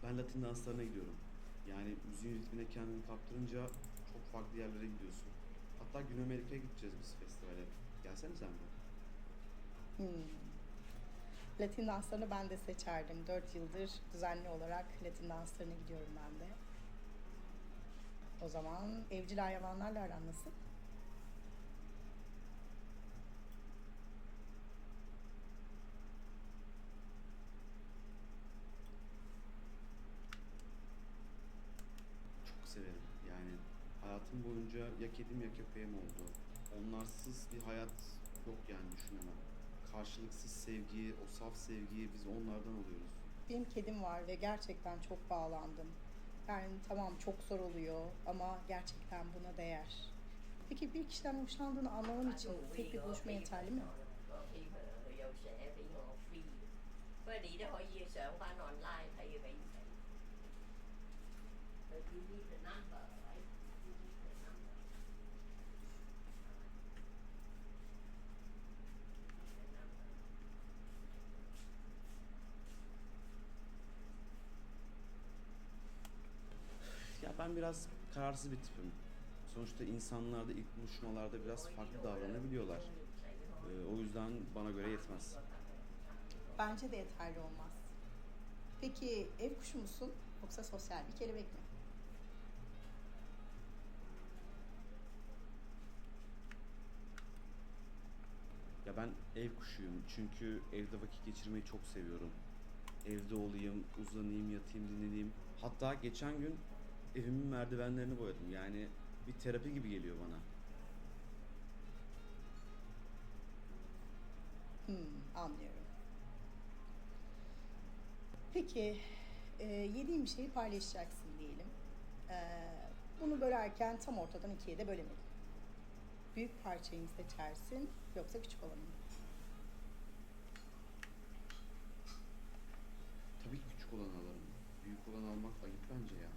Ben Latin danslarına gidiyorum. Yani müziğin ritmine kendini kaptırınca çok farklı yerlere gidiyorsun. Hatta Güney Amerika'ya gideceğiz biz festivale. Gelsene sen de. Latin danslarını ben de seçerdim. 4 yıldır düzenli olarak Latin danslarına gidiyorum ben de. O zaman evcil hayvanlarla aran nasıl? Çok severim. Yani hayatım boyunca ya kedim ya köpeğim oldu. Onlarsız bir hayat yok yani düşünemem. Karşılıksız sevgiyi, o saf sevgiyi biz onlardan alıyoruz. Benim kedim var ve gerçekten çok bağlandım. Yani tamam çok zor oluyor ama gerçekten buna değer. Peki bir kişiden hoşlandığını anlamam için tek bir buluşma yeterli mi? Có khi mà người yêu sẽ bị ngộ phi. Với đi đó hỏi gì sợ không phải online thay vì vậy. But you need the number, right? You need the number. Ya ben biraz kararsız bir tipim. Sonuçta insanlar da ilk buluşmalarda biraz farklı davranabiliyorlar. O yüzden bana göre yetmez. Bence de yeterli olmaz. Peki ev kuşu musun yoksa sosyal bir kelebek mi? Ya ben ev kuşuyum çünkü evde vakit geçirmeyi çok seviyorum. Evde olayım, uzanayım, yatayım, dinleneyim. Hatta geçen gün evimin merdivenlerini boyadım. Yani bir terapi gibi geliyor bana. Anlıyorum. Peki yediğin bir şeyi paylaşacaksın diyelim. Bunu bölerken tam ortadan ikiye de bölemedim. Büyük parçayı mı seçersin yoksa küçük olanı mı? Tabii ki küçük olanı alırım. Büyük olanı almak ayıp bence ya.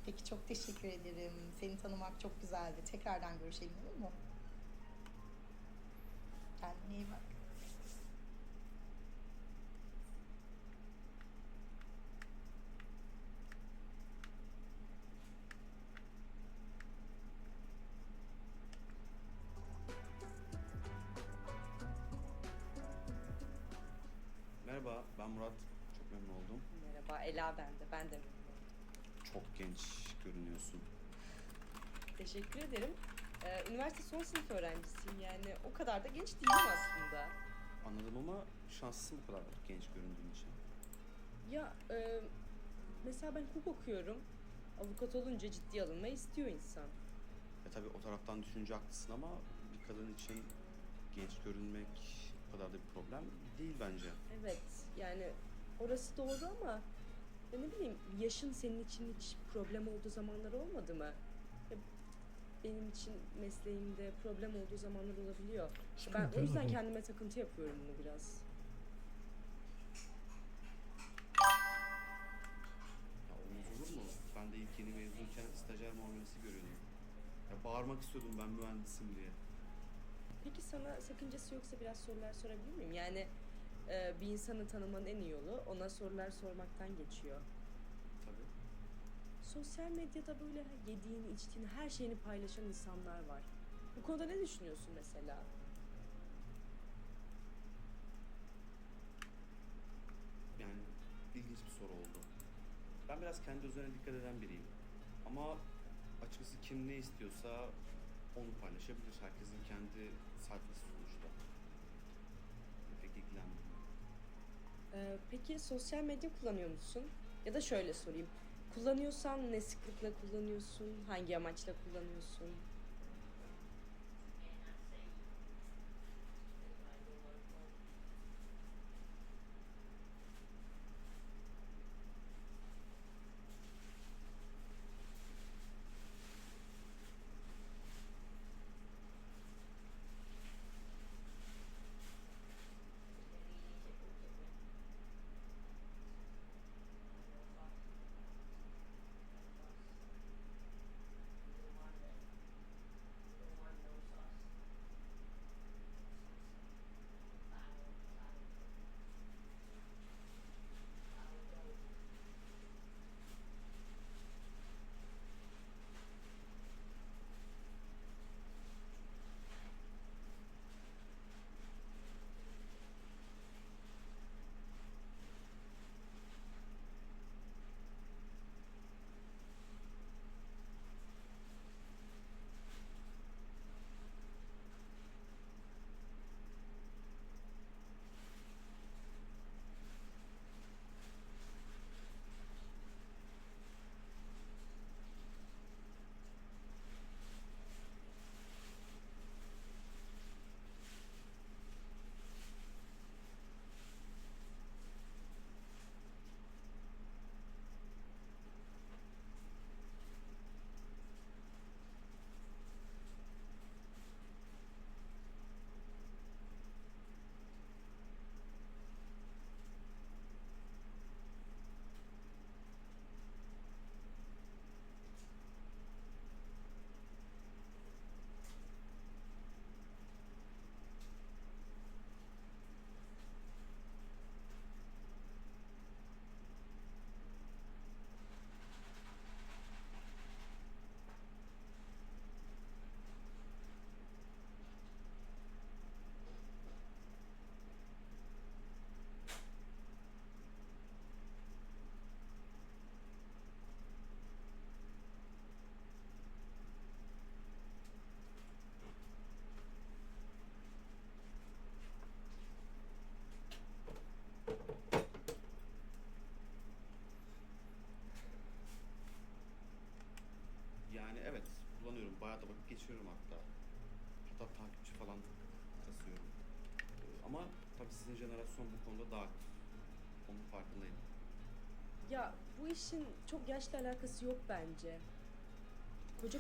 Peki çok teşekkür ederim. Seni tanımak çok güzeldi. Tekrardan görüşelim olur mu? Kendine iyi bak. Merhaba, ben Murat. Çok memnun oldum. Merhaba, Ela ben de. Ben de memnunum. Çok genç görünüyorsun. Teşekkür ederim. Üniversite son sınıf öğrencisiyim yani. O kadar da genç değilim aslında. Anladım ama şanslısın bu kadar genç göründüğün için. Ya mesela ben hukuk okuyorum. Avukat olunca ciddiye alınmayı istiyor insan. Tabii o taraftan düşünce haklısın ama bir kadın için genç görünmek bu kadar da bir problem değil bence. Evet yani orası doğru ama ya ne bileyim yaşın senin için hiç problem olduğu zamanlar olmadı mı? Ya benim için mesleğimde problem olduğu zamanlar olabiliyor. Ben o yüzden kendime takıntı yapıyorum bunu biraz. Ya olmaz olur mu? Ben de ilk yeni mezunken stajyer muamelesi görüyordum. Ya bağırmak istiyordum ben mühendisim diye. Peki sana sakıncası yoksa biraz sorular sorabilir miyim? Yani bir insanı tanımanın en iyi yolu ona sorular sormaktan geçiyor. Tabii. Sosyal medyada böyle yediğini, içtiğini, her şeyini paylaşan insanlar var. Bu konuda ne düşünüyorsun mesela? Yani ilginç bir soru oldu. Ben biraz kendi üzerine dikkat eden biriyim. Ama açıkçası kim ne istiyorsa onu paylaşabilir. Herkesin kendi sayfası sonuçta. Pek ilgilenmiyorum. Peki sosyal medya kullanıyor musun? Ya da şöyle sorayım. Kullanıyorsan ne sıklıkla kullanıyorsun? Hangi amaçla kullanıyorsun? bayağı da vakit geçiriyorum hatta. Hatta takipçi falan kasıyorum. Ama tabii sizin jenerasyon bu konuda daha aktif. Onun farkındayım. Ya bu işin çok yaşla alakası yok bence.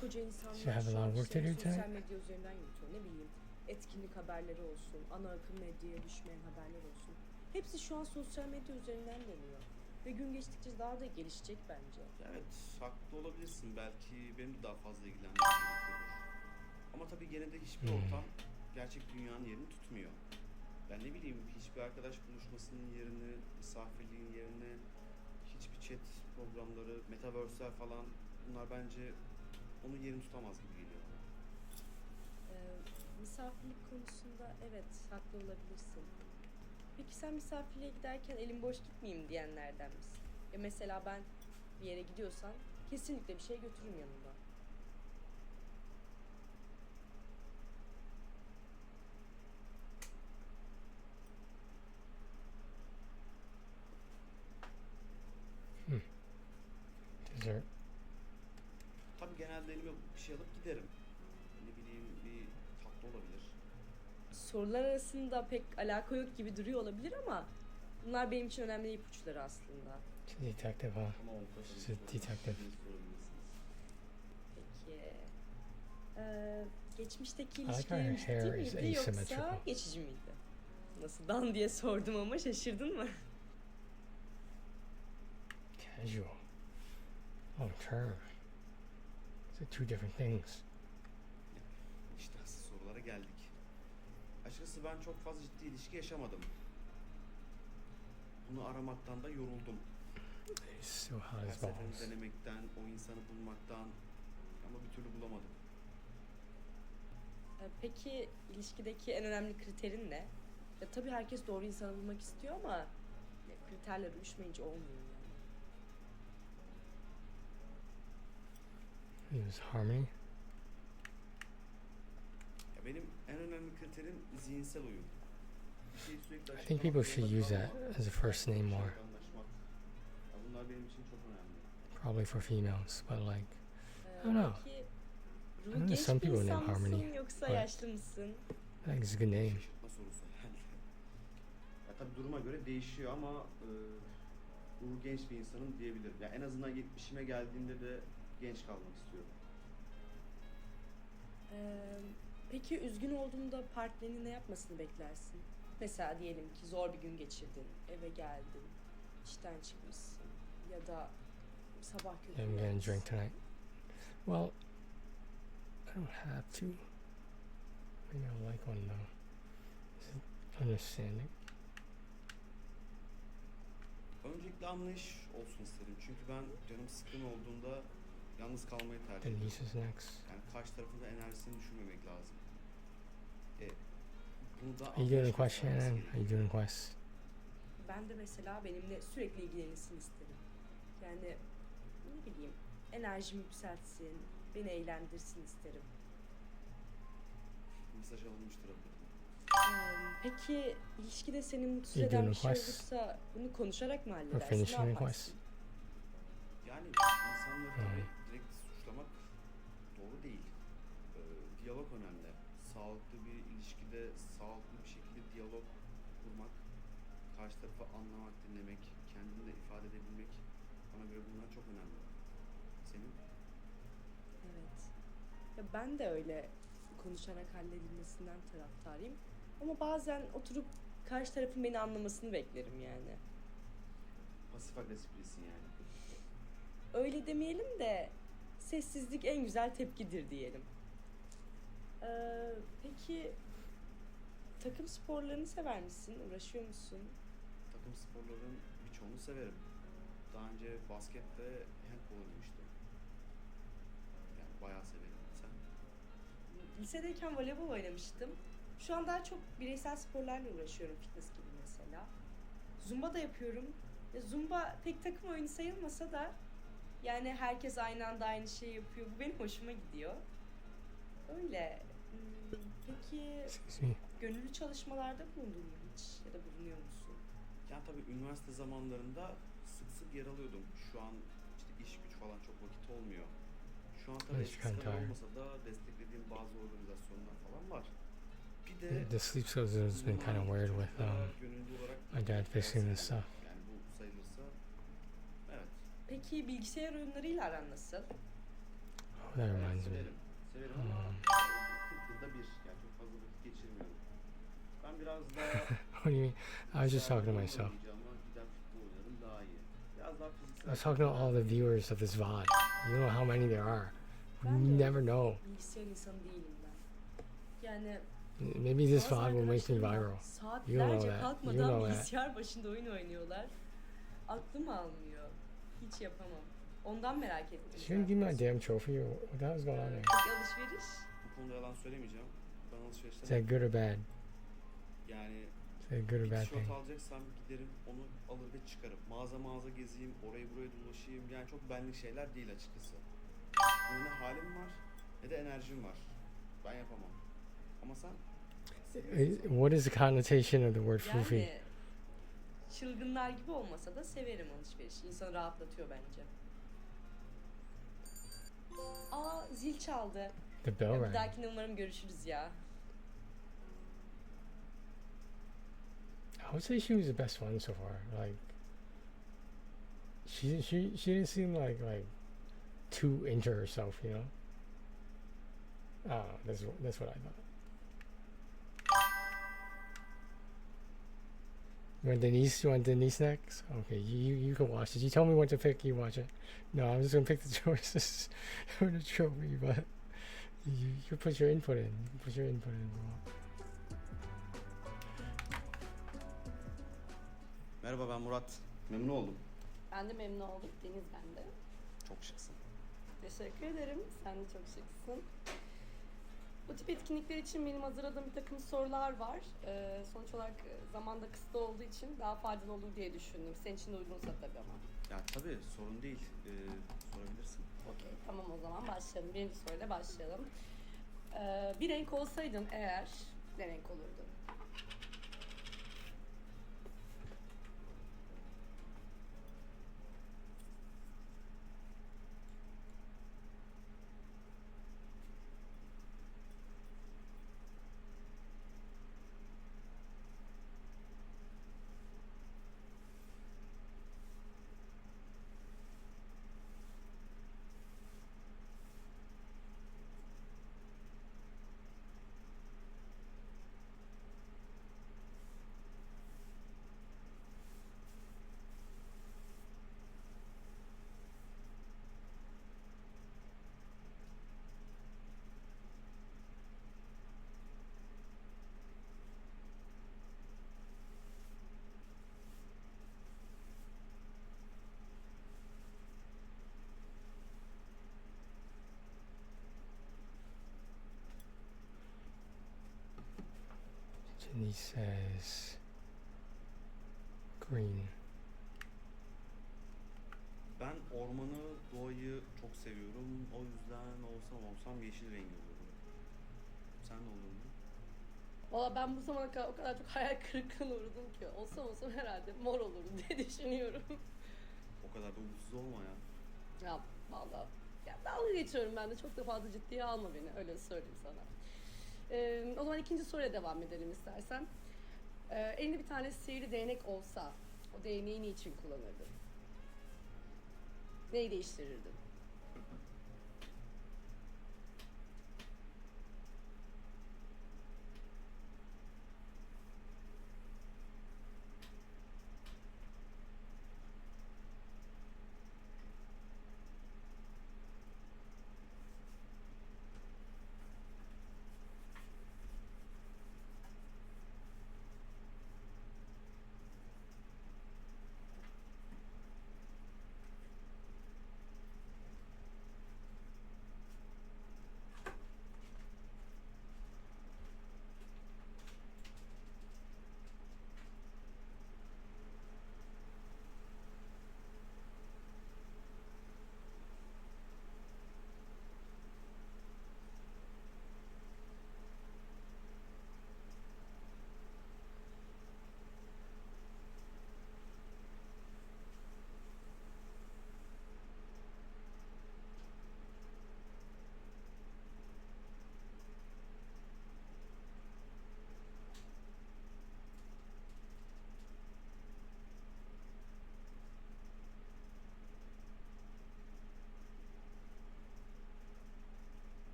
Koca insanlar You have a şu lot an of work to işlerini do sosyal tonight? medya üzerinden yürütüyor. Ne bileyim, etkinlik haberleri olsun, ana akım medyaya düşmeyen haberler olsun. Hepsi şu an sosyal medya üzerinden dönüyor. Ve gün geçtikçe daha da gelişecek bence. Evet, haklı olabilirsin. Belki benim de daha fazla ilgilenmem gerekiyordur. Ama tabii gene de hiçbir ortam gerçek dünyanın yerini tutmuyor. Ben ne bileyim, hiçbir arkadaş buluşmasının yerini, misafirliğin yerini, hiçbir chat programları, metaverse'ler falan, bunlar bence onun yerini tutamaz gibi geliyor bana. Misafirlik konusunda evet, haklı olabilirsin. Peki sen misafirliğe giderken elim boş gitmeyeyim diyenlerden misin? Ya mesela ben bir yere gidiyorsam kesinlikle bir şey götürürüm yanımda. Dessert. Tabii genelde elime bir şey alıp giderim. Ne bileyim, bir tatlı olabilir. Sorular arasında pek alaka yok gibi duruyor olabilir ama bunlar benim için önemli ipuçları aslında. Detective, huh? She's a detective. Peki. Geçmişteki I like ilişkilerin how her hair ciddi is miydi yoksa asymmetrical. geçici miydi? Nasıl dan diye sordum ama şaşırdın mı? Casual. Long term. These are two different things. İşte asıl sorulara geldik. Açıkçası ben çok fazla ciddi ilişki yaşamadım. Bunu aramaktan da yoruldum. He's so hot Her as seferinde balls. denemekten, o insanı bulmaktan, ama bir türlü bulamadım. Peki ilişkideki en önemli kriterin ne? Ya tabii herkes doğru insanı bulmak istiyor ama ya, kriterler uyuşmayınca olmuyor yani. He was harmony. Ya benim en önemli kriterim zihinsel uyum. Bir şeyi sürekli I think people should use that as a first name more. Anlaşmak. Ya bunlar benim için çok önemli. Probably for females, but like, I don't know. Peki I ruhu know genç some bir people insan named Harmony, mısın yoksa but yaşlı mısın? I think it's a good name. Şaşırtma sorusu herhalde. Ya tabii duruma göre değişiyor ama ruhu genç bir insanım diyebilirim. Ya en azından 70'ime geldiğimde de genç kalmak istiyorum. Peki üzgün olduğunda partnerinin ne yapmasını beklersin? Mesela diyelim ki zor bir gün geçirdin, eve geldin, işten çıkmışsın ya da sabah kötü I'm gonna uyanmışsın. drink tonight. Well, I don't have to. Maybe I'll like one though. Is it understanding? Öncelikle anlayış olsun isterim. Çünkü ben canım sıkkın olduğunda yalnız kalmayı tercih ediyorum. Denise is next. Yani karşı tarafın da enerjisini düşürmemek lazım. Bunu da How you doing, anlayışla Quest yapmamız Shannon? gerekiyor. How you doing, Quest? Ben de mesela benimle sürekli ilgilenilsin isterim. Yani ne bileyim enerjimi yükseltsin, beni eğlendirsin isterim. Mesaj alınmıştır abi. Peki ilişkide seni mutsuz You eden doing bir şey requests? olursa bunu konuşarak mı Or halledersin? finishing Ne the yaparsın? quest? Yani insanları tabii Hmm. direkt suçlamak doğru değil. Diyalog önemli. Sağlıklı bir ilişkide sağlıklı bir şekilde diyalog kurmak, karşı tarafı anlamak, dinlemek, kendini de ifade edebilmek, bana göre bunlar çok önemli. Senin? Evet. Ya ben de öyle konuşarak halledilmesinden taraftarıyım. Ama bazen oturup karşı tarafın beni anlamasını beklerim yani. Pasif agresif birisin yani. Öyle demeyelim de sessizlik en güzel tepkidir diyelim. Peki takım sporlarını sever misin? Uğraşıyor musun? Takım sporlarının birçoğunu severim. Daha önce basket ve handball oynamıştım. Yani bayağı severim. Sen? Lisedeyken voleybol oynamıştım. Şu an daha çok bireysel sporlarla uğraşıyorum, fitness gibi mesela. Zumba da yapıyorum. Ya Zumba pek takım oyunu sayılmasa da yani herkes aynı anda aynı şeyi yapıyor. Bu benim hoşuma gidiyor. Öyle. Peki Excuse me. gönüllü çalışmalarda bulundun mu hiç? Ya da bulunuyor musun? Yani tabii üniversite zamanlarında sık sık yer alıyordum. Şu an işte iş güç falan çok vakit olmuyor. Şu an tabii It's eskisi kind of kadar tired. olmasa da desteklediğim bazı organizasyonlar falan var. Bir de The sleep schedule has been kind of weird with gönüllü olarak my dad fixing this stuff. yani bu sayılırsa evet. Peki bilgisayar oyunlarıyla aran nasıl? Oh, that reminds me. Severim ama 40 yılda bir yani çok fazla vakit geçirmiyorum. Ben biraz daha What do you mean? I was just talking to myself. oynayacağıma giden futbol oynarım daha iyi. Biraz daha I fiziksel. was talking to all the viewers of this VOD. You know how many there are. Ben You de never know. bilgisayar insanı değilim ben. Yani Maybe this bazı VOD will make me arkadaşlarım viral. saatlerce You know that. You kalkmadan know that. bilgisayar başında oyun oynuyorlar. Aklım almıyor. Hiç yapamam. Ondan merak ettim. She gonna give me my damn trophy or what the hell's going on there? Peki alışveriş? Bu konuda yalan söylemeyeceğim. Ben alışverişte Is that good or bad? yani Is that a good or bir bad tişört thing? alacaksam giderim onu alır ve çıkarım. Mağaza gezeyim, orayı burayı dolaşayım. Yani çok benlik şeyler değil açıkçası. Ne halim var ne de enerjim var. Ben yapamam. Ama sen? What is the connotation of the word foofy? Yani çılgınlar gibi olmasa da severim alışverişi. İnsanı rahatlatıyor bence. Aa, zil çaldı. The bell Ya, bir rang. dahakine umarım görüşürüz ya. I would say she was the best one so far. Like she didn't seem like too into herself, you know. That's what I thought. You want Denise next? Okay, you can watch it. You tell me what to pick, you watch it. No, I'm just gonna pick the choices for the trophy, but you put your input in. Put your input in. Merhaba ben Murat. Memnun oldum. Ben de memnun oldum. Deniz ben de. Çok şıksın. Teşekkür ederim. Sen de çok şıksın. Bu tip etkinlikler için benim hazırladığım bir takım sorular var. Sonuç olarak zamanda kısıtlı olduğu için daha faydalı olur diye düşündüm. Senin için de uygunsa tabii ama. Ya tabii sorun değil. Sorabilirsin. Okey, tamam o zaman başlayalım. Birinci soruyla başlayalım. Bir renk olsaydın eğer ne renk olurdun? Denise says green. Ben ormanı, doğayı çok seviyorum. O yüzden olsam yeşil rengi olurdu. Sen ne olurdun? Valla ben bu zamana kadar o kadar çok hayal kırıklığına uğradım ki olsam herhalde mor olur diye düşünüyorum. O kadar da umutsuz olma ya. Ya valla ya dalga geçiyorum ben de çok da fazla ciddiye alma beni öyle söyleyeyim sana. O zaman ikinci soruya devam edelim istersen. Elinde bir tane sihirli değnek olsa o değneği niçin kullanırdın? Neyi değiştirirdin?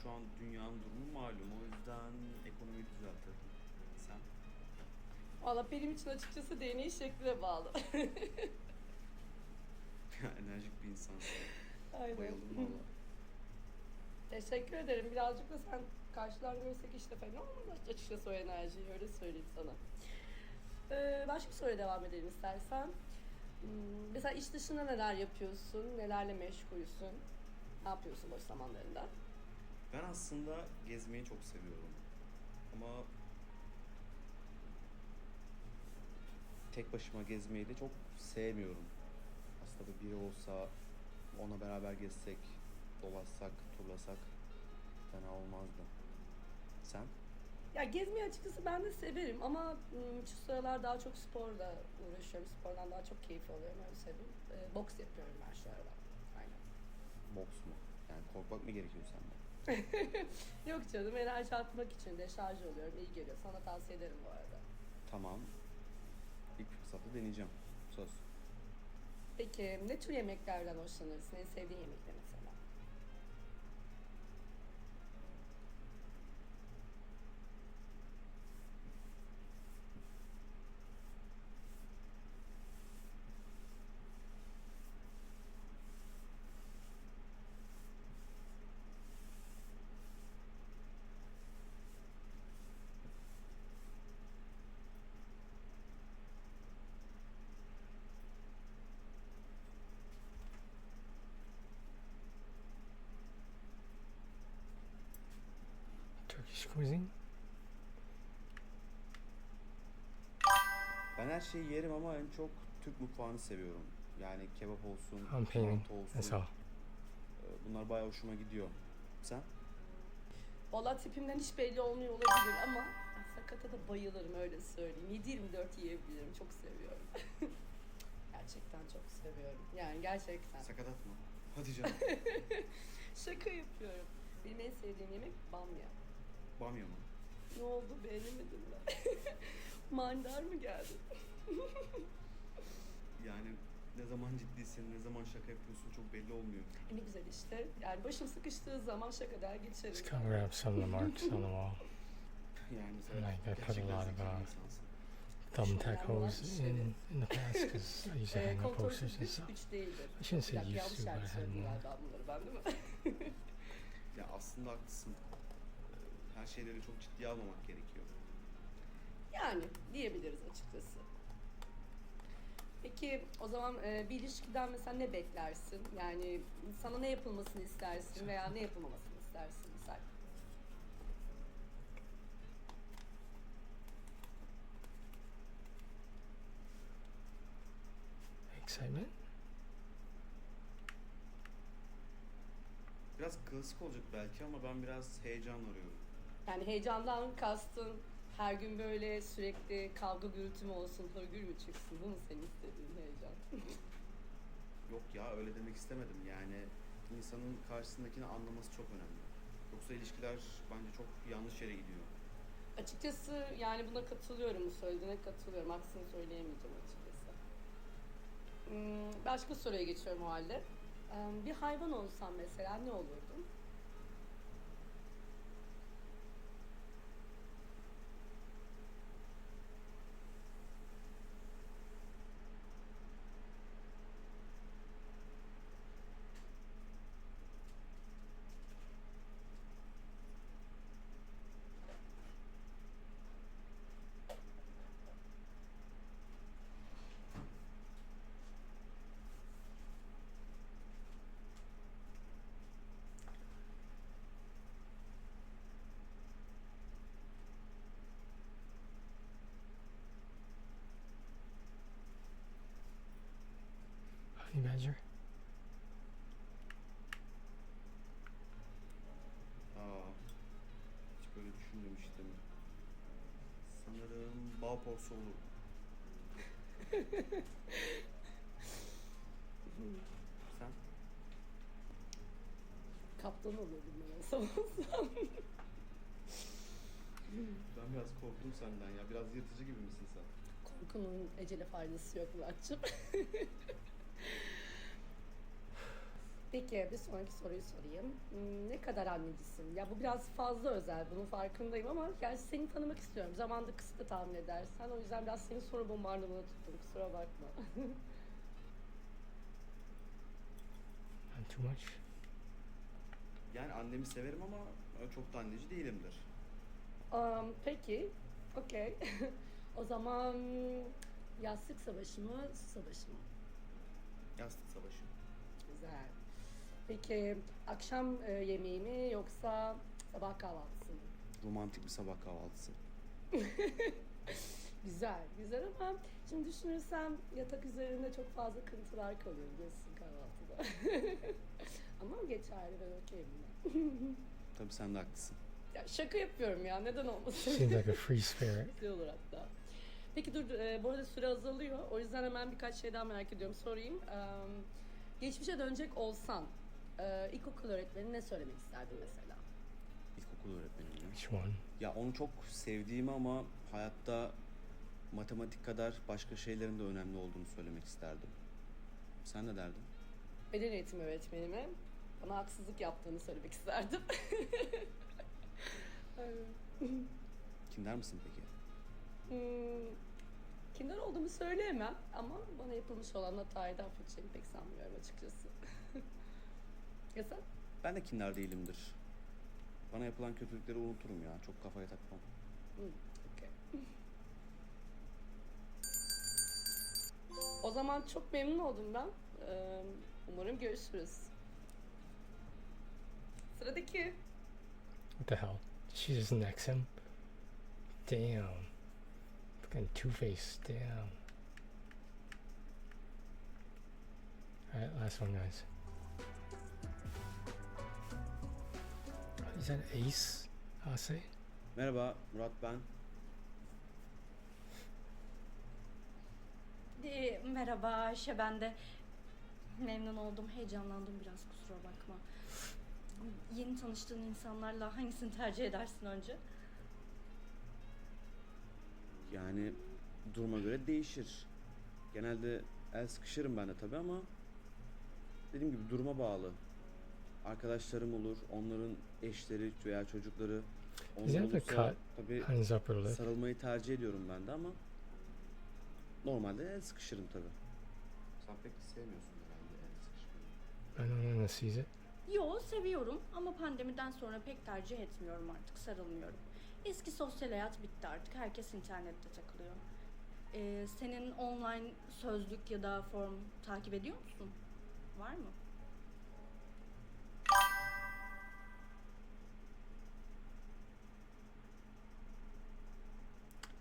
şu an dünyanın durumu malum. O yüzden ekonomiyi düzeltirdim. Sen? Valla benim için açıkçası DNA şekline bağlı. Enerjik bir insansın. Aynen. Bayıldım valla. Teşekkür ederim. Birazcık da sen karşıdan görsek işte fena olmaz açıkçası o enerjiyi. Öyle söyleyeyim sana. Başka bir soruya devam edelim istersen. Mesela iş dışında neler yapıyorsun? Nelerle meşgulsün? Ne yapıyorsun boş zamanlarında? Ben aslında gezmeyi çok seviyorum. Ama tek başıma gezmeyi de çok sevmiyorum. Aslında biri olsa, ona beraber gezsek, dolaşsak, turlasak fena olmazdı. Sen? Ya gezmeyi açıkçası ben de severim ama şu sıralar daha çok sporla uğraşıyorum. Spordan daha çok keyif alıyorum öyle söyleyeyim. Boks yapıyorum ben şu aralar. Aynen. Boks mu? Yani korkmak mı gerekiyor senden? Yok canım, enerji atmak için de şarj oluyorum. İyi geliyor. Sana tavsiye ederim bu arada. Tamam. İlk fırsatta deneyeceğim. Söz. Peki ne tür yemeklerden hoşlanırsın? En sevdiğin yemek ne mesela? Turkish cuisine? Ben her şeyi yerim ama en çok Türk mutfağını seviyorum. Yani kebap olsun, I'm painting. mantı olsun. That's all. Bunlar bayağı hoşuma gidiyor. Sen? Valla tipimden hiç belli olmuyor olabilir ama sakata da bayılırım öyle söyleyeyim. 7/24 yiyebilirim. Çok seviyorum. Gerçekten çok seviyorum. Yani gerçekten. Sakatat mı? Hadi canım. Şaka yapıyorum. Benim en sevdiğim yemek bamya. Bamya mı? Ne oldu, beğenemedin mi? Mandar mı geldi? Yani ne zaman ciddisin, ne zaman şaka yapıyorsun çok belli olmuyor. Ne güzel işte. Yani başım sıkıştığı zaman şaka der geçerim. Just cover up some of the marks on the wall. Yani And I put a gerçekten lot of zeki bir insansın. thumbtack holes in the past because I used to hang up posters and stuff. Güç değildir. I shouldn't say Bir dakika, used to, yanlış but I yerde had söyledim more. galiba bunları ben değil mi? Ya aslında haklısın. Her şeyleri çok ciddiye almamak gerekiyor. Yani diyebiliriz açıkçası. Peki o zaman bir ilişkiden mesela ne beklersin? Yani sana ne yapılmasını istersin veya ne yapılmamasını istersin misal? Excitement? Biraz klasik olacak belki ama ben biraz heyecan arıyorum. Yani heyecandan kastın her gün böyle sürekli kavga gürültü mü olsun, hırgür mü çıksın? Bu mu senin istediğin heyecan? Yok ya öyle demek istemedim. Yani insanın karşısındakini anlaması çok önemli. Yoksa ilişkiler bence çok yanlış yere gidiyor. Açıkçası yani buna katılıyorum, bu söylediğine katılıyorum. Aksini söyleyemeyeceğim açıkçası. Başka soruya geçiyorum o halde. Bir hayvan olsan mesela ne olurdun? Honey badger? Hiç böyle düşünmemiştim. Sanırım bal porsuğu. Sen? Kaptan olurdum ben olsam. Ben biraz korktum senden ya. Biraz yırtıcı gibi misin sen? Korkunun ecele faydası yok Murat'cığım. Peki bir sonraki soruyu sorayım. Ne kadar annecisin? Ya bu biraz fazla özel, bunun farkındayım ama yani seni tanımak istiyorum. Zamanda kısıtlı tahmin edersen. O yüzden biraz seni soru bombardımına tuttum. Kusura bakma. Not too much. Yani annemi severim ama çok da anneci değilimdir. Peki, okey. O zaman yastık savaşı mı, su savaşı mı? Yastık savaşı. Güzel. Peki akşam yemeği mi yoksa sabah kahvaltısı mı? Romantik bir sabah kahvaltısı. Güzel, güzel ama şimdi düşünürsem yatak üzerinde çok fazla kırıntılar kalıyor biliyorsun kahvaltıda. Ama geçerli, ben okeyim buna. Tabii sen de haklısın. Ya şaka yapıyorum ya, neden olmasın? Seems like a free spirit. Güzel olur hatta. Peki dur, bu arada süre azalıyor. O yüzden hemen birkaç şeyden merak ediyorum. Sorayım. Geçmişe dönecek olsan, ilkokul öğretmenine ne söylemek isterdin mesela? İlkokul öğretmenim ya. Which one? Ya onu çok sevdiğimi ama hayatta matematik kadar başka şeylerin de önemli olduğunu söylemek isterdim. Sen ne derdin? Beden eğitimi öğretmenime bana haksızlık yaptığını söylemek isterdim. Kinder misin peki? Kinder olduğumu söyleyemem ama bana yapılmış olan hatayı da affedeceğimi pek sanmıyorum açıkçası. Ya sen? Ben de kinder değilimdir. Bana yapılan kötülükleri unuturum ya. Çok kafaya takmam. Okay. O zaman çok memnun oldum ben. Umarım görüşürüz. Sıradaki. What the hell? She just necks him? Damn. Fucking two-faced, damn. Alright, last one, guys. Is that Ace? I'll say. Merhaba, Murat ben. Merhaba Ayşe, ben de memnun oldum, heyecanlandım biraz, kusura bakma. Yeni tanıştığın insanlarla hangisini tercih edersin önce? Yani duruma göre değişir. Genelde el sıkışırım ben de tabii ama dediğim gibi duruma bağlı. Arkadaşlarım olur, onların eşleri veya çocukları. Is Onlar that the olursa cut tabii on his upper lip? sarılmayı tercih ediyorum ben de ama normalde el sıkışırım tabii. Sen pek sevmiyorsun herhalde el sıkışmayı. I don't know, sees it. Yo, seviyorum ama pandemiden sonra pek tercih etmiyorum artık, sarılmıyorum. Eski sosyal hayat bitti artık, herkes internette takılıyor. Senin online sözlük ya da form takip ediyor musun? Var mı?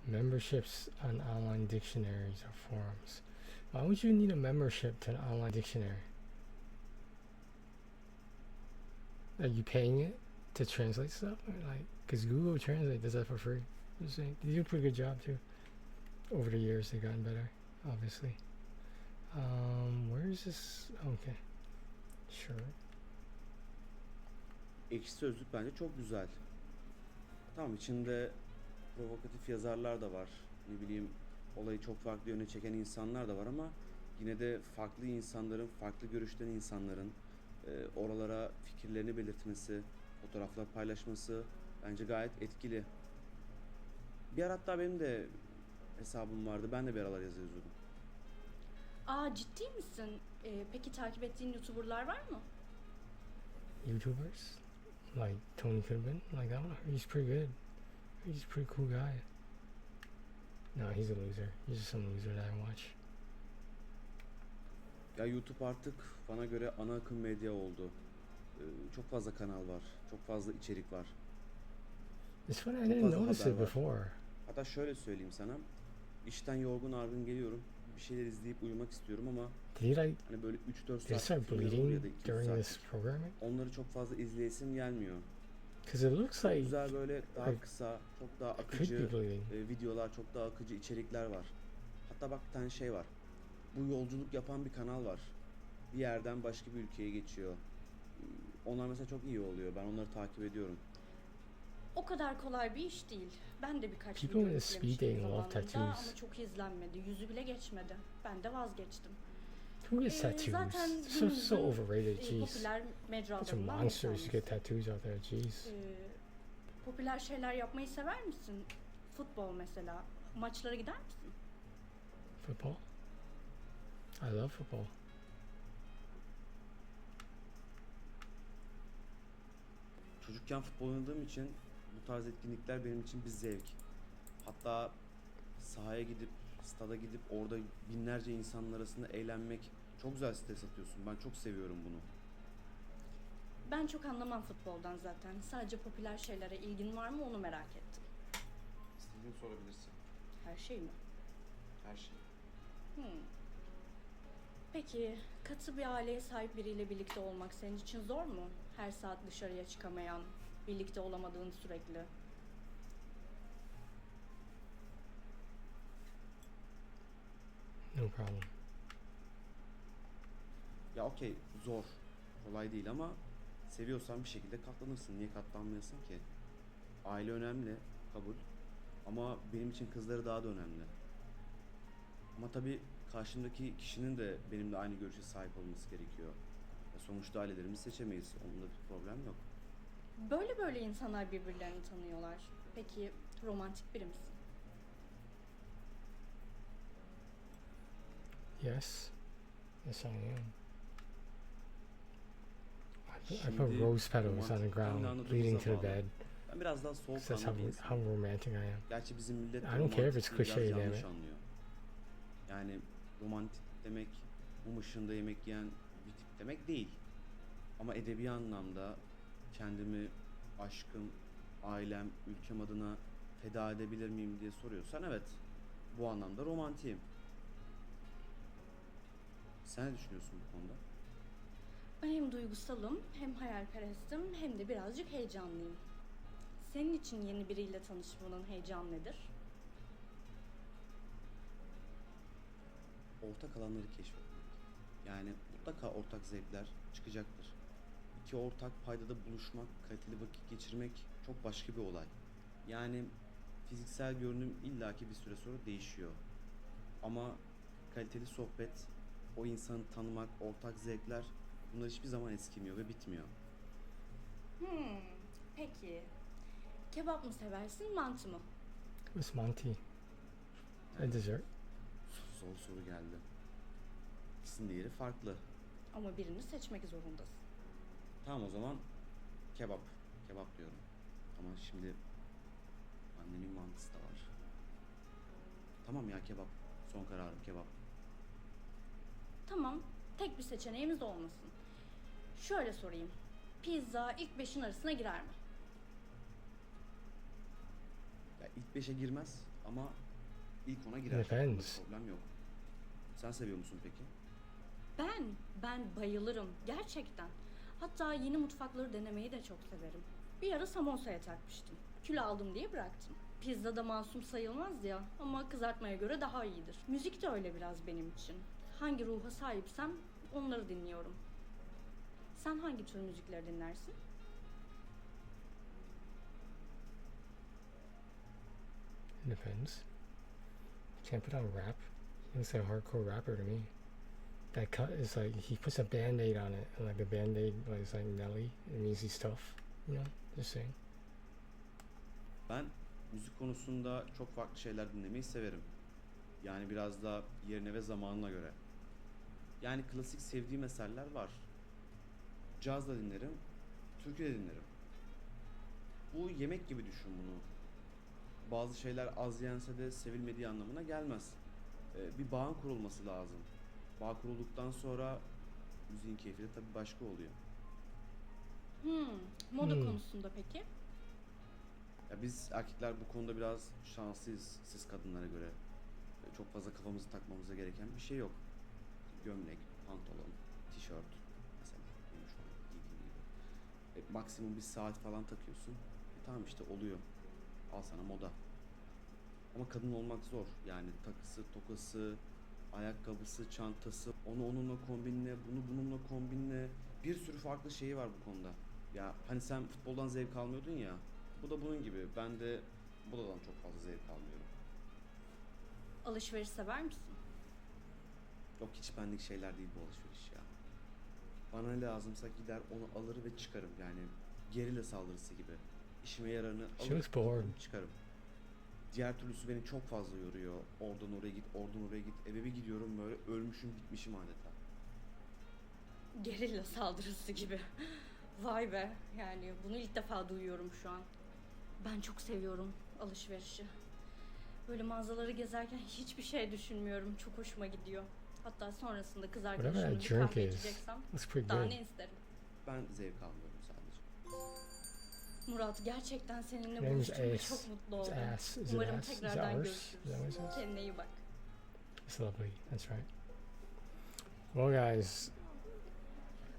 Memberships on online dictionaries or forums. Why would you need a membership to an online dictionary? Are you paying it to translate stuff? Or like, because Google Translate does that for free. Just saying, they do a pretty good job too. Over the years, they've gotten better, obviously. Where is this? Okay, sure. Ekşi Sözlük bence çok güzel. Tamam, içinde provokatif yazarlar da var. Ne bileyim, olayı çok farklı yöne çeken insanlar da var ama yine de farklı insanların, farklı görüşten insanların oralara fikirlerini belirtmesi, fotoğraflar paylaşması bence gayet etkili. Bir ara hatta benim de hesabım vardı. Ben de bir aralar yazı yazıyordum. Aa, ciddi misin? Peki takip ettiğin YouTuber'lar var mı? YouTubers? Like TonyCouldveBeen? Like that one? He's pretty good. He's a pretty cool guy. No, he's a loser. He's just some loser that I watch. Ya YouTube artık bana göre ana akım medya oldu. Çok fazla kanal var. Çok fazla içerik var. It's funny, I Çok didn't fazla notice haber it var. before. Hatta şöyle söyleyeyim sana. İşten yorgun argın geliyorum. Bir şeyler izleyip uyumak istiyorum ama Did he like? hani böyle 3-4 Did he saat start filmler olur bleeding ya da 2-3 during saat. this programming? Onları çok fazla izleyesim gelmiyor. Because it looks Çok like güzel böyle daha like kısa, çok daha could akıcı be bleeding. videolar, çok daha akıcı içerikler var. Hatta bak bir tane şey var. Bu yolculuk yapan bir kanal var. Bir yerden başka bir ülkeye geçiyor. Onlar mesela çok iyi oluyor. Ben onları takip ediyorum. O kadar kolay bir iş değil. Ben de birkaç People video in the speed izlemiştim dating love zamanında tattoos. ama çok izlenmedi. Yüzü bile geçmedi. Ben de vazgeçtim. Who gets tattoos? Zaten So overrated. Jeez. popüler Bunch of mecralarından bir monsters tanesi. get tattoos out there. Jeez. Popüler şeyler yapmayı sever misin? Futbol mesela. Maçlara gider misin? Football. I love football. Çocukken futbol oynadığım için bu tarz etkinlikler benim için bir zevk. Hatta sahaya gidip, stada gidip orada binlerce insanın arasında eğlenmek çok güzel, stres atıyorsun. Ben çok seviyorum bunu. Ben çok anlamam futboldan zaten. Sadece popüler şeylere ilgin var mı onu merak ettim. İstediğini sorabilirsin. Her şey mi? Her şey. Peki katı bir aileye sahip biriyle birlikte olmak senin için zor mu? Her saat dışarıya çıkamayan, birlikte olamadığın sürekli. No problem. Ya okey, zor. Kolay değil ama seviyorsan bir şekilde katlanırsın. Niye katlanmayasın ki? Aile önemli, kabul. Ama benim için kızları daha da önemli. Ama tabii karşımdaki kişinin de benimle aynı görüşe sahip olması gerekiyor. Ya sonuçta ailelerimizi seçemeyiz. Onunla bir problem yok. Böyle insanlar birbirlerini tanıyorlar. Peki romantik biri misin? Yes. Yes, I am. I put Şimdi rose petals on the romantik ground anladığımıza leading to the bağlı. bed. Ben biraz daha That's soğukkanlı bir insanım. how romantic I am. Gerçi bizim millet I don't care if it's romantikliği cliche, biraz damn yanlış it. anlıyor. Yani romantik demek mum ışığında yemek yiyen bir tip demek değil. Ama edebi anlamda kendimi aşkım, ailem, ülkem adına feda edebilir miyim diye soruyorsan evet. Bu anlamda romantiyim. Sen ne düşünüyorsun bu konuda? Ben hem duygusalım, hem hayalperestim, hem de birazcık heyecanlıyım. Senin için yeni biriyle tanışmanın heyecanı nedir? Ortak alanları keşfetmek. Yani mutlaka ortak zevkler çıkacaktır. İki ortak paydada buluşmak, kaliteli vakit geçirmek çok başka bir olay. Yani fiziksel görünüm illaki bir süre sonra değişiyor. Ama kaliteli sohbet, o insanı tanımak, ortak zevkler bunlar hiçbir zaman eskimiyor ve bitmiyor. Peki. Kebap mı seversin, mantı mı? What's Monty? A dessert? Zor soru geldi. İkisinin de yeri farklı. Ama birini seçmek zorundasın. Tamam o zaman kebap. Kebap diyorum. Ama şimdi annemin mantısı da var. Tamam ya, kebap. Son kararım kebap. Tamam, tek bir seçeneğimiz olmasın. Şöyle sorayım. Pizza ilk 5'in arasına girer mi? Ya ilk 5'e girmez ama ilk 10'a girer. Depends. Bunda problem yok. Sen seviyor musun peki? Ben bayılırım. Gerçekten. Hatta yeni mutfakları denemeyi de çok severim. Bir ara samosaya takmıştım. Kilo aldım diye bıraktım. Pizza da masum sayılmaz ya ama kızartmaya göre daha iyidir. Müzik de öyle biraz benim için. Hangi ruha sahipsem onları dinliyorum. Sen hangi tür müzikleri dinlersin? It depends. Can't put on rap. He looks like a hardcore rapper to me. That cut is like he puts a band-aid on it, and like the band-aid like is like Nelly. It means he's tough. You know, just saying. Ben müzik konusunda çok farklı şeyler dinlemeyi severim. Yani biraz da yerine ve zamanına göre. Yani klasik sevdiğim eserler var. Caz da dinlerim, türkü de dinlerim. Bu yemek gibi düşün bunu. Bazı şeyler az yense de sevilmediği anlamına gelmez. Bir bağın kurulması lazım. Bağ kurulduktan sonra müziğin keyfi de tabii başka oluyor. Moda konusunda peki? Ya biz erkekler bu konuda biraz şanslıyız siz kadınlara göre. Çok fazla kafamızı takmamıza gereken bir şey yok. Gömlek, pantolon, tişört mesela benim şu an giydiğim gibi. Maksimum bir saat falan takıyorsun. Tamam işte oluyor. Al sana moda. Ama kadın olmak zor. Yani takısı, tokası, ayakkabısı, çantası, onu onunla kombinle, bunu bununla kombinle. Bir sürü farklı şeyi var bu konuda. Ya hani sen futboldan zevk almıyordun ya. Bu da bunun gibi. Ben de modadan çok fazla zevk almıyorum. Alışveriş sever misin? Yok, hiç benlik şeyler değil bu alışveriş ya. Bana ne lazımsa gider onu alır ve çıkarım, yani gerilla saldırısı gibi. İşime yararını She looks alır bored. çıkarım. Diğer türlüsü beni çok fazla yoruyor. Oradan oraya git, oradan oraya git. Eve bir gidiyorum böyle ölmüşüm bitmişim adeta. Gerilla saldırısı gibi. Vay be, yani bunu ilk defa duyuyorum şu an. Ben çok seviyorum alışverişi. Böyle mağazaları gezerken hiçbir şey düşünmüyorum. Çok hoşuma gidiyor. Hatta sonrasında kız Whatever arkadaşımla that bir drink kahve is, içeceksem looks pretty daha good. ne isterim. Ben zevk almıyorum sadece. Murat, gerçekten seninle Name's buluştuğuma Ace. çok mutlu It's oldum. ass. Is it Umarım ass? Is it tekrardan ours? görüşürüz. Is that what it says? Kendine iyi bak. It's lovely. That's right. Well, guys.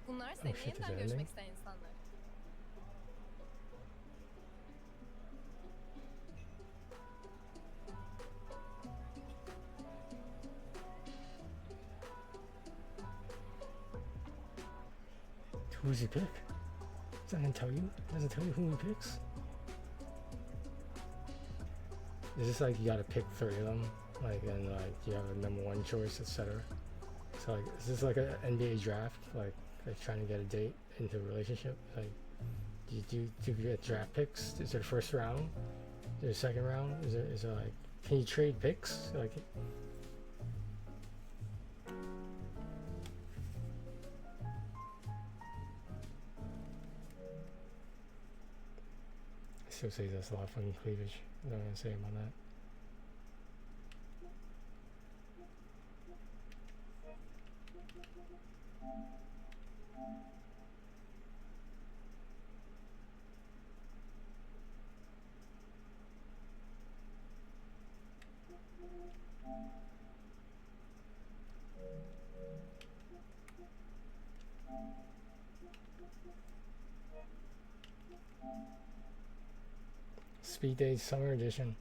Bunlar Oh seninle shit, is yeniden it görüşmek ending? isteyen insanlar. Who's he pick? Does that tell you? Does it tell you who he picks? Is this like you gotta pick 3 of them? Like, and like you have a number 1 choice, etc. So like, is this like an NBA draft? Like trying to get a date into a relationship? Like, do you get draft picks? Is there a first round? Is there a second round? Is there like, can you trade picks? Like, I still say that's a lot of fucking cleavage. What am I gonna say about that? Speed Days Summer Edition.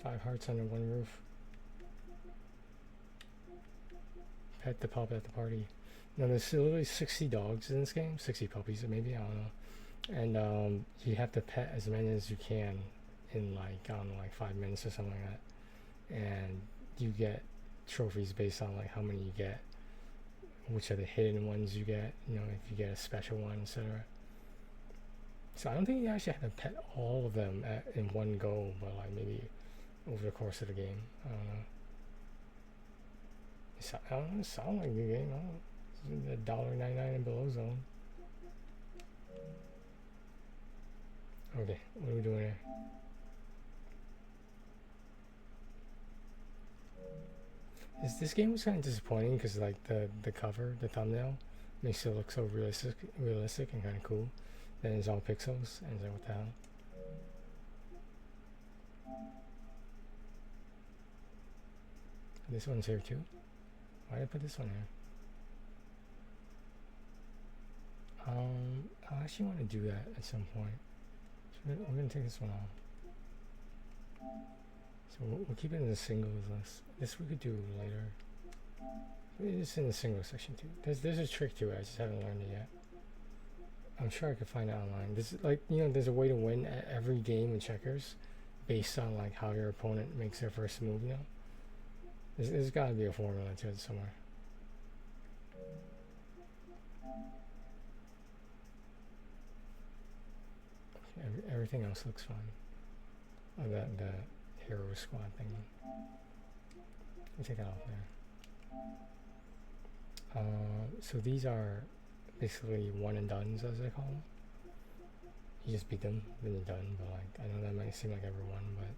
5 hearts under 1 roof. Pet the pup at the party. Now there's literally 60 dogs in this game, 60 puppies maybe, I don't know. And you have to pet as many as you can in like, I don't know, like 5 minutes or something like that. And you get trophies based on like how many you get, which are the hidden ones you get, you know, if you get a special one, etc. So I don't think you actually have to pet all of them in one go, but like maybe over the course of the game. I don't know. I don't know, it sounds like a good game. I don't know. It's $1.99 and below zone. Okay, what are we doing here? This game was kind of disappointing because like the cover, the thumbnail, makes it look so realistic and kind of cool. Then it's all pixels, and it's like, what the hell? This one's here too. Why did I put this one here? I actually want to do that at some point. So we're gonna take this one off. So we'll keep it in the singles list. This we could do later. It's in the singles section too. There's a trick to it. I just haven't learned it yet. I'm sure I could find it online. This is like, you know, there's a way to win at every game in checkers based on like how your opponent makes their first move, you know? There's got to be a formula to it somewhere. Okay, everything else looks fine. Oh, that hero squad thing. We'll take that off there. So these are basically one and dones, as they call them. You just beat them, then you're done. But like, I know that might seem like everyone, but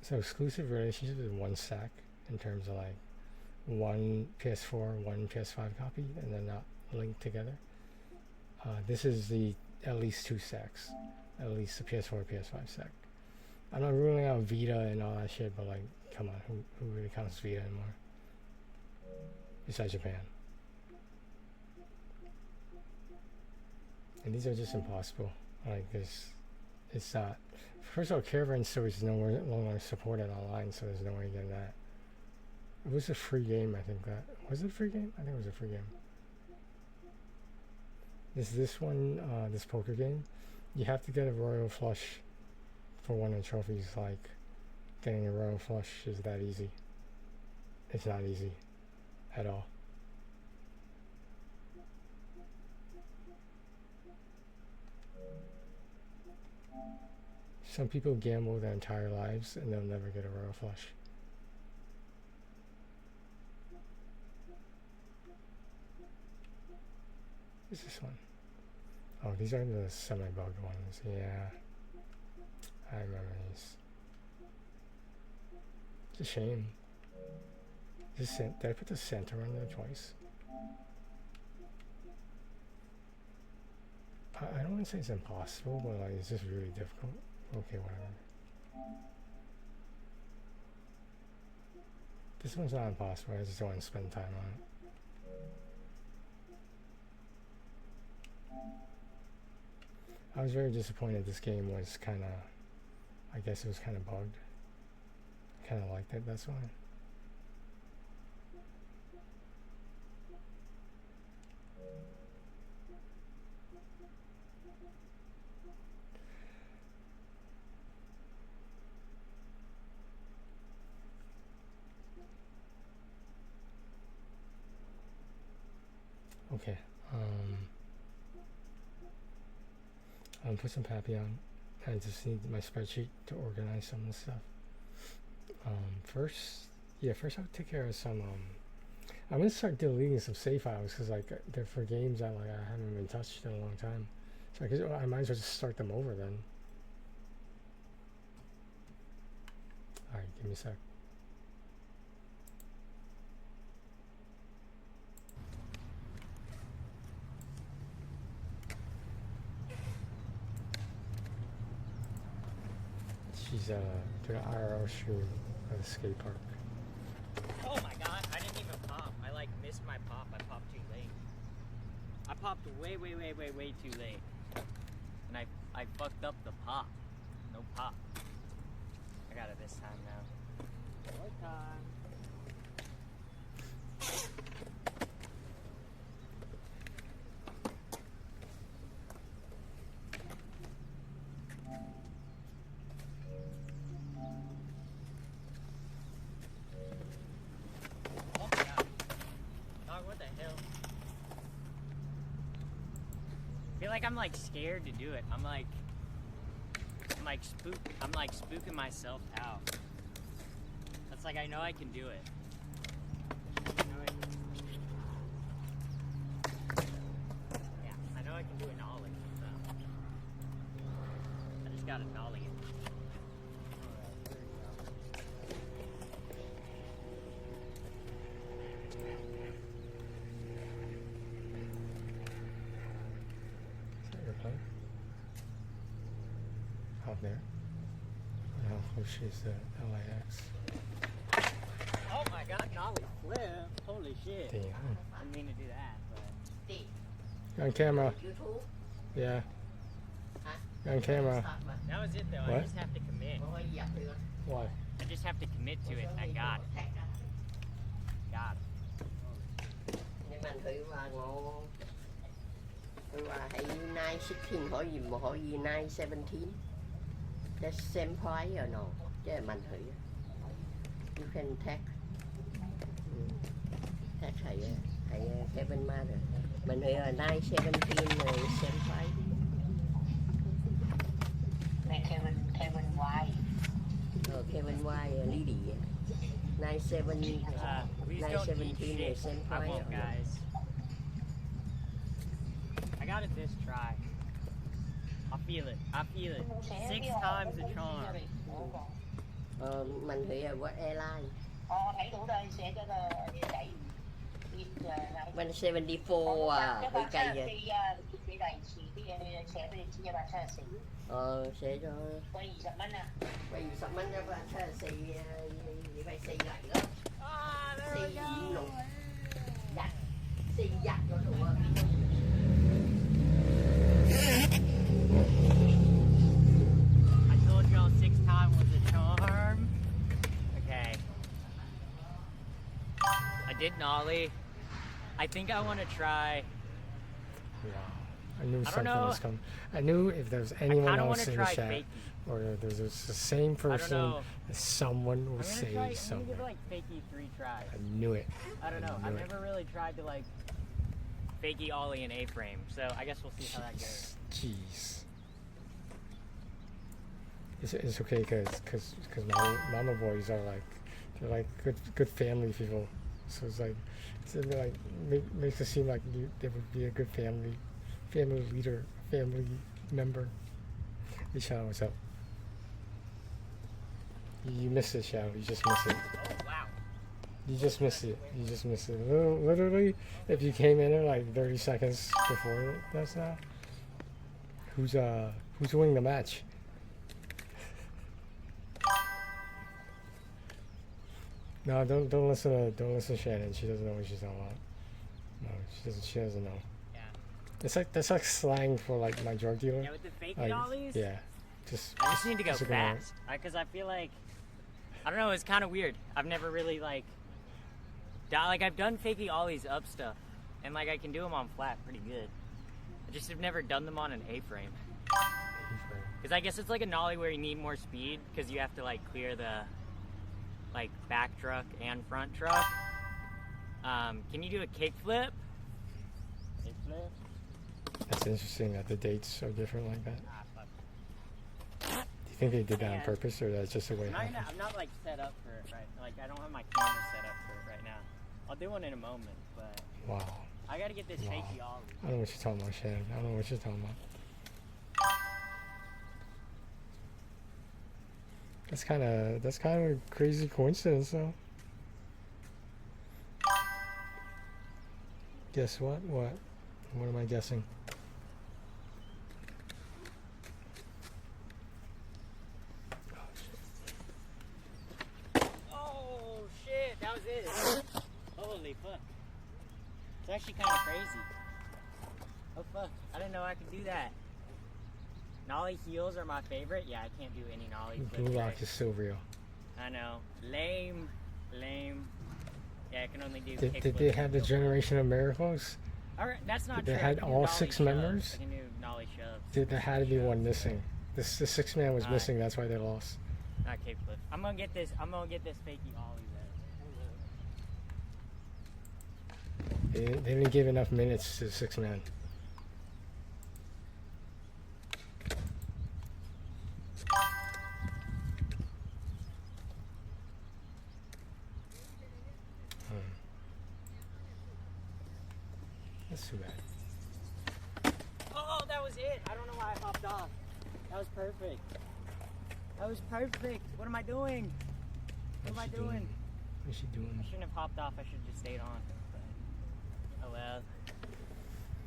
so exclusive relationships is 1 stack in terms of like 1 PS4, 1 PS5 copy, and they're not linked together. This is the at least 2 stacks, at least a PS4, PS5 stack. I'm not ruling out Vita and all that shit, but like, come on, who really counts Vita anymore? Besides Japan. And these are just impossible. Like this, it's not. First of all, Caravan Stories is no longer supported online, so there's no way getting that. It was a free game, I think. That was it a free game? I think it was a free game. This one, this poker game, you have to get a royal flush for one of the trophies, like getting a royal flush is that easy. It's not easy at all. Some people gamble their entire lives and they'll never get a royal flush. What's this one? Oh, these are the semi-bugged ones. Yeah, I remember these. It's a shame. Did I put the center on there twice? I don't want to say it's impossible, but like it's just really difficult. Okay, whatever. This one's not impossible. I just don't want to spend time on it. I was very disappointed this game was kind of, I guess it was kind of bugged. I kind of liked it, that's why. Okay, I'll put some Papillon. I just need my spreadsheet to organize some of the stuff. First I'll take care of some, I'm gonna start deleting some save files, because like they're for games that like I haven't been touched in a long time. So I guess I might as well just start them over then. Alright, give me a sec. She's doing an IRL stream at the skate park. Oh my god, I didn't even pop. I like missed my pop. I popped too late. I popped way too late. And I fucked up the pop. No pop. I got it this time now. More time. I feel like I'm like scared to do it. I'm like spooking myself out. That's like, I know I can do it. Yeah, I know I can do a nollie. So. I just gotta nollie it. Out there. How close she's to LAX. Oh my god, nollie flip. Holy shit. Damn. I didn't mean to do that, but. You're on camera. Yeah. You're on camera. That was it though. What? I just have to commit. What? I just have to commit to it. I got it. Got it. Nhưng mà Thủy Hòa ngon. Thủy Hòa hãy 916 hỏi gì mà hỏi gì 917. That's same price or no? Chứ là mình Thủy. You can take. Take hãy Kevin Ma rồi. Mình Thủy là 917 rồi same price. Này Kevin White. Kevin White Lady. 917 is same I price. won't, guys. I got it this try. I feel it. 6 times the charm. Mình Thủy là what airline? Thấy đủ đây sẽ cho chạy. 174 à, Thủy cây vậy. Sẽ cho quay 20 蚊啊，quay 20蚊一個人74你咪4嚟咯，4、5、6日4日嗰度啊。I told y'all 6 times was a charm. Okay. I did nollie. I think I want to try. I knew don't something know. was coming. I knew if there was anyone kinda else wanna in the try chat, Fakey. or there's the same person, know. someone will I'm say gonna something. give it like Fakey 3 tries. I knew it. I don't know. I I've knew it. never really tried to like Fakey Ollie and A-frame, so I guess we'll see how that goes. Jeez. It's okay because mama boys are like, they're like good family people, so it's like makes it seem like they would be a good family leader, family member. Hey Shadow, what's up? You missed it, Shadow. You just missed it. Oh wow. You just missed it. You just missed it. Literally, if you came in there like 30 seconds before that's now. Who's winning the match? No, don't listen to Shannon. She doesn't know what she's talking about. No, she doesn't know. Yeah. That's like slang for like my drug dealer. Yeah, with the Fakey Like, Ollies? Yeah. I just need to go ignore it. fast. Because I feel like, I don't know, it's kind of weird. I've never really like I've done Fakey Ollies up stuff. And like I can do them on flat pretty good. I just have never done them on an A-frame. Because I guess it's like a nollie where you need more speed because you have to like clear the like back truck and front truck. Can you do a kickflip? Kickflip? That's interesting that the dates are different like that. Do you think they did that on purpose, or that's just the way it happened? I'm not like set up for it right. Like I don't have my camera set up for it right now. I'll do one in a moment, but Wow. I gotta get this Wow. Fakey Ollie. I don't know what you're talking about, Shannon. I don't know what you're talking about. That's kind of a crazy coincidence, though. Guess what? What am I guessing? Oh shit, that was it. Holy fuck. It's actually kind of crazy. Oh fuck, I didn't know I could do that. Nollie heels are my favorite. Yeah, I can't do any nollie flips. Blue Rock right. is so real. I know. Lame. Yeah, I can only do Did kickflips they have and the go Generation of Miracles? Alright, that's not They true. I had can do all nollie 6 shoves. members? I can do nollie shoves. There had to be one missing. The 6th man was Alright. missing. That's why they lost. Not kickflips. I'm gonna get this Fakey Ollie then. They didn't give enough minutes to the 6th man. That's too bad. Oh, that was it. I don't know why I hopped off. That was perfect. That was perfect. What am I doing? What am I doing? What's she doing? I shouldn't have hopped off. I should have just stayed on. But, oh well.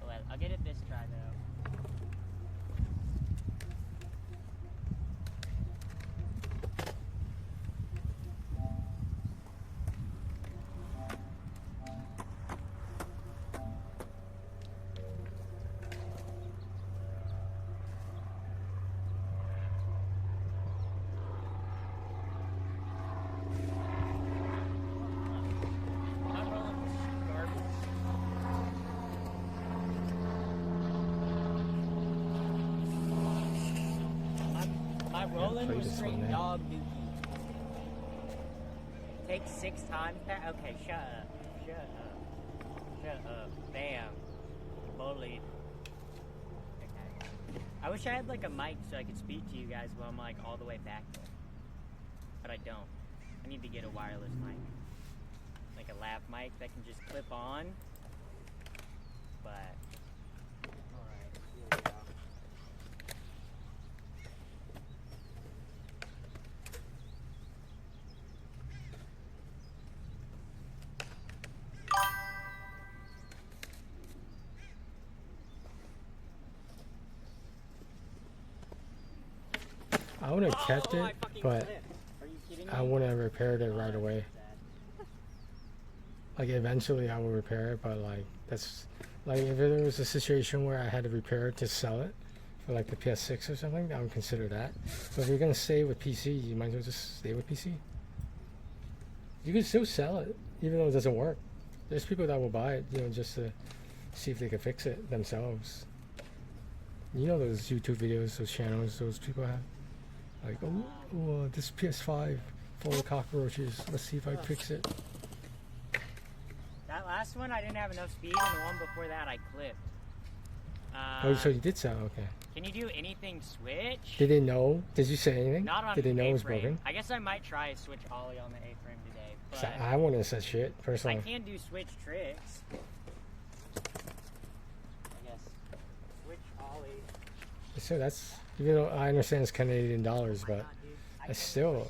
Oh well. I'll get it this try though. My rolling played was this straight one, man. dog dookie. Takes 6 times that? Okay, shut up. Shut up. Shut up. Bam. Bullied. Okay. I wish I had like a mic so I could speak to you guys while I'm like all the way back there. But I don't. I need to get a wireless mic. Like a lav mic that can just clip on. But alright, here we go. I would have kept it, but I wouldn't have repaired it right away. Like eventually I would repair it, but like that's like if there was a situation where I had to repair it to sell it for like the PS6 or something, I would consider that. But if you're gonna stay with PC, you might as well just stay with PC. You can still sell it, even though it doesn't work. There's people that will buy it, you know, just to see if they can fix it themselves. You know those YouTube videos, those channels those people have? Like, this PS5 full of cockroaches. Let's see if I fix it. That last one, I didn't have enough speed, and the one before that, I clipped. Oh, so you did sound okay. Can you do anything switch? Did they know? Did you say anything? Not on Did they know it was A-frame. broken? I guess I might try a switch ollie on the A-frame today. So But I wouldn't have said shit, personally. I can do switch tricks. I guess. Switch ollie. So that's, even though I understand it's Canadian dollars, but it's still,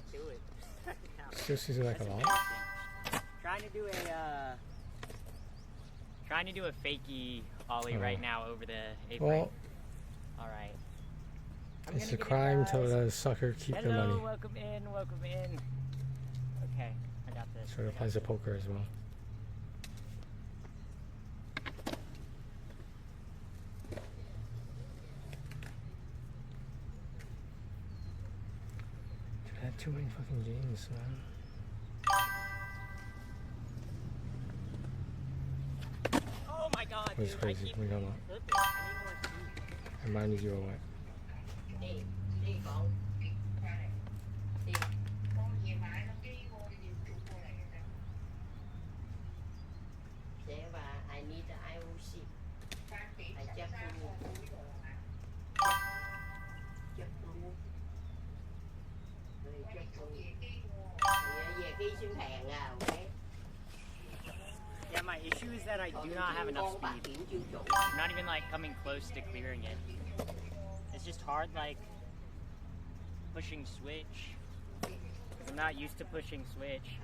still seems like a lot. Trying to do a fakey ollie right now over the A-frame. Well, alright. it's a crime to let a sucker keep their money. Welcome in, welcome in. Okay, I got this. Sort of plays a poker as well. I had too many fucking games, man. Oh my god, It was dude, crazy. We don't know. I need more speed. I reminded you of what? I need the IOC. I just Yeah, my issue is that I do not have enough speed. I'm not even like coming close to clearing it. It's just hard like pushing switch. Because I'm not used to pushing switch.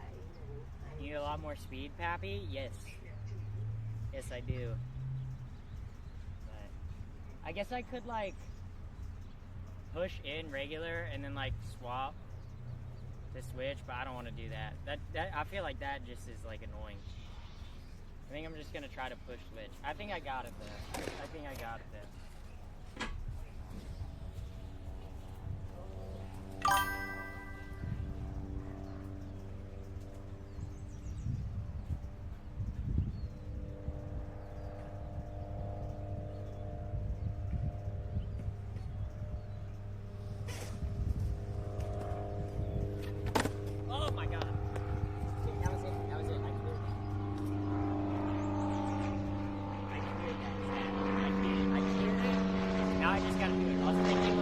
You need a lot more speed, Pappy? Yes. Yes, I do. But I guess I could like push in regular and then like swap to switch, but I don't want to do that. That I feel like that just is like annoying. I think I'm just gonna try to push switch. I think I got it there. I think I got it there. Oh my god. That was it. That was it. I cleared it. I cleared that. I cleared it. Now I just gotta do it. Also, thank you,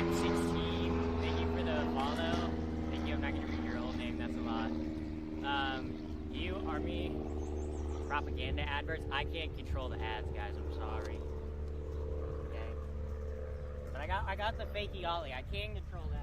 M16. Thank you for the follow. Thank you. I'm not gonna read your old name. That's a lot. You, Army propaganda adverts. I can't control the ads, guys. I'm sorry. Okay. But I got the fakey ollie. I can control that.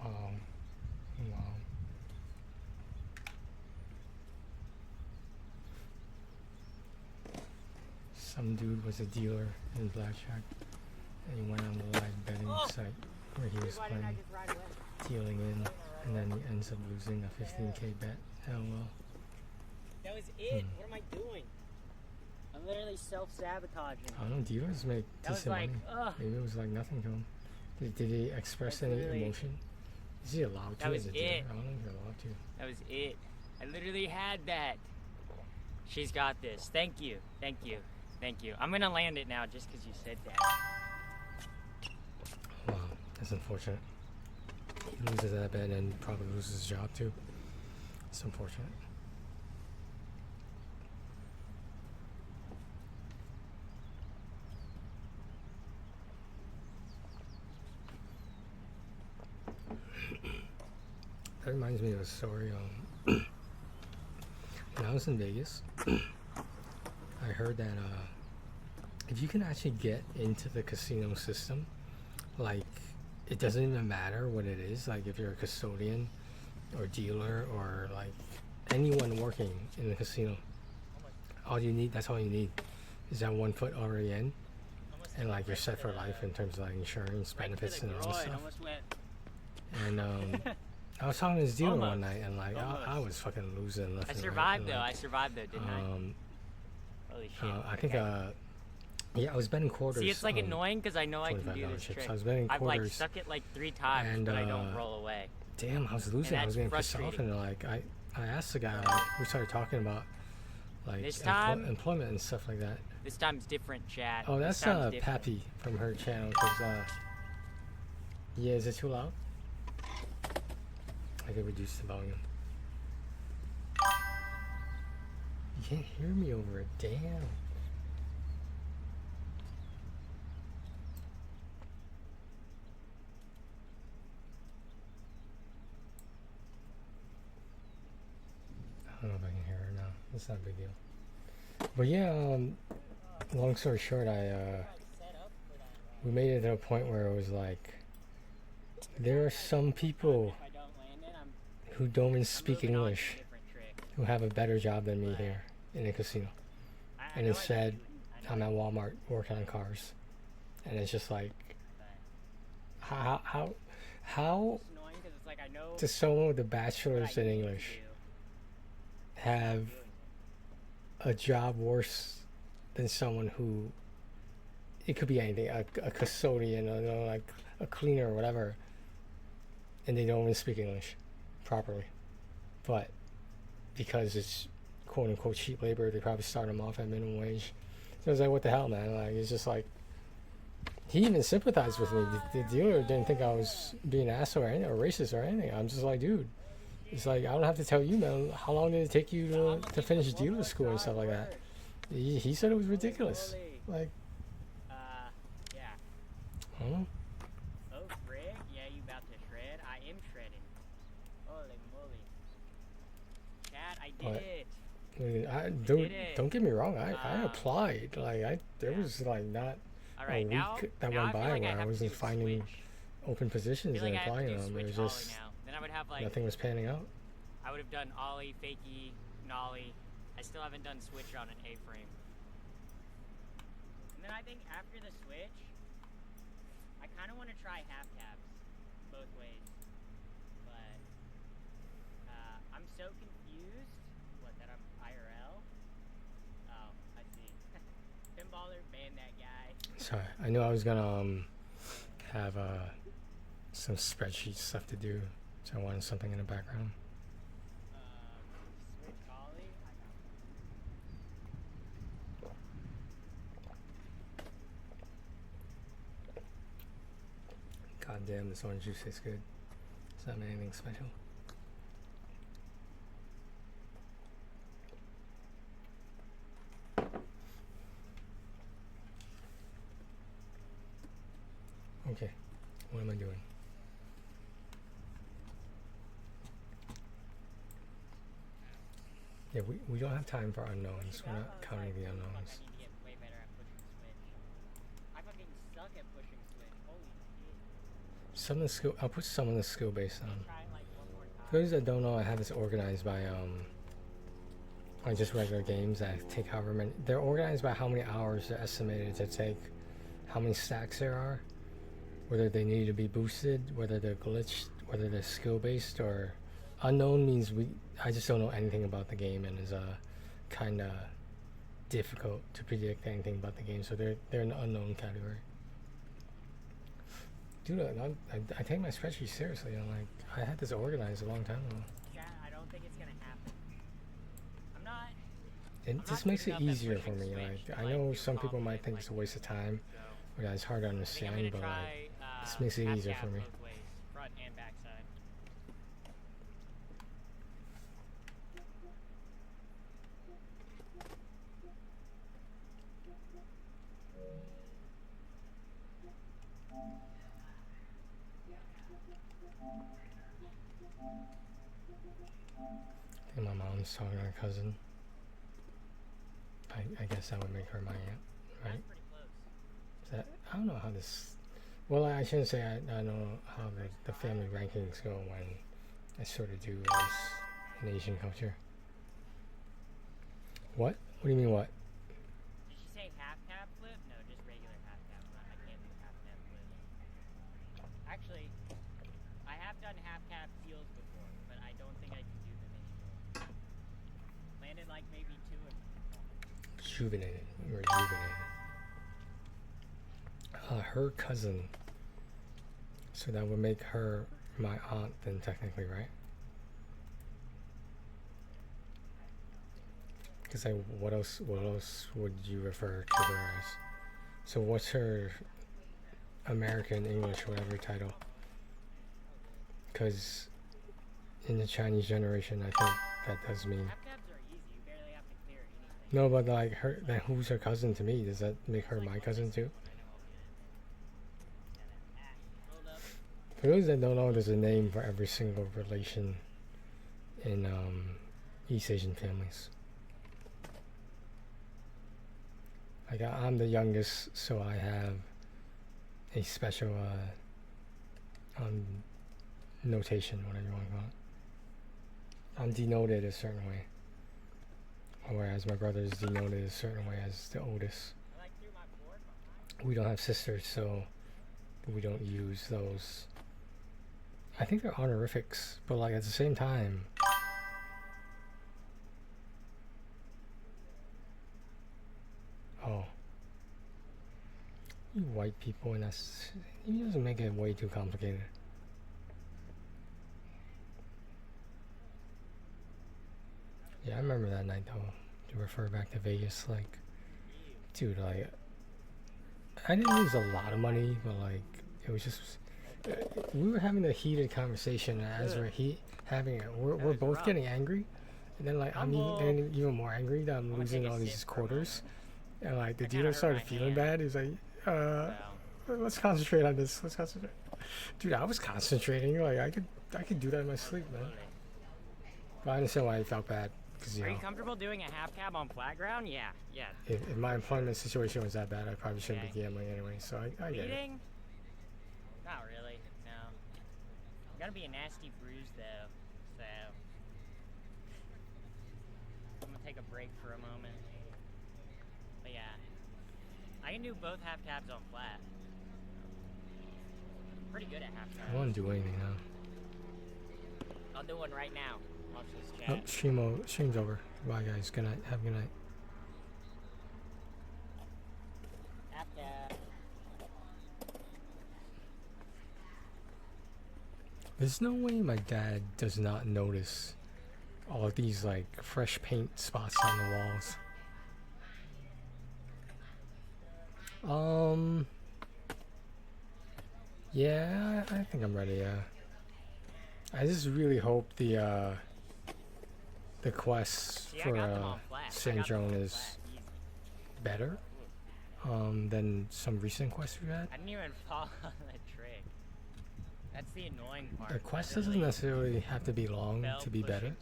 Wow. Wow. Some dude was a dealer in blackjack, and he went on the live betting site where he was playing, dealing in, and then he ends up losing a 15K bet. Hell well. That was it. What am I doing? I'm literally self-sabotaging. I don't know, dealers make That was decent like, money. ugh. Maybe it was like nothing to him. Did he express That's any literally- emotion? Is he allowed to That was as a dealer? it. I don't know if you're allowed to. That was it. I literally had that. She's got this. Thank you. Thank you. Thank you. I'm gonna land it now just because you said that. Wow, that's unfortunate. He loses that bet and probably loses his job too. It's unfortunate. That reminds me of a story. When I was in Vegas, I heard that if you can actually get into the casino system, like it doesn't even matter what it is. Like if you're a custodian or dealer or like anyone working in the casino, all you need, that's all you need, is that 1 foot already in, and like you're set for life in terms of like insurance benefits and all this stuff. And I was talking to this dealer one night, and like I was fucking losing left I and right, survived and, though. like, I survived though, didn't I? Holy shit. I think yeah, I was betting quarters. See, it's like annoying because I know I can do this chips. trick. I was betting I've like quarters, stuck it like 3 times, and, but I don't roll away. Damn, I was losing. I was getting pissed off, and like I asked the guy. Like, we started talking about like This time- employment and stuff like that. This time's different, Chad. Oh, This that's time's different. Pappy from her channel. Cause yeah, is it too loud? I could reduce the volume. You can't hear me over it. Damn. I don't know if I can hear her now. It's not a big deal. But yeah, long story short, we made it to a point where it was like, there are some people who don't even speak English who have a better job than me here in a casino. And instead, I'm at Walmart working on cars. And it's just like, how does someone with a bachelor's in English have a job worse than someone who, it could be anything, a custodian, or, you know, like a cleaner or whatever, and they don't even speak English properly. But because it's quote unquote cheap labor, they probably start them off at minimum wage. So it's like, what the hell, man? Like, it's just like, he even sympathized with me. The dealer didn't think I was being an asshole or anything, or racist or anything. I'm just like, dude, it's like, I don't have to tell you, man. How long did it take you to finish dealer school and stuff like that? He said it was ridiculous. Like, yeah. I don't know. Oh, frig? Yeah, you about to shred? I am shredding. Holy moly. Chad, I did But, it. Dude, don't get me wrong. I applied. Like, there was like not a week that went by where I wasn't finding open positions and applying them. It was just Then I would have like nothing was panning out. I would have done ollie, fakie, nollie. I still haven't done switch on an A-frame. And then I think after the switch, I kind of want to try half tabs both ways. But I'm so confused. What, that I'm IRL? Oh, I see. Pinballer, ban that guy. Sorry, I knew I was gonna have some spreadsheet stuff to do, so I wanted something in the background. Switch ollie. God damn, this orange juice tastes good. It's not anything special. Okay, what am I doing? Yeah, we don't have time for unknowns. We're not counting the unknowns. I need to get way better at pushing switch. I fucking suck at pushing switch. Holy shit. Some of the skill, I'll put some of the skill based on. For those that don't know, I have this organized by like just regular games that take however many. They're organized by how many hours they're estimated to take, how many stacks there are, whether they need to be boosted, whether they're glitched, whether they're skill based or unknown means I just don't know anything about the game, and is kind of difficult to predict anything about the game. So they're in the unknown category. Dude, I take my spreadsheet seriously. I'm like, I had this organized a long time ago. Yeah, I don't think it's gonna happen. I'm not. It just makes it easier for me. Like, I know some people might think it's a waste of time, or that it's hard to understand, but like, this makes it easier for me. Both ways, front and back side. I think my mom's talking to her cousin. I guess that would make her my aunt, right? Is that, I don't know how this. Well, I shouldn't say I know how the family rankings go when I sort of do as an Asian culture. What? What do you mean what? Did she say half cab flip? No, just regular half cab. I can't do half cab flip. Actually, I have done half cab heels before, but I don't think I can do them anymore. Landed like maybe 2 of them. Rejuvenated. Rejuvenated. Her cousin. So that would make her my aunt then technically, right? Because what else would you refer to her as? So what's her American, English, whatever title? Because in the Chinese generation, I think that does mean. No, but like her, then who's her cousin to me? Does that make her my cousin too? For those that don't know, there's a name for every single relation in East Asian families. Like I'm the youngest, so I have a special notation, whatever you want to call it. I'm denoted a certain way, whereas my brother is denoted a certain way as the oldest. We don't have sisters, so we don't use those. I think they're honorifics, but like at the same time, oh, you white people, and that's, he doesn't make it way too complicated. Yeah, I remember that night though, to refer back to Vegas, like, dude, like, I didn't lose a lot of money, but like, it was just, we were having a heated conversation, and as we're having it, we're both getting angry, and then like, I'm getting even more angry that I'm losing all these quarters, and like, the dealer started feeling bad. He's like, let's concentrate on this, let's concentrate. Dude, I was concentrating, like, I could do that in my sleep, man. But I understand why he felt bad. Are you comfortable doing a half cab on flat ground? Yeah, yeah. If my employment situation was that bad, I probably shouldn't be gambling anyway, so I get it. Not really, no. Gotta be a nasty bruise though, so I'm gonna take a break for a moment. But yeah, I can do both half cabs on flat. I'm pretty good at half cabs. I won't do anything now. I'll do one right now. Watch this chat. Oh, stream's over. Bye guys, good night, have a good night. Half cab. There's no way my dad does not notice all of these like fresh paint spots on the walls. Yeah, I think I'm ready, yeah. I just really hope the quest for Syndrome is better than some recent quests we've had. I didn't even fall on the trick. That's the annoying part. The quest doesn't necessarily have to be long to be better.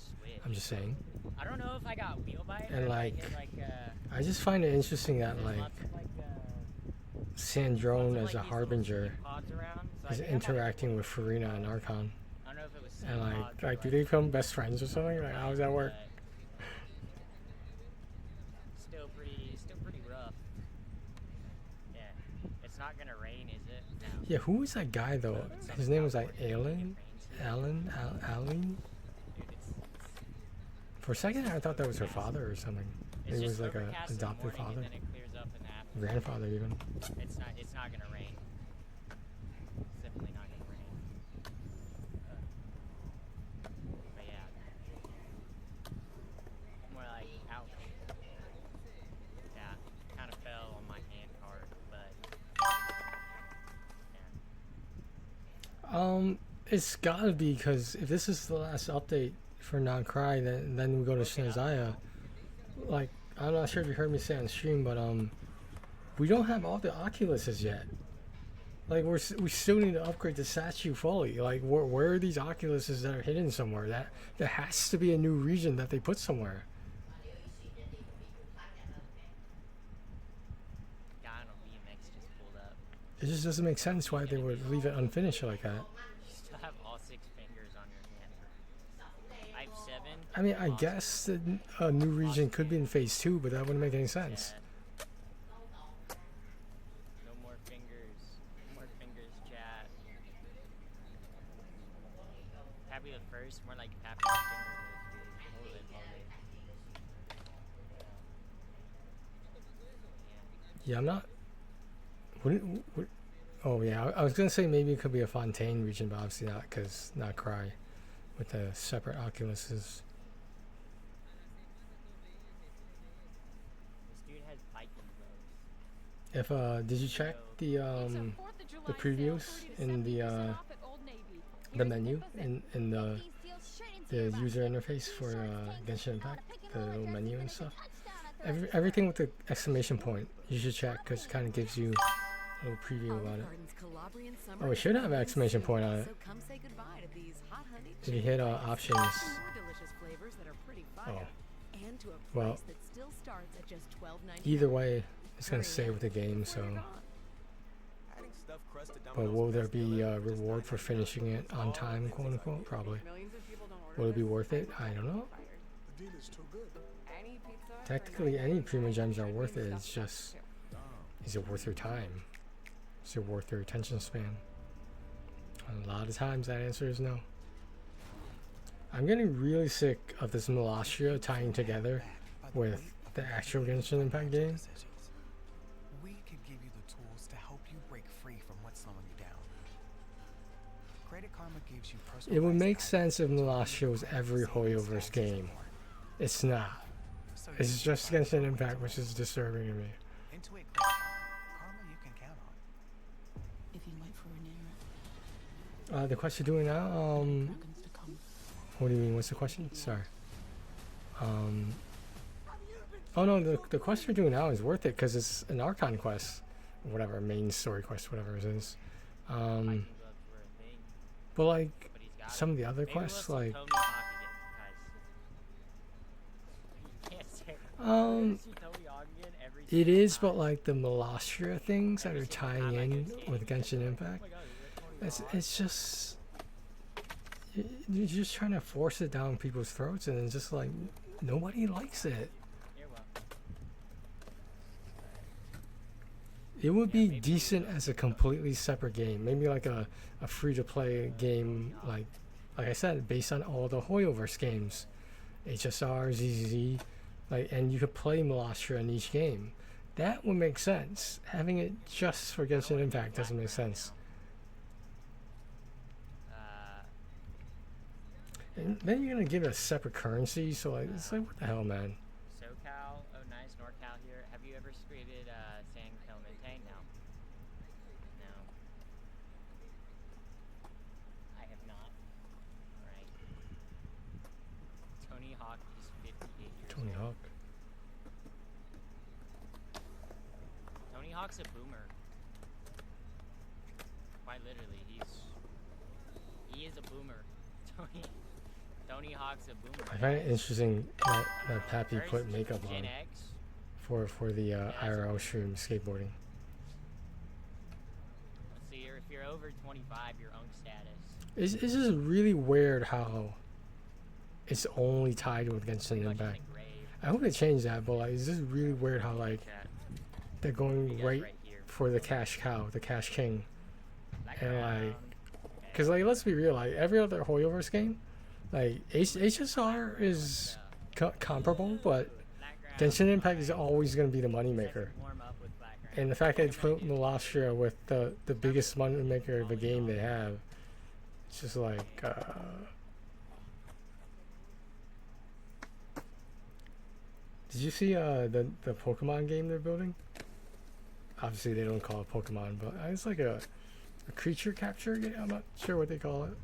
I'm just saying. I don't know if I got wheel bite And or like, if I hit like I just find it interesting that like Sandrone as a harbinger is interacting with Farina and Archon. I don't know if it was And like, do they become best friends or something? Like, how does that work? Still pretty rough. Yeah, it's not gonna rain, is it? No. Yeah, who was that guy though? His name was like Alan? For a second I thought that was her father or something. It was like a adopted father. Grandfather even. It's not gonna rain. It's definitely not gonna rain. But yeah. More like out. Yeah, kind of fell on my hand hard, but yeah. It's gotta be, because if this is the last update for Non-Cry, then we go to Shinzaya. Like, I'm not sure if you heard me say on stream, but we don't have all the Oculuses yet. Like, we still need to upgrade the statue fully. Like, where are these Oculuses that are hidden somewhere? There has to be a new region that they put somewhere. It just doesn't make sense why they would leave it unfinished like that. You still have all 6 fingers on your hand. I have 7. I mean, I guess that a new region could be in phase 2, but that wouldn't make any sense. at first, more like tapping your fingers, dude. Holy. Yeah, I'm not. Oh yeah, I was gonna say maybe it could be a Fontaine region, but obviously not, because not Cry with the separate Oculuses. This dude has Viking robes. If did you check the previews in the menu in the user interface for Genshin Impact, the little menu and stuff? Everything with the exclamation point you should check, because it kind of gives you a little preview about it. Oh, it should have an exclamation point on it. If you hit options. Oh. Well, either way, it's going to stay with the game, so. But will there be a reward for finishing it on time, quote unquote? Probably. Will it be worth it? I don't know. Technically, any Prima Gems are worth it. It's just, is it worth your time? Is it worth your attention span? A lot of times that answer is no. I'm getting really sick of this Molastria tying together with the actual Genshin Impact game. We could give you the tools to help you break free from what's slowing you down. Credit Karma gives you personal. It would make sense if Molastria was every Hoyoverse game. It's not. It's just Genshin Impact, which is disturbing to me. Into it, Karma you can count on. If you wait for Rhaenyra. The quest you're doing now, what do you mean? What's the question? Sorry. Oh no, the quest you're doing now is worth it because it's an Archon quest, whatever, main story quest, whatever it is. But like some of the other quests, like it is, but like the Molastria things that are tying in with Genshin Impact, it's just. You're just trying to force it down people's throats, and it's just like nobody likes it. It would be decent as a completely separate game, maybe like a free-to-play game, like I said, based on all the Hoyoverse games, HSR, ZZZ, like, and you could play Molastria in each game. That would make sense. Having it just for Genshin Impact doesn't make sense. And then you're gonna give it a separate currency, so like it's like what the hell, man. SoCal, oh nice, NorCal here. Have you ever created San Clemente? No. No. I have not. Alright. Tony Hawk is 58 years Tony old. Hawk. Tony Hawk's a boomer. Quite literally, he is a boomer. Tony Hawk's a boomer. I find it interesting that Pappy put makeup on for the IRL stream skateboarding. Let's see, if you're over 25, you're unk status. It's just really weird how it's only tied with Genshin Impact. I hope they change that, but like it's just really weird how like they're going right for the cash cow, the cash king, and like, cause like let's be real, like every other Hoyoverse game, like HSR is comparable, but Genshin Impact is always going to be the moneymaker. And the fact that they put Molastria with the biggest moneymaker of a game they have, it's just like. Did you see the Pokemon game they're building? Obviously they don't call it Pokemon, but it's like a creature capture game. I'm not sure what they call it.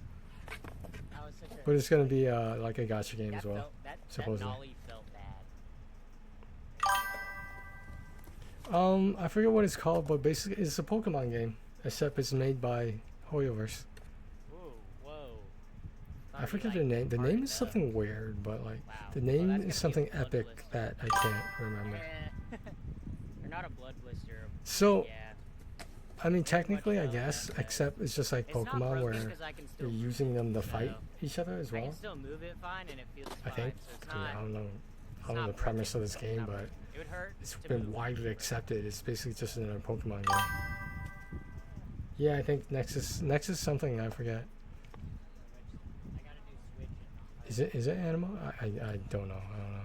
But it's gonna be like a gacha game as well, supposedly. I forget what it's called, but basically it's a Pokemon game, except it's made by Hoyoverse. I forget the name. The name is something weird, but like the name is something epic that I can't remember. You're not a blood blister. So, I mean, technically, I guess, except it's just like Pokemon where you're using them to fight each other as well. I can still move it fine and it feels I think. I don't know the premise of this game, but it's been widely accepted. It's basically just another Pokemon game. Yeah, I think Nexus something, I forget. Is it animal? I don't know. I don't know.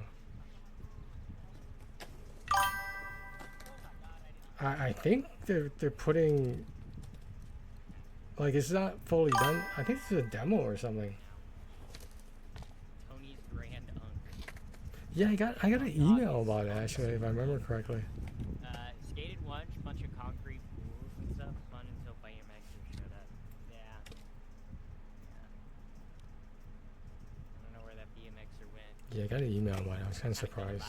I think they're putting, like, it's not fully done. I think it's a demo or something. Tony's Grand Unk. Yeah, I got an email about it actually, if I remember correctly. Skated once, bunch of concrete pools and stuff. Fun until BMXers showed up. Yeah. I don't know where that BMXer went. Yeah, I got an email about it. I was kind of surprised.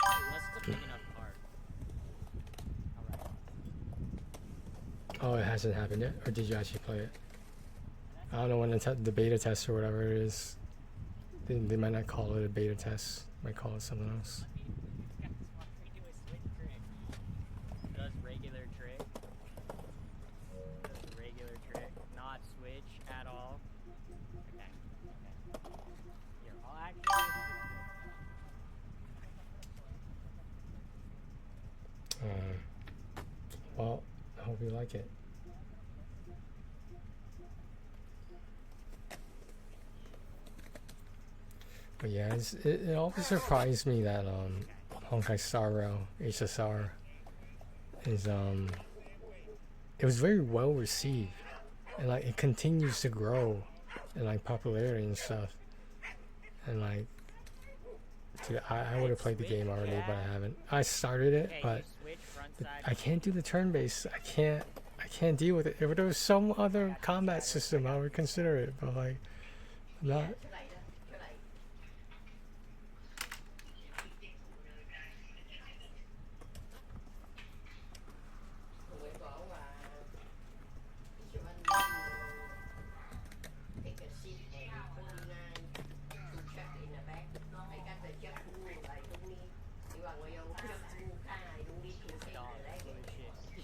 Unless it's a big enough park. Oh, it hasn't happened yet? Or did you actually play it? I don't know when the beta test or whatever it is. They might not call it a beta test. Might call it something else. Does regular trick. Does regular trick. Not switch at all. Okay. Here, I'll actually... Well, I hope you like it. But yeah, it always surprised me that Honkai Star Rail HSR is it was very well received, and like it continues to grow in like popularity and stuff. And like, dude, I would have played the game already, but I haven't. I started it, but I can't do the turn-based. I can't deal with it. If there was some other combat system, I would consider it, but like, not.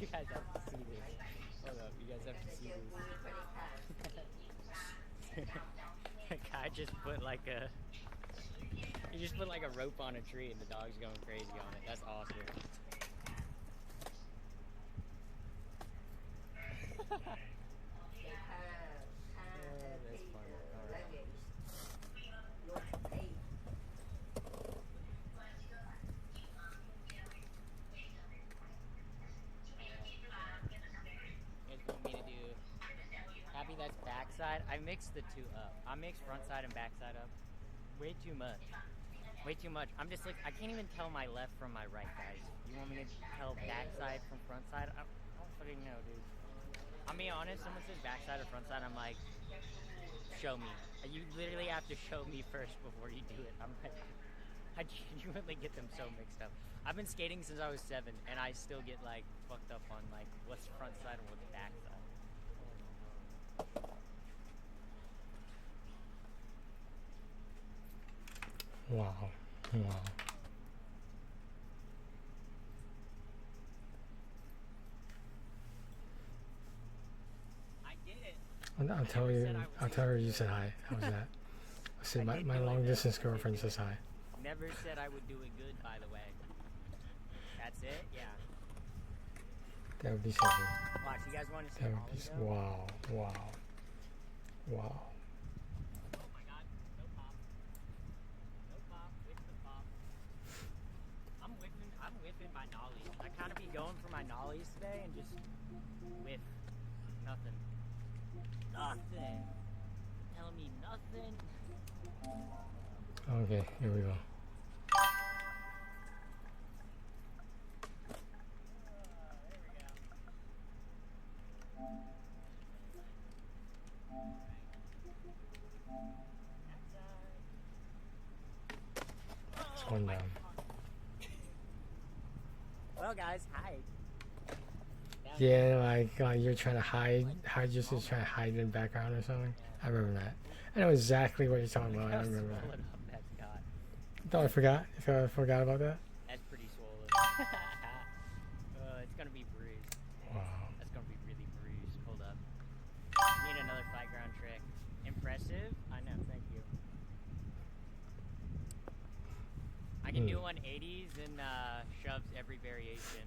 You guys have to see this. Hold up, you guys have to see this. The guy just put like a... He just put like a rope on a tree and the dog's going crazy on it. That's awesome. That's funny. Alright. Me to do happy that's backside. I mixed the two up. I mixed front side and backside up way too much. Way too much. I'm just like, I can't even tell my left from my right, guys. You want me to tell backside from front side? I don't fucking know, dude. I'm being honest, someone says backside or front side, I'm like, show me. You literally have to show me first before you do it. I'm like, I genuinely get them so mixed up. I've been skating since I was 7, and I still get like fucked up on like what's front side and what's back side. Wow. Wow. I did it. I'll tell her you said hi. How's that? I said my long distance girlfriend says hi. Never said I would do it good, by the way. That's it? Yeah. That would be something. Watch, you guys want to see That would be wow. Wow. Wow. Oh my god, no pop. No pop, with the pop. I'm whipping my nollies. I kind of be going for my nollies today and just whiff. Nothing. Nothing. Telling me nothing. Okay, here we go. It's one down. Well, guys, hi. Yeah, like you're trying to hide just trying to hide in the background or something. I remember that. I know exactly what you're talking about. I remember that. Thought I forgot. I forgot about that. That's pretty swollen. It's gonna be bruised. Wow. That's gonna be really bruised. Hold up. Need another flat ground trick. Impressive. I know. Thank you. I can do 180s and shoves every variation.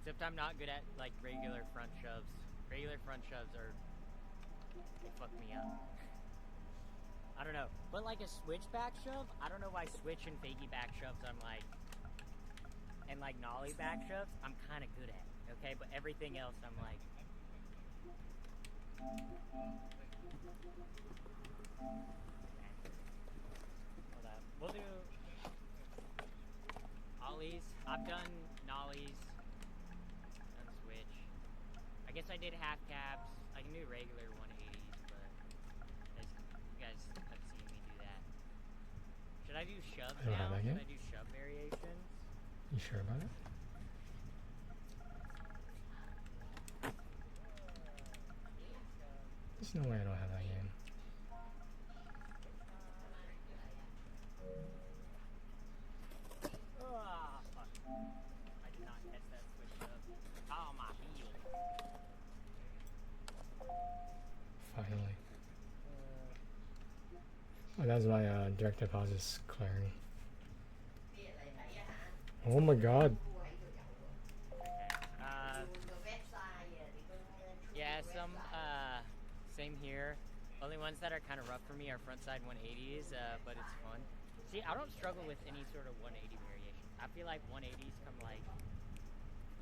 Except I'm not good at like regular front shoves. Regular front shoves are, they fuck me up. I don't know. But like a switch back shove, I don't know why switch and fakie back shoves I'm like, and like nollie back shoves, I'm kind of good at. Okay, but everything else I'm like. Hold up. We'll do ollies. I've done nollies. Done switch. I guess I did half caps. I can do regular 180s, but you guys have seen me do that. Should I do shoves I don't have now? that Should yet. I do shove variations? You sure about it? There's no way I don't have that game. Ah, fuck. I did not catch that switch up. Oh, my heel. Finally. Oh, that was my direct deposits clearing. Oh my god. Yeah, same here. Only ones that are kind of rough for me are frontside 180s, but it's fun. See, I don't struggle with any sort of 180 variation. I feel like 180s come like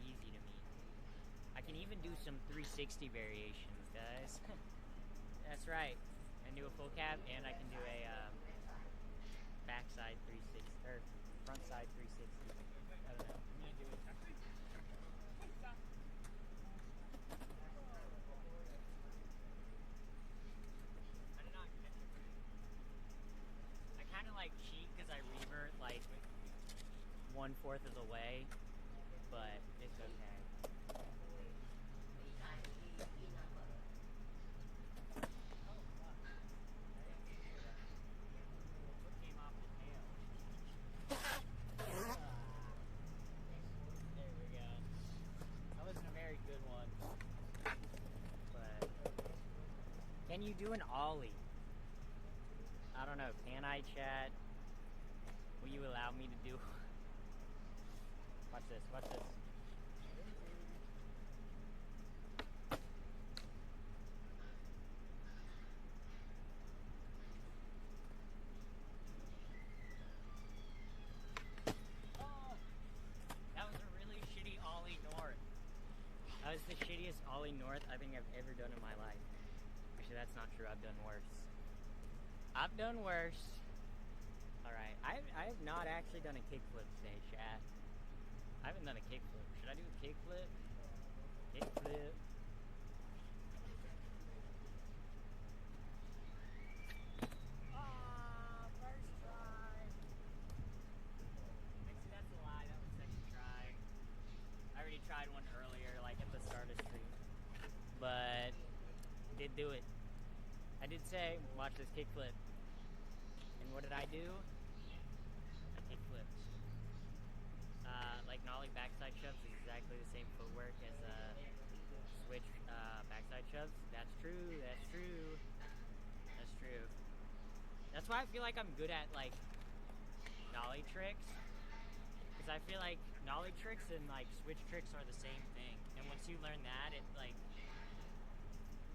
easy to me. I can even do some 360 variations, guys. That's right. I can do a full cap and I can do a backside 360 or frontside 360. I don't know. I'm gonna do it. I kind of like cheat because I revert like 1/4 of the way, but it's okay. There we go. That wasn't a very good one. But can you do an ollie? I don't know. Can I, chat? Will you allow me to do? Watch this. Watch this. Oh, that was a really shitty ollie north. That was the shittiest ollie north I think I've ever done in my life. Actually, that's not true. I've done worse. I've done worse. Alright, I have not actually done a kickflip today, chat. I haven't done a kickflip. Should I do a kickflip? Kickflip. Ah, first try. Actually, that's a lie. That was second try. I already tried one earlier, like at the start of stream. But did do it. I did say, watch this kickflip. And what did I do? I kickflipped. Like nollie backside shoves is exactly the same footwork as switch backside shoves. That's true. That's true. That's true. That's why I feel like I'm good at like nollie tricks. Because I feel like nollie tricks and like switch tricks are the same thing. And once you learn that, it like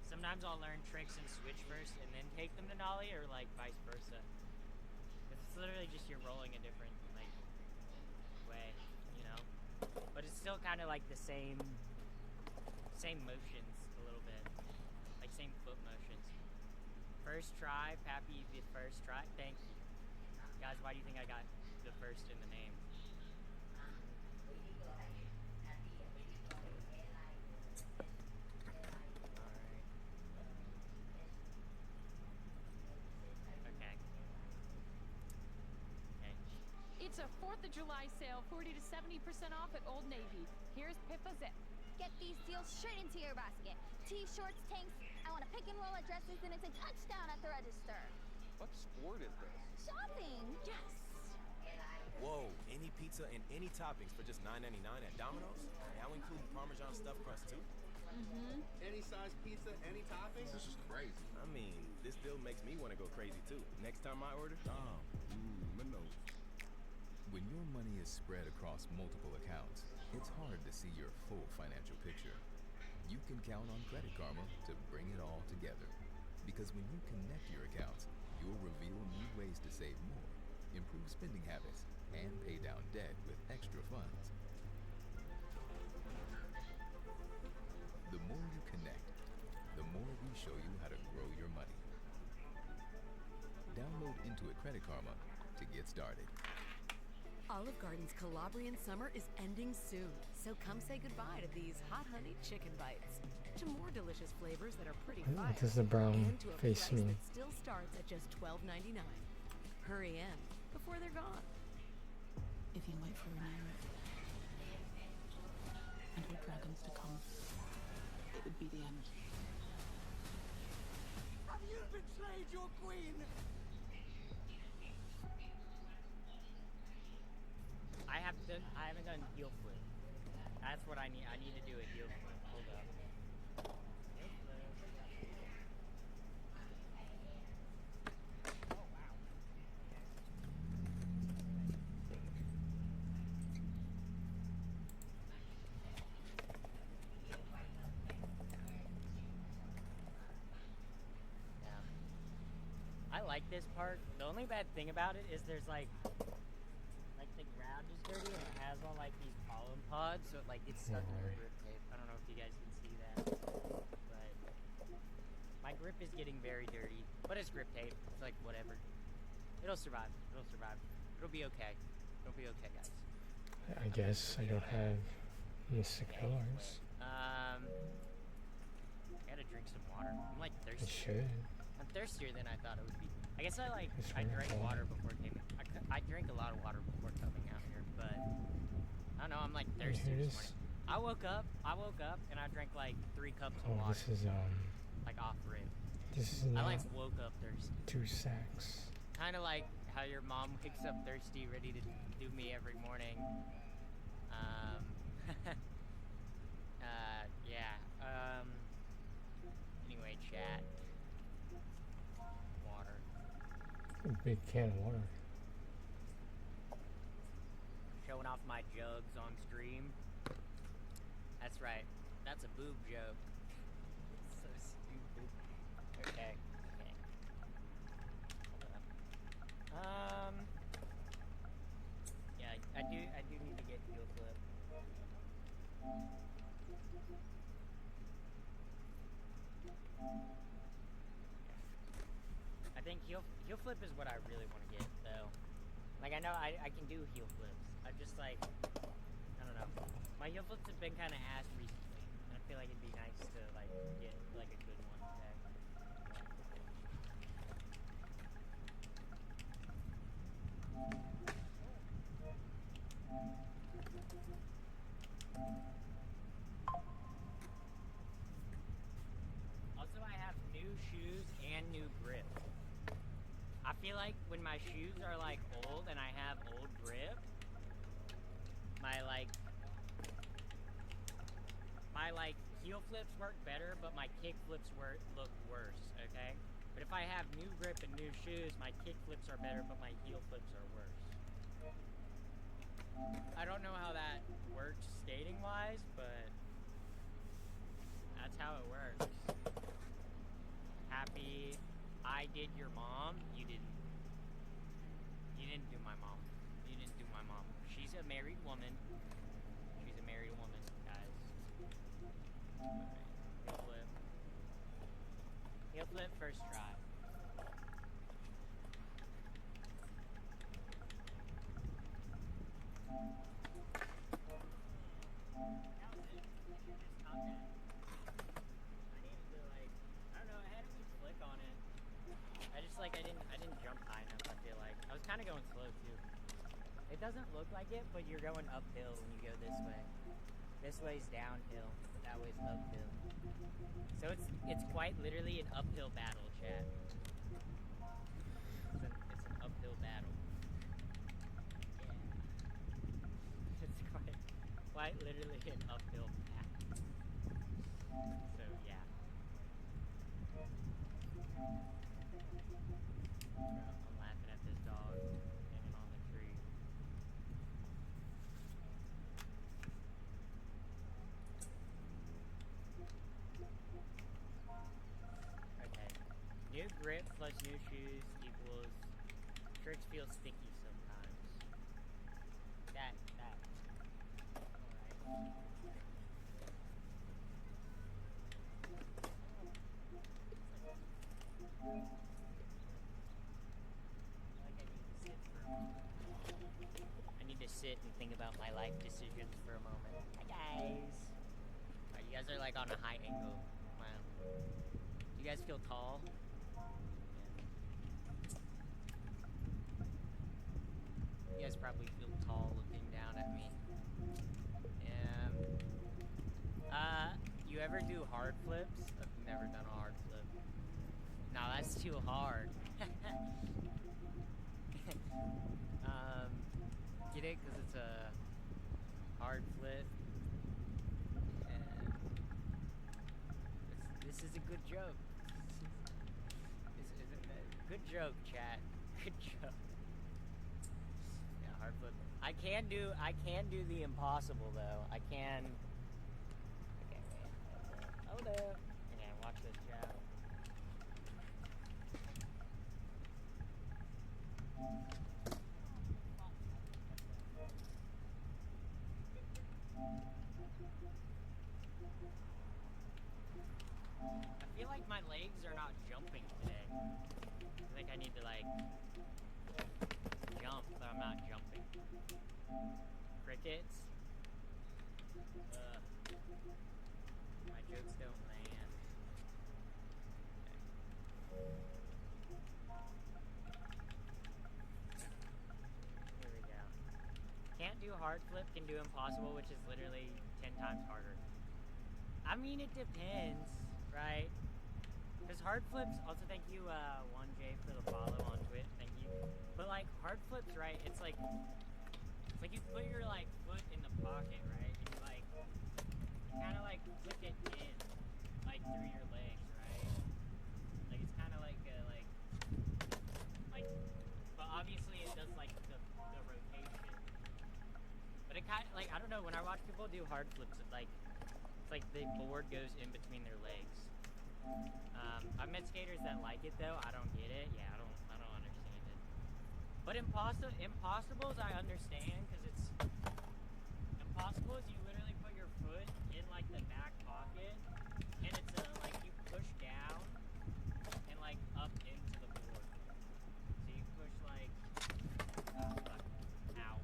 sometimes I'll learn tricks and switch first and then take them to nollie, or like vice versa. It's literally just you're rolling a different like way, you know. But it's still kind of like the same motions a little bit, like same foot motions. First try, Pappy, the first try. Thank you, guys. Why do you think I got the first in the name? It's a 4th of July sale, 40 to 70% off at Old Navy. Here's Pippa Zip. Get these deals straight into your basket. T-shirts, tanks, I want to pick and roll addresses and it's a touchdown at the register. What sport is this? Shopping! Yes! Whoa, any pizza and any toppings for just $9.99 at Domino's? Now including Parmesan stuffed crust too? Mm-hmm. Any size pizza, any toppings? This is crazy. I mean, this deal makes me want to go crazy too. Next time I order? No. When your money is spread across multiple accounts, it's hard to see your full financial picture. You can count on Credit Karma to bring it all together. Because when you connect your accounts, You'll reveal new ways to save more, improve spending habits, and pay down debt with extra funds. The more you connect, the more we show you how to grow your money. Download Intuit Credit Karma to get started. Olive Garden's Calabrian summer is ending soon, so come say goodbye to these hot honey chicken bites. To more delicious flavors that are pretty fire, What does the brown and to a face price mean? that still starts at just $12.99. Hurry in before they're gone. If you wait for an arrow and for dragons to come, it would be the end. Have you betrayed your queen? I haven't done heel flip. That's what I need. I need to do a heel flip. Hold up. Heel flip. Oh wow. Yeah. I like this part. The only bad thing about it is there's like the ground is dirty and it has all like these pollen pods, so it like gets stuck in your grip tape. I don't know if you guys can see that, but my grip is getting very dirty. But it's grip tape. It's like whatever. It'll survive. It'll survive. It'll be okay. It'll be okay, guys. I guess I don't have Mystic Pillars. I gotta drink some water. I'm like I thirsty. should. I'm thirstier than I thought it would be. I guess I Just drank drink water water. before I came. I drank a lot of water before coming out here, but I don't know. I'm like thirsty Here it this is. morning. I woke up and I drank like 3 cups of Oh, water, this is like off rip. this is I not like woke up thirsty. 2 sacks. Kind of like how your mom wakes up thirsty, ready to do me every morning. Yeah. Anyway, chat. Water. A big can of water. Showing off my jugs on stream. That's right. That's a boob joke. So stupid. Okay. Hold up. Yeah, I do need to get heel flip. I think heel flip is what I really want to get though. Like I know I can do heel flips. I'm just like I don't know. My heel flips have been kind of ass recently, and I feel like it'd be nice to like get like a good one today. Also, I have new shoes and new grip. I feel like when my shoes are like old and I have old grip, my heel flips work better, but my kick flips look worse, okay? But if I have new grip and new shoes, my kick flips are better, but my heel flips are worse. I don't know how that works skating wise, but that's how it works. Happy I did your mom. You didn't do my mom. You didn't do my mom. She's a married woman. She's a married woman, guys. Alright, heel flip. Heel flip first try. I didn't jump high enough, I feel like. I was kind of going slow, too. It doesn't look like it, but you're going uphill when you go this way. This way's downhill, that way's uphill. So it's quite literally an uphill battle, chat. It's an uphill battle. Yeah. It's quite literally an uphill battle. So, yeah. I'm laughing at this dog hanging on the tree. Okay. New grip plus new shoes equals Shirts feel sticky sometimes. That. Alright. I need to sit and think about my life decisions for a moment. Hi guys. Alright, you guys are like on a high angle. Wow. Do you guys feel tall? You guys probably feel tall looking down at me. You ever do hard flips? I've never done a hard flip. No, that's too hard. Get it? Because it's a hard flip. And this is a good joke. Good joke, chat. Good joke. Yeah, hard flip. I can do the impossible though. I can. Okay, wait. Hold up. Okay, watch this, chat. I feel like my legs are not jumping today. I think I need to like jump, but I'm not jumping. Crickets? My jokes don't land. Here we go. Can't do hard flip, can do impossible, which is literally 10 times harder. I mean, it depends, right? Because hard flips, also thank you, 1J for the follow on Twitch, thank you. But like, hard flips, right, it's like you put your like foot in the pocket, right? And you like, kind of like flick it in, like through your legs, right? Like it's kind of like, but obviously it does like the rotation. But it kind of, like, I don't know, when I watch people do hard flips, it's like the board goes in between their legs. I've met skaters that like it though. I don't get it. Yeah, I don't understand it. But impossibles I understand, because it's impossibles. You literally put your foot in like the back pocket, and it's like you push down and like up into the board. So you push like ow.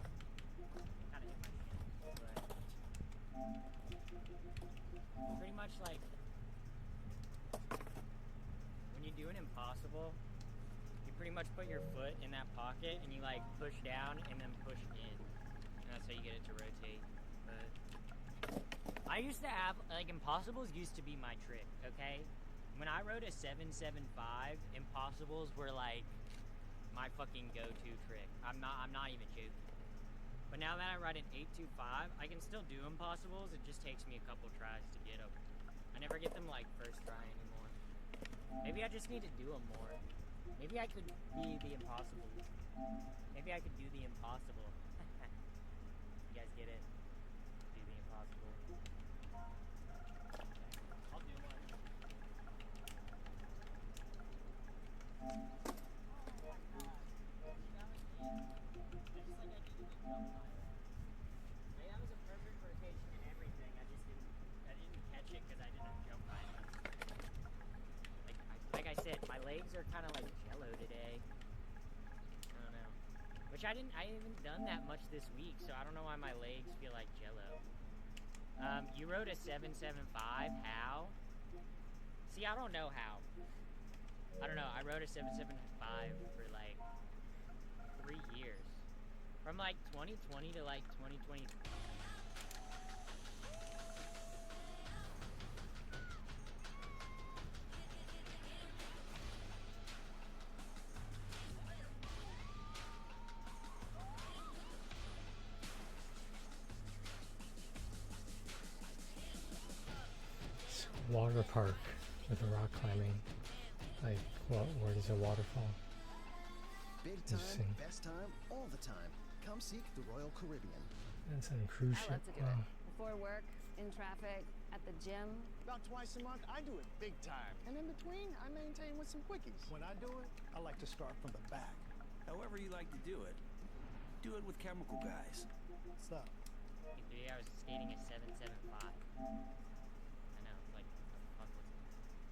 Kind of hit my shin, but pretty much like. When you do an impossible, you pretty much put your foot in that pocket and you like push down and then push in. And that's how you get it to rotate. But I used to have, like, impossibles used to be my trick, okay? When I rode a 775, impossibles were like my fucking go-to trick. I'm not even joking. But now that I ride an 825, I can still do impossibles. It just takes me a couple tries to get them. I never get them like first try anymore. Maybe I just need to do them more. Maybe I could be the impossible. Maybe I could do the impossible. You guys get it? Do the impossible. Okay. I'll do one. That was a perfect rotation and everything. I didn't catch it because I didn't jump high enough. Like I said, my legs are kind of like jello today. I don't know. Which I haven't done that much this week, so I don't know why my legs feel like jello. You rode a 775. How? See, I don't know how. I don't know. I rode a 775 for like 3 years. From like 2020 to like 2020. Water park with the rock climbing. Like, where there's a waterfall. Big time, best time, all the time. Come seek the Royal Caribbean. That's on a cruise I ship. love to do it. Before work, in traffic, at the gym. About twice a month, I do it big time. And in between, I maintain with some quickies. When I do it, I like to start from the back. However you like to do it with chemical guys. What's up? Today I was skating a 775. I know, like,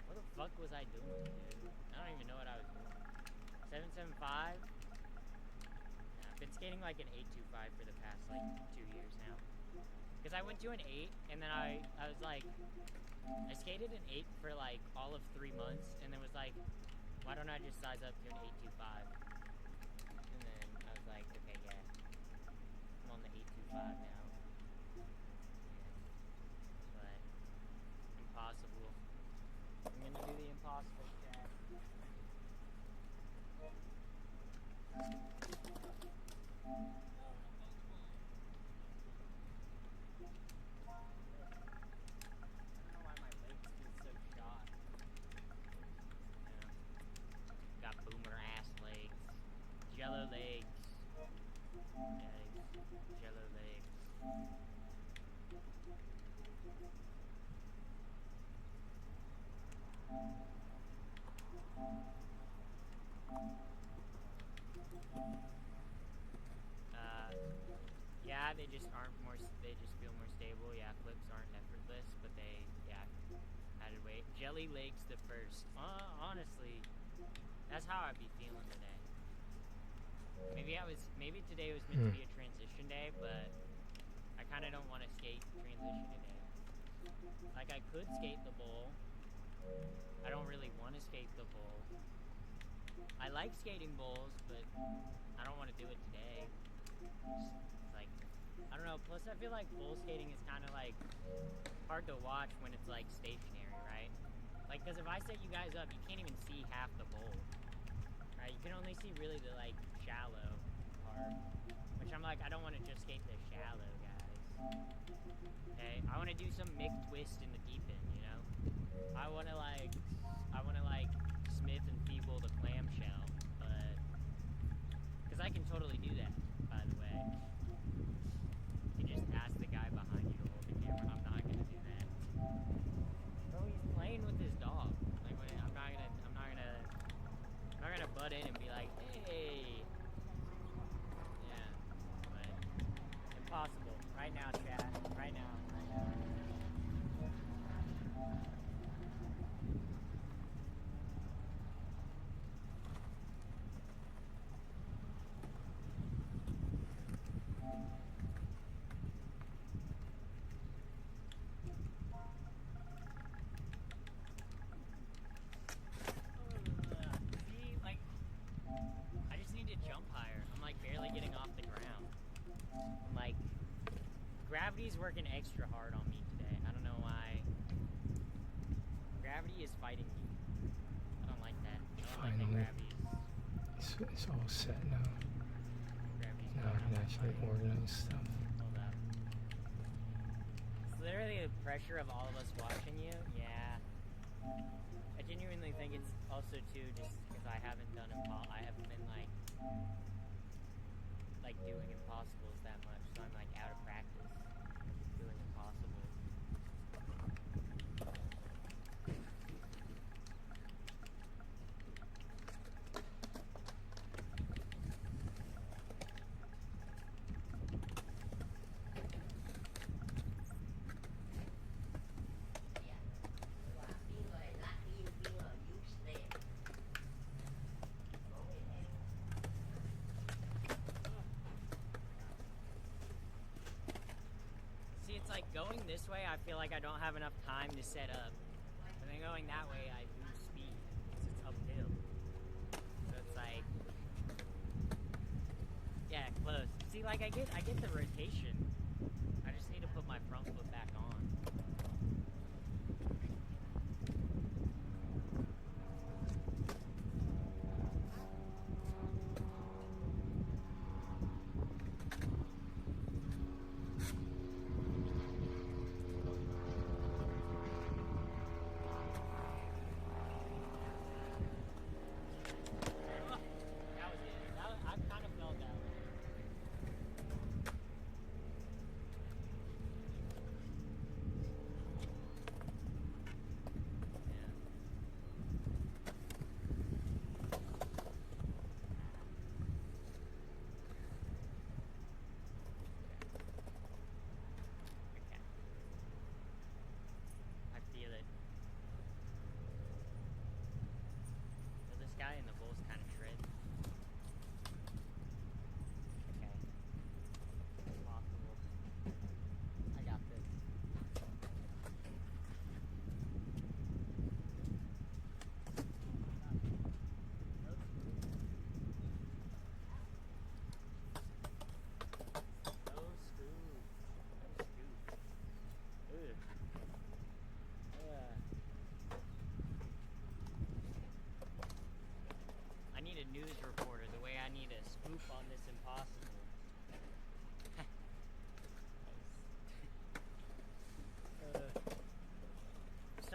what the fuck was I doing, dude? I don't even know what I was doing. 775? Yeah, I've been skating like an 825 for the past, like, 2 years now. Because I went to an 8, and then I was like, I skated an 8 for, like, all of 3 months, and then was like, why don't I just size up to an 825? And then I was like, okay, yeah. I'm on the 825 now. But impossible. I'm gonna do the impossible, Chad. I don't know why my legs feel so shot. Yeah. Got boomer ass legs. Jello legs. Yeah, jello legs. Yeah, they just aren't more, they just feel more stable. Yeah, flips aren't effortless, but they, yeah, added weight. Jelly legs the first. Honestly, that's how I'd be feeling today. Maybe today was meant to be a transition day, but I kind of don't want to skate transition today. Like, I could skate the bowl. I don't really want to skate the bowl. I like skating bowls, but I don't want to do it today. It's like, I don't know, plus I feel like bowl skating is kind of like hard to watch when it's like stationary, right? Like, because if I set you guys up, you can't even see half the bowl, right? You can only see really the like shallow part, which I'm like, I don't want to just skate the shallow, guys. Okay, I want to do some mixed twist in the deep end, you know? I want to like Smith and Feeble the clamshell, but because I can totally do that, by the way. You just ask the guy behind you to hold the camera. I'm not gonna do that. Bro, he's playing with his dog. Like, I'm not gonna butt in and be like, hey. Yeah, but impossible. Right now, chat. Right now. See, like, I just need to jump higher. I'm like barely getting off the ground. I'm like, gravity's working extra hard on me today. I don't know why. Gravity is fighting me. I don't like that. I don't like that gravity. It's all set now. Now I can actually organize stuff. Hold up. It's literally the pressure of all of us watching you. Yeah. I genuinely think it's also too just because I haven't done I haven't been like doing impossibles that much, so I'm like out of practice doing impossibles. See, it's like going this way, I feel like I don't have enough time to set up. And then going that way, I lose speed because it's uphill. So it's like, yeah, close. See, like I get the rotation. I just need to put my front foot back on. That was it. I kind of felt that way.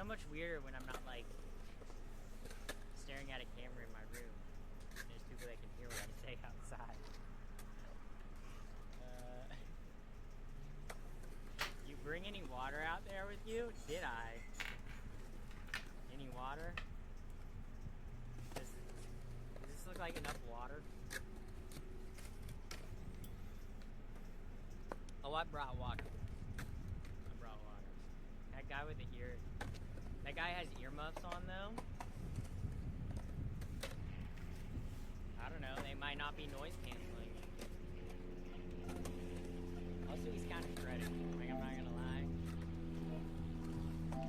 so much weirder when I'm not like staring at a camera in my room. There's people that can hear what I say outside. You bring any water out there with you? Did I? Any water? Does this look like enough water? Oh, I brought water. That guy with the ear... That guy has earmuffs on, though. I don't know, they might not be noise canceling. Also, he's kind of shredded. Like, I'm not gonna lie.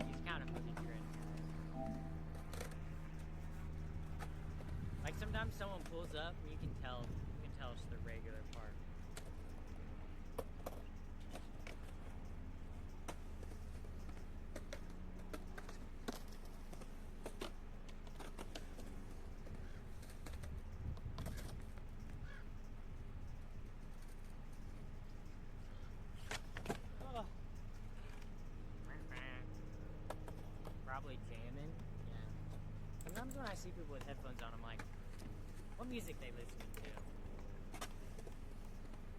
He's kind of fucking shredded. Like, sometimes someone pulls up and you can tell it's the regular part. Probably jamming, yeah. Sometimes when I see people with headphones on, I'm like, what music they listening to?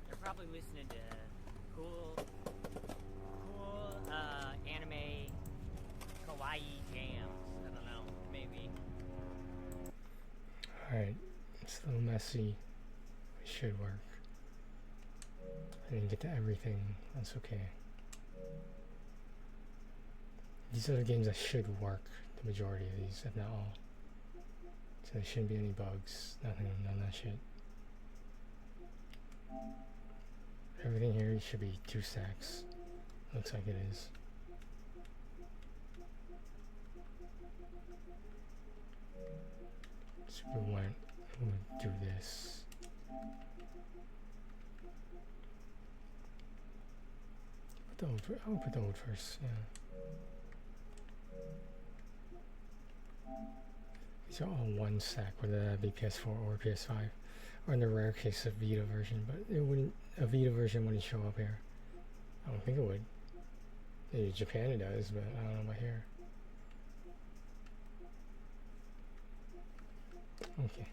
They're probably listening to cool anime kawaii jams. I don't know, maybe. Alright, it's a little messy. It should work. I didn't get to everything, that's okay. These are the games that should work, the majority of these, if not all. So there shouldn't be any bugs, nothing, none of that shit. Everything here should be 2 stacks. Looks like it is. So we'll do this. I'll put the old first, yeah. These are all 1 stack, whether that be PS4 or PS5, or in the rare case a Vita version, but a Vita version wouldn't show up here. I don't think it would. In Japan it does, but I don't know about here. Okay.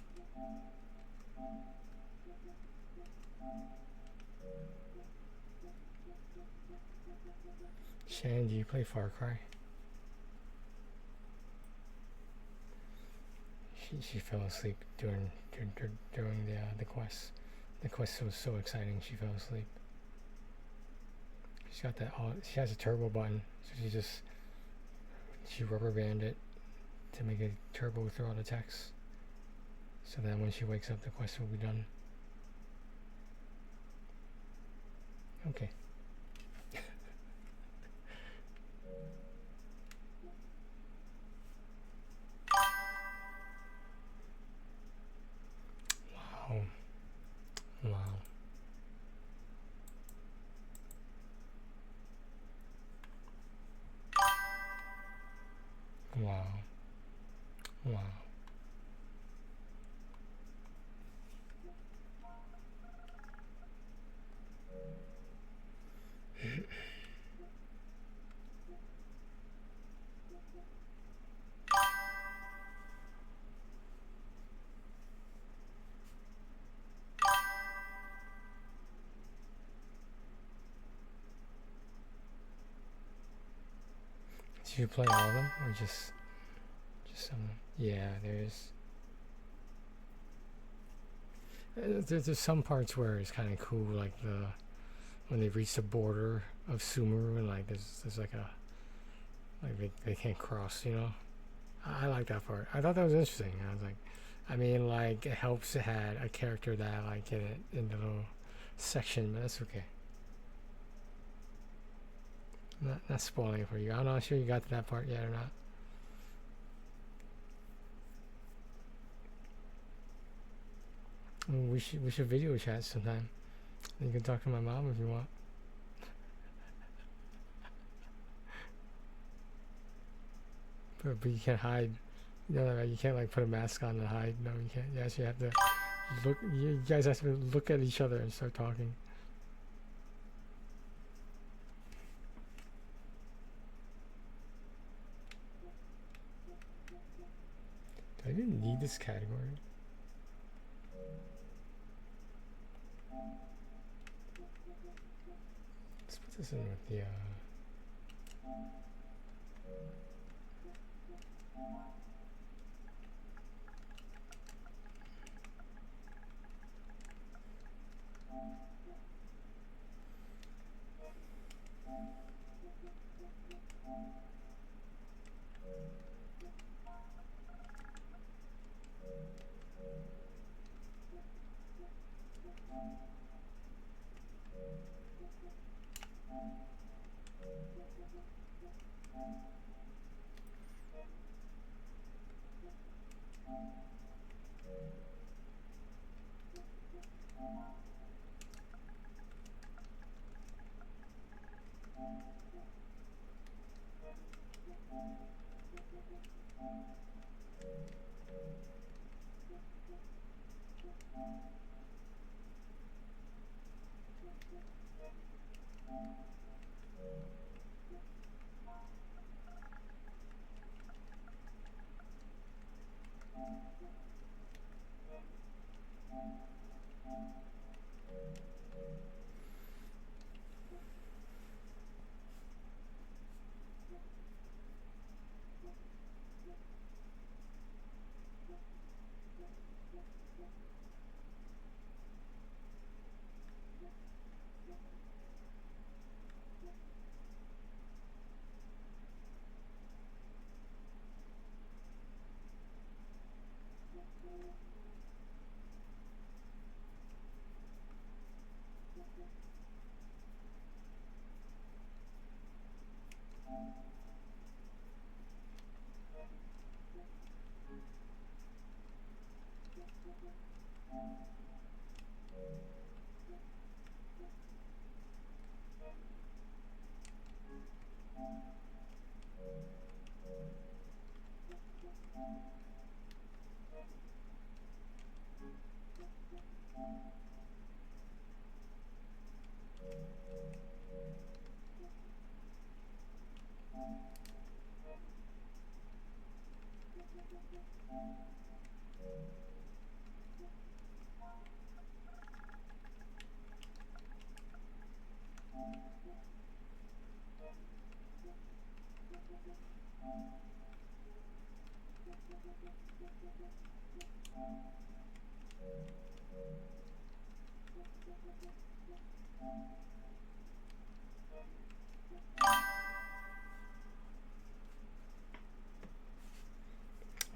Shannon, do you play Far Cry? She fell asleep during the quest. The quest was so exciting, she fell asleep. She's got that. She has a turbo button, so she rubber banded it to make it turbo through all the text. So that when she wakes up, the quest will be done. Okay. Wow. Wow. Wow. Did you play all of them, or just some? Yeah, there's some parts where it's kind of cool, like when they reach the border of Sumeru, and like there's like they can't cross, you know. I like that part. I thought that was interesting. I was like, I mean, like it helps to have a character that I like in the little section, but that's okay. Not spoiling it for you. I'm not sure you got to that part yet or not. We should video chat sometime. You can talk to my mom if you want. But you can't hide. You know, you can't like put a mask on and hide. No, you can't. You actually have to look. You guys have to look at each other and start talking. Do I even need this category? Let's put this in with the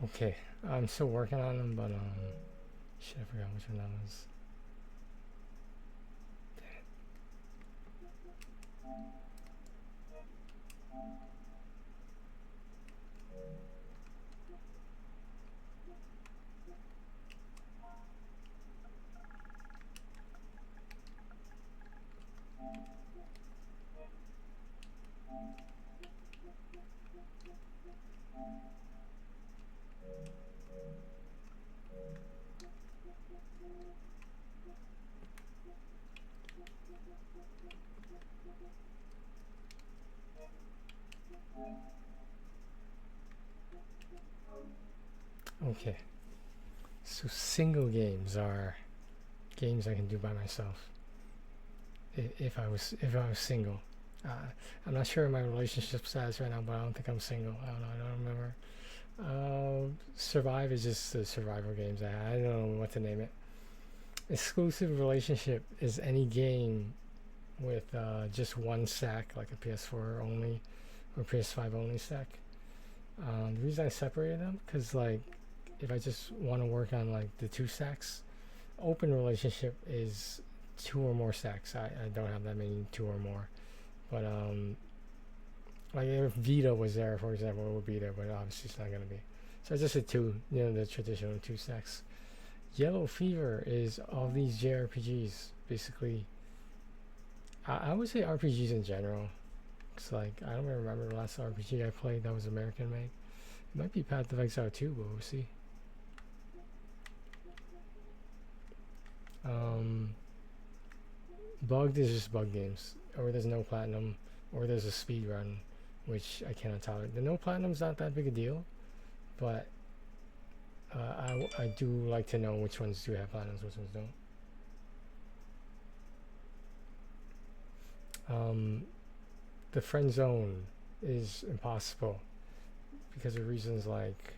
Okay, I'm still working on them, but shit, I forgot which one that was. Okay, so single games are games I can do by myself. If I was single, I'm not sure my relationship status right now, but I don't think I'm single. I don't know. I don't remember. Survive is just the survival games. I don't know what to name it. Exclusive relationship is any game with just one stack, like a PS4 only or PS5 only stack. The reason I separated them, because like if I just want to work on like the 2 stacks, open relationship is 2 or more stacks. I don't have that many 2 or more, but like if Vita was there, for example, it would be there, but obviously it's not going to be. So I just said 2, you know, the traditional 2 stacks. Yellow Fever is all these JRPGs, basically. I would say RPGs in general. It's like, I don't even remember the last RPG I played that was American made. It might be Path of Exile 2, but we'll see. Bugged is just bug games, or there's no platinum, or there's a speed run, which I cannot tolerate. The no platinum's not that big a deal, but I do like to know which ones do have platinums, which ones don't. The friend zone is impossible because of reasons like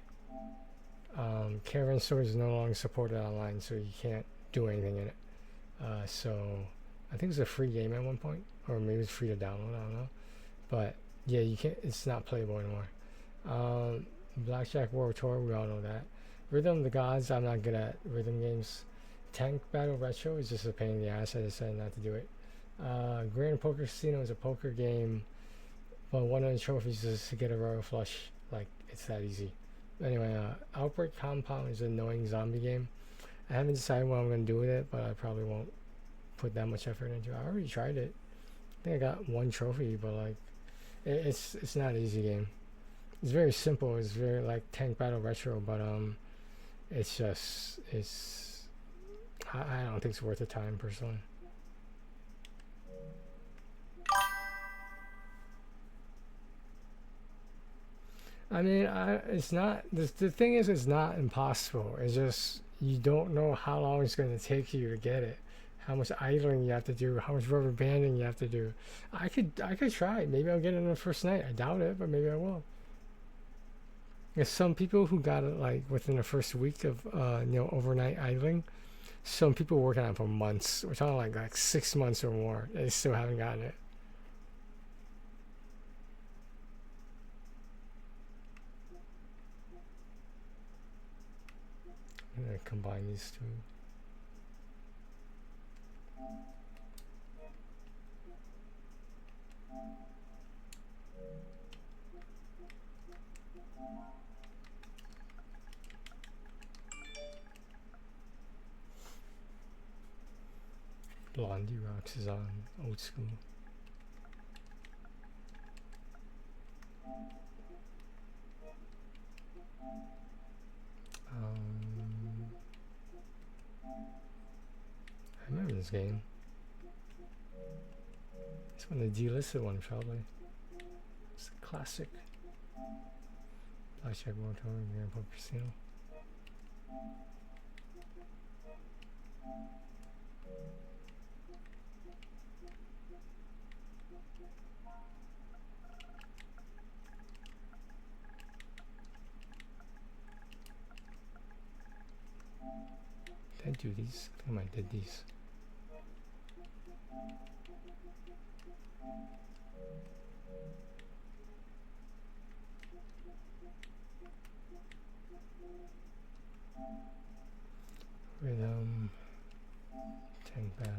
caravan stores is no longer supported online, so you can't do anything in it. So I think it's a free game at one point, or maybe it's free to download, I don't know. But yeah, you can't, it's not playable anymore. Blackjack World Tour, we all know that. Rhythm of the Gods, I'm not good at rhythm games. Tank Battle Retro is just a pain in the ass, I decided not to do it. Grand Poker Casino is a poker game, but one of the trophies is to get a royal flush. Like, it's that easy. Anyway, Outbreak Compound is an annoying zombie game. I haven't decided what I'm going to do with it, but I probably won't put that much effort into it. I already tried it. I think I got one trophy, but like, it's not an easy game. It's very simple. It's very like Tank Battle Retro, but it's just, I don't think it's worth the time personally. I mean, it's not, the thing is, it's not impossible. It's just, you don't know how long it's going to take you to get it. How much idling you have to do, how much rubber banding you have to do. I could try it. Maybe I'll get it on the first night. I doubt it, but maybe I will. There's some people who got it like within the first week of overnight idling. Some people working on it for months. We're talking like 6 months or more. They still haven't gotten it. I'm gonna combine these two. Blondie Rocks is on Old School. I remember this game. It's one of the delisted ones, probably. It's a classic. Blackjack World Tour, Grand Poker Casino. Did I do these? I think I might did these. Rhythm, Tank Battle.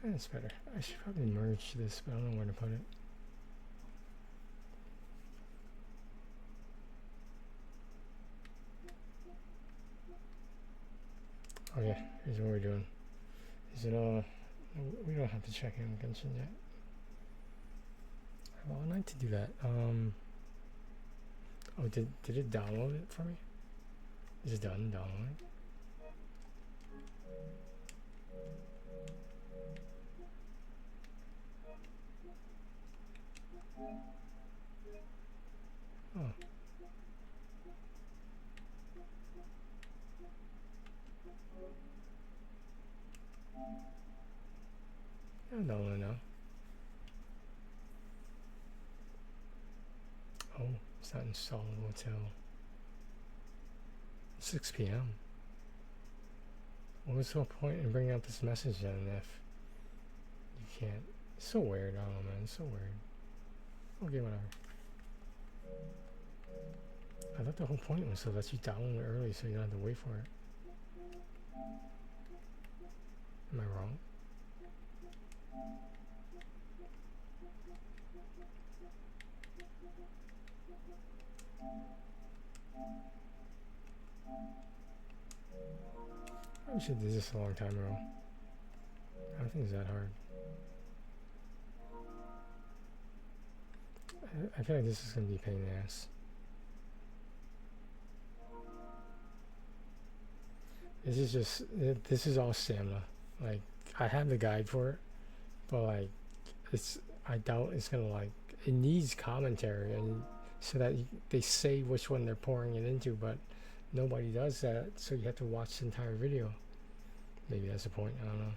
That's better. I should probably merge this, but I don't know where to put it. Oh yeah, here's what we're doing. Is it we don't have to check in Genshin yet. Well, I'd like to do that. Oh, did it download it for me? Is it done downloading? Oh. I don't know. Oh, it's not installed until 6 p.m. What was the point in bringing up this message then if you can't? It's so weird. I don't know, man. It's so weird. Okay, whatever. I thought the whole point was to let you download it early so you don't have to wait for it. Am I wrong? I should have did this a long time ago. I don't think it's that hard. I feel like this is going to be a pain in the ass. This is all stamina. Like, I have the guide for it, but like, I doubt it's going to like, it needs commentary and so that they say which one they're pouring it into, but nobody does that, so you have to watch the entire video. Maybe that's the point, I don't know.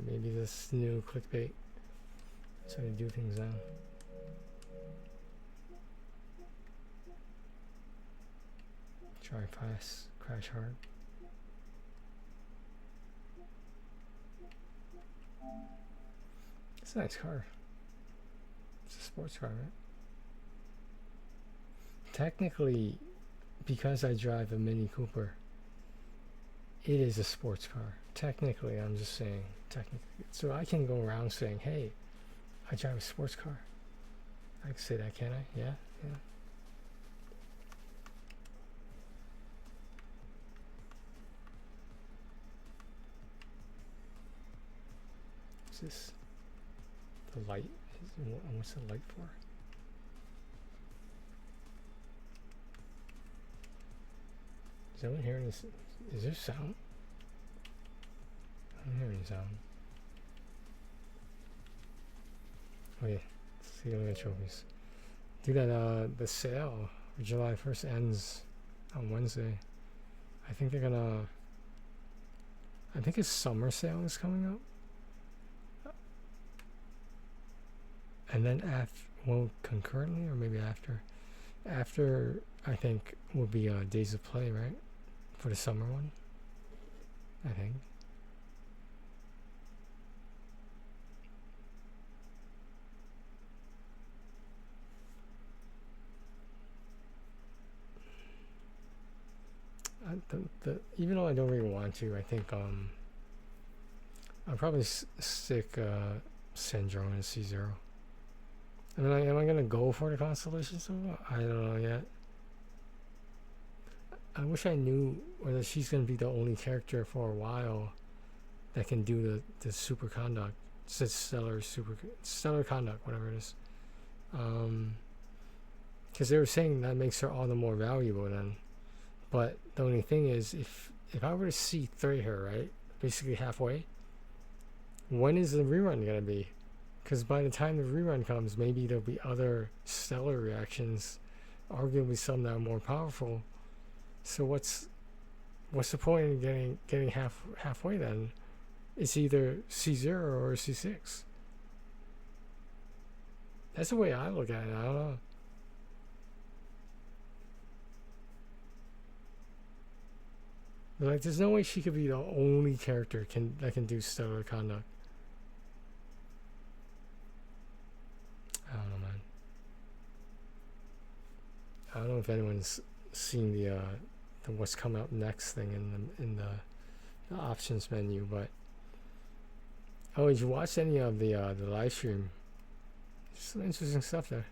Maybe this new clickbait. That's how you do things now. Try fast, crash hard. It's a nice car. It's a sports car, right? Technically, because I drive a Mini Cooper, it is a sports car. Technically, I'm just saying, technically. So I can go around saying, hey, I drive a sports car. I can say that, can I? Yeah, yeah. What's this? The light? What's the light for? Is anyone hearing this? Is there sound? I'm hearing sound. Oh yeah, let's see all the trophies. Do that, the sale for July 1st ends on Wednesday. I think they're gonna, I think a summer sale is coming up. And then well, concurrently or maybe after I think will be Days of Play, right? For the summer one, I think. Even though I don't really want to, I think I'll probably stick Syndrome and C0. I mean, am I gonna go for the Constellation Silver? I don't know yet. I wish I knew whether she's gonna be the only character for a while that can do the super conduct, stellar conduct, whatever it is. Because they were saying that makes her all the more valuable then. But the only thing is, if I were to see her, right, basically halfway, when is the rerun gonna be? Because by the time the rerun comes, maybe there'll be other stellar reactions, arguably some that are more powerful. So what's the point in getting halfway then? It's either C0 or C6. That's the way I look at it. I don't know. But like, there's no way she could be the only character that can do stellar conduct. I don't know, man. I don't know if anyone's seen the what's coming up next thing in the options menu, but oh, did you watch any of the live stream? There's some interesting stuff there.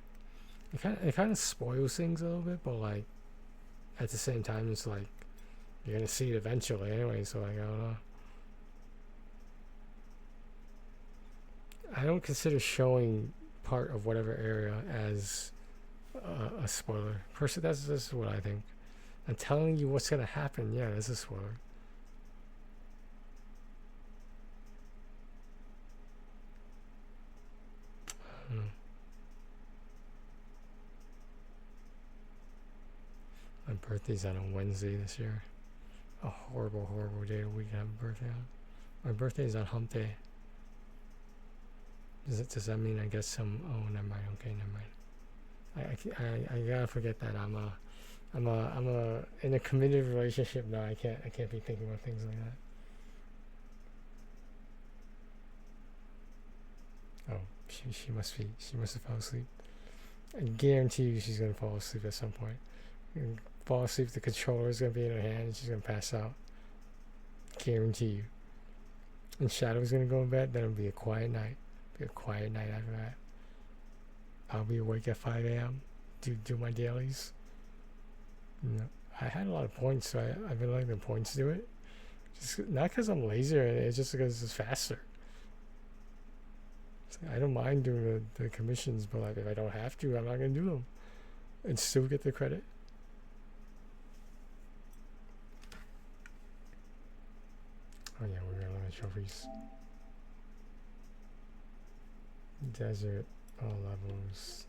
It kind of spoils things a little bit, but like at the same time, it's like you're gonna see it eventually anyway. So like, I don't know. I don't consider showing part of whatever area as a spoiler. Personally, that's what I think. And telling you what's gonna happen, yeah, that's a spoiler. don't know. My birthday's on a Wednesday this year. A horrible, horrible day of the week to have a birthday on. My birthday is on hump day. Does that mean I get some? Oh, never mind. Okay, never mind. I gotta forget that I'm in a committed relationship now. I can't be thinking about things like that. Oh, she must have fell asleep. I guarantee you she's gonna fall asleep at some point. Fall asleep. The controller is gonna be in her hand, and she's gonna pass out. Guarantee you. And Shadow's gonna go in bed. Then it'll be a quiet night. Be a quiet night after that. I'll be awake at 5 a.m. Do my dailies. No, I had a lot of points, so I've been letting the points do it. Just not because I'm lazy, it's just because it's faster. I don't mind doing the commissions, but like if I don't have to, I'm not gonna do them, and still get the credit. Oh yeah, we're gonna limit trophies. Desert, all levels.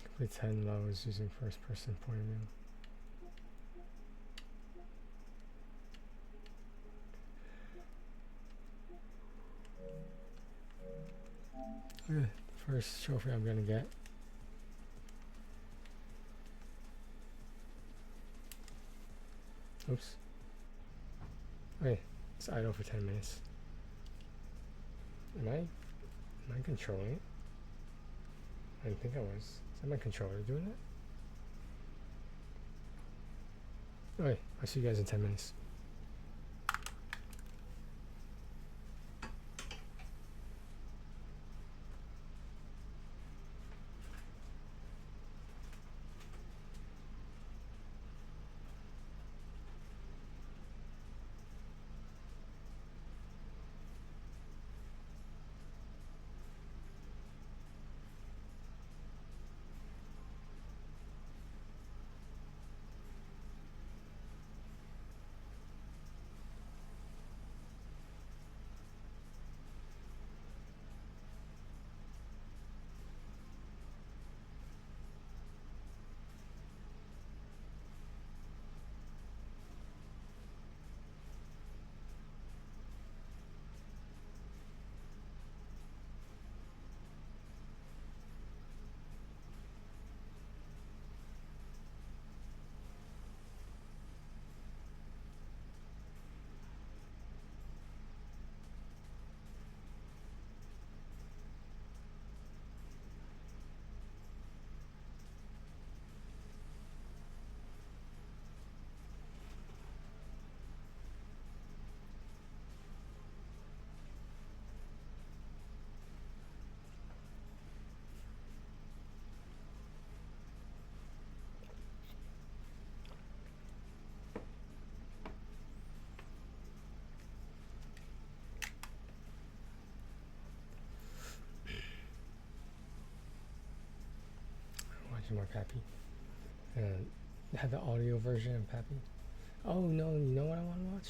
Complete 10 levels using first person point of view. Okay, first trophy I'm gonna get. Oops. Okay, it's idle for 10 minutes. Am I controlling it? I didn't think I was. Is that my controller doing it? Okay, I'll see you guys in 10 minutes. More Pappy. Have the audio version of Pappy. Oh no, you know what I want to watch?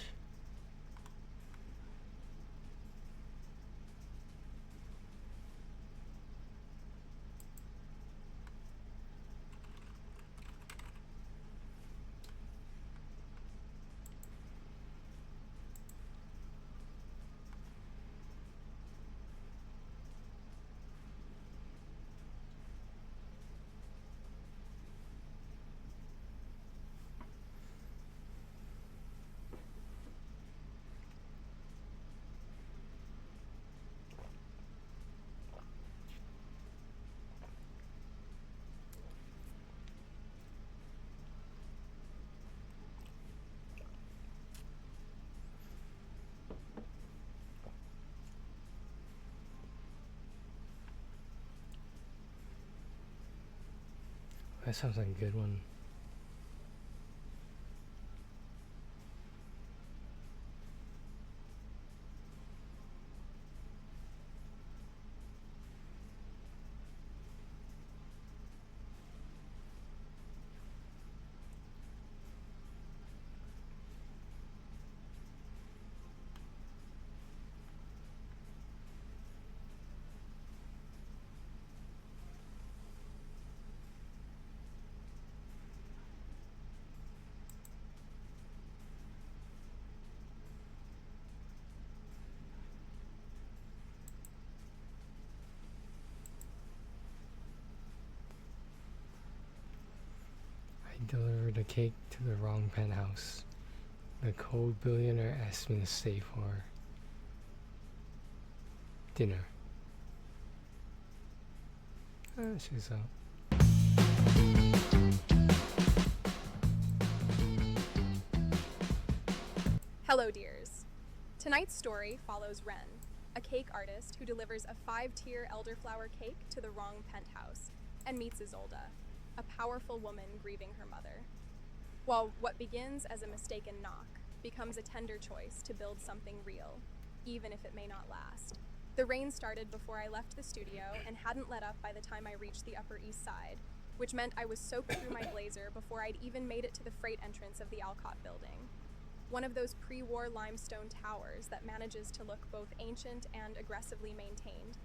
That sounds like a good one. delivered a cake to the wrong penthouse. The cold billionaire asked me to stay for dinner. She's out. Hello, dears. Tonight's story follows Ren, a cake artist who delivers a 5-tier elderflower cake to the wrong penthouse and meets Isolde, a powerful woman grieving her mother. While what begins as a mistaken knock becomes a tender choice to build something real, even if it may not last. The rain started before I left the studio and hadn't let up by the time I reached the Upper East Side, which meant I was soaked through my blazer before I'd even made it to the freight entrance of the Alcott building. One of those pre-war limestone towers that manages to look both ancient and aggressively maintained.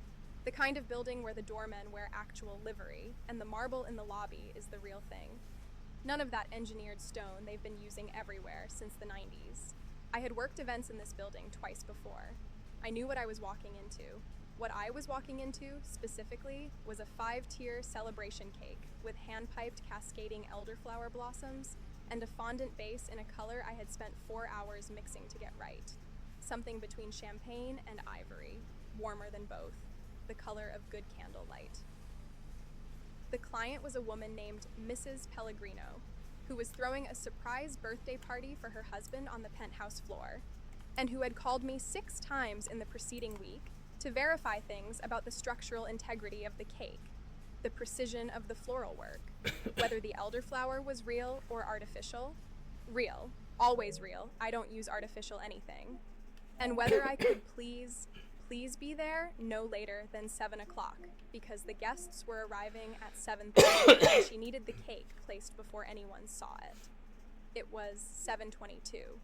The kind of building where the doormen wear actual livery, and the marble in the lobby is the real thing. None of that engineered stone they've been using everywhere since the 90s. I had worked events in this building twice before. I knew what I was walking into. What I was walking into, specifically, was a 5-tier celebration cake with hand-piped cascading elderflower blossoms and a fondant base in a color I had spent 4 hours mixing to get right. Something between champagne and ivory, warmer than both, the color of good candlelight. The client was a woman named Mrs. Pellegrino, who was throwing a surprise birthday party for her husband on the penthouse floor, and who had called me 6 times in the preceding week to verify things about the structural integrity of the cake, the precision of the floral work, whether the elderflower was real or artificial. Real. Always real. I don't use artificial anything. And whether I could please be there no later than 7 o'clock, because the guests were arriving at 7:30 and she needed the cake placed before anyone saw it. It was 7:22.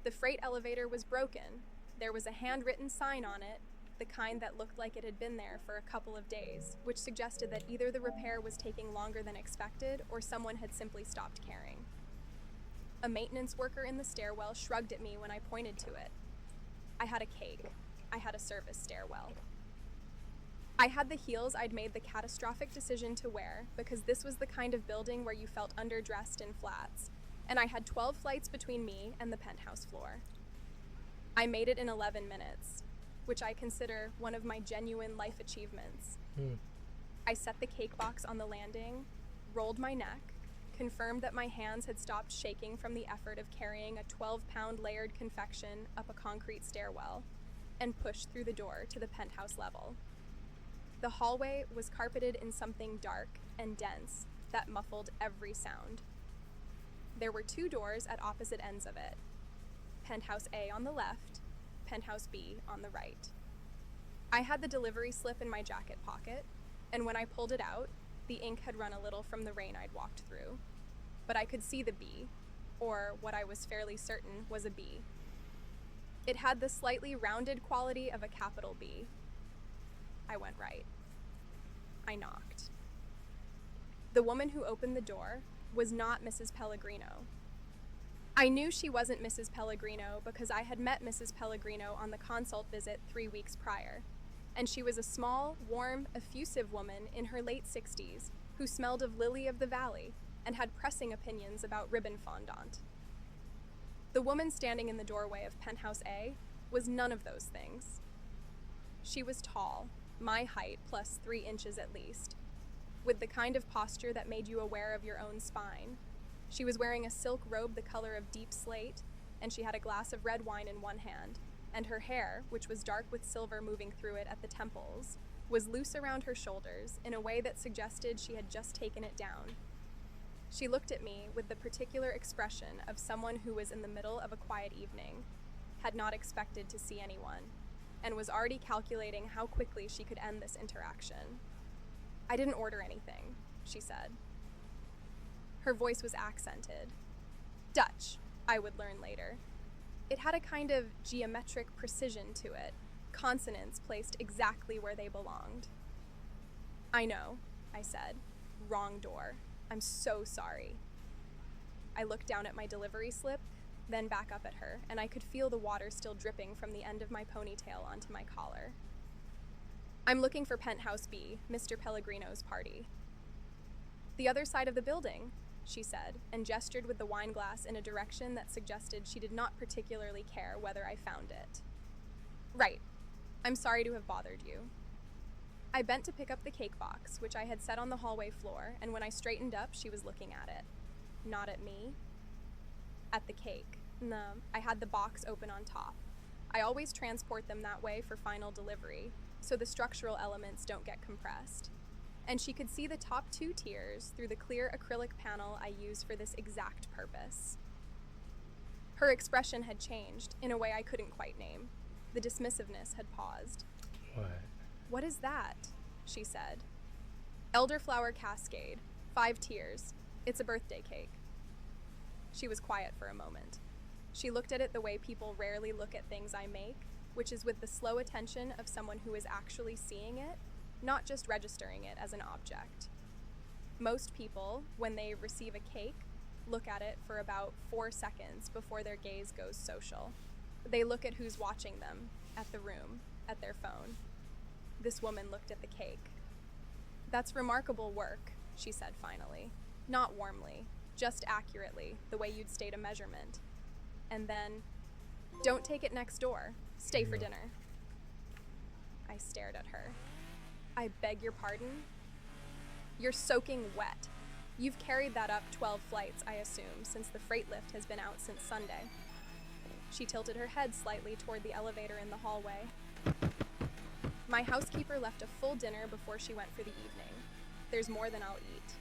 The freight elevator was broken. There was a handwritten sign on it, the kind that looked like it had been there for a couple of days, which suggested that either the repair was taking longer than expected or someone had simply stopped caring. A maintenance worker in the stairwell shrugged at me when I pointed to it. I had a cake. I had a service stairwell. I had the heels I'd made the catastrophic decision to wear because this was the kind of building where you felt underdressed in flats, and I had 12 flights between me and the penthouse floor. I made it in 11 minutes, which I consider one of my genuine life achievements. I set the cake box on the landing, rolled my neck, confirmed that my hands had stopped shaking from the effort of carrying a 12-pound layered confection up a concrete stairwell, and pushed through the door to the penthouse level. The hallway was carpeted in something dark and dense that muffled every sound. There were 2 doors at opposite ends of it. Penthouse A on the left, Penthouse B on the right. I had the delivery slip in my jacket pocket, and when I pulled it out, the ink had run a little from the rain I'd walked through. But I could see the B, or what I was fairly certain was a B. It had the slightly rounded quality of a capital B. I went right. I knocked. The woman who opened the door was not Mrs. Pellegrino. I knew she wasn't Mrs. Pellegrino because I had met Mrs. Pellegrino on the consult visit 3 weeks prior, and she was a small, warm, effusive woman in her late 60s who smelled of lily of the valley and had pressing opinions about ribbon fondant. The woman standing in the doorway of Penthouse A was none of those things. She was tall, my height plus 3 inches at least, with the kind of posture that made you aware of your own spine. She was wearing a silk robe the color of deep slate, and she had a glass of red wine in one hand, and her hair, which was dark with silver moving through it at the temples, was loose around her shoulders in a way that suggested she had just taken it down. She looked at me with the particular expression of someone who was in the middle of a quiet evening, had not expected to see anyone, and was already calculating how quickly she could end this interaction. "I didn't order anything," she said. Her voice was accented. Dutch, I would learn later. It had a kind of geometric precision to it, consonants placed exactly where they belonged. "I know," I said. "Wrong door. I'm so sorry." I looked down at my delivery slip, then back up at her, and I could feel the water still dripping from the end of my ponytail onto my collar. "I'm looking for Penthouse B, Mr. Pellegrino's party." "The other side of the building," she said, and gestured with the wine glass in a direction that suggested she did not particularly care whether I found it. Right. I'm sorry to have bothered you. I bent to pick up the cake box, which I had set on the hallway floor, and when I straightened up, she was looking at it. Not at me. At the cake. No, I had the box open on top. I always transport them that way for final delivery, so the structural elements don't get compressed. And she could see the top 2 tiers through the clear acrylic panel I use for this exact purpose. Her expression had changed, in a way I couldn't quite name. The dismissiveness had paused. What is that? She said. Elderflower Cascade, 5 tiers. It's a birthday cake. She was quiet for a moment. She looked at it the way people rarely look at things I make, which is with the slow attention of someone who is actually seeing it, not just registering it as an object. Most people, when they receive a cake, look at it for about 4 seconds before their gaze goes social. They look at who's watching them, at the room, at their phone. This woman looked at the cake. That's remarkable work, she said finally. Not warmly, just accurately, the way you'd state a measurement. And then, don't take it next door. Stay for dinner. I stared at her. I beg your pardon? You're soaking wet. You've carried that up 12 flights, I assume, since the freight lift has been out since Sunday. She tilted her head slightly toward the elevator in the hallway. My housekeeper left a full dinner before she went for the evening. There's more than I'll eat.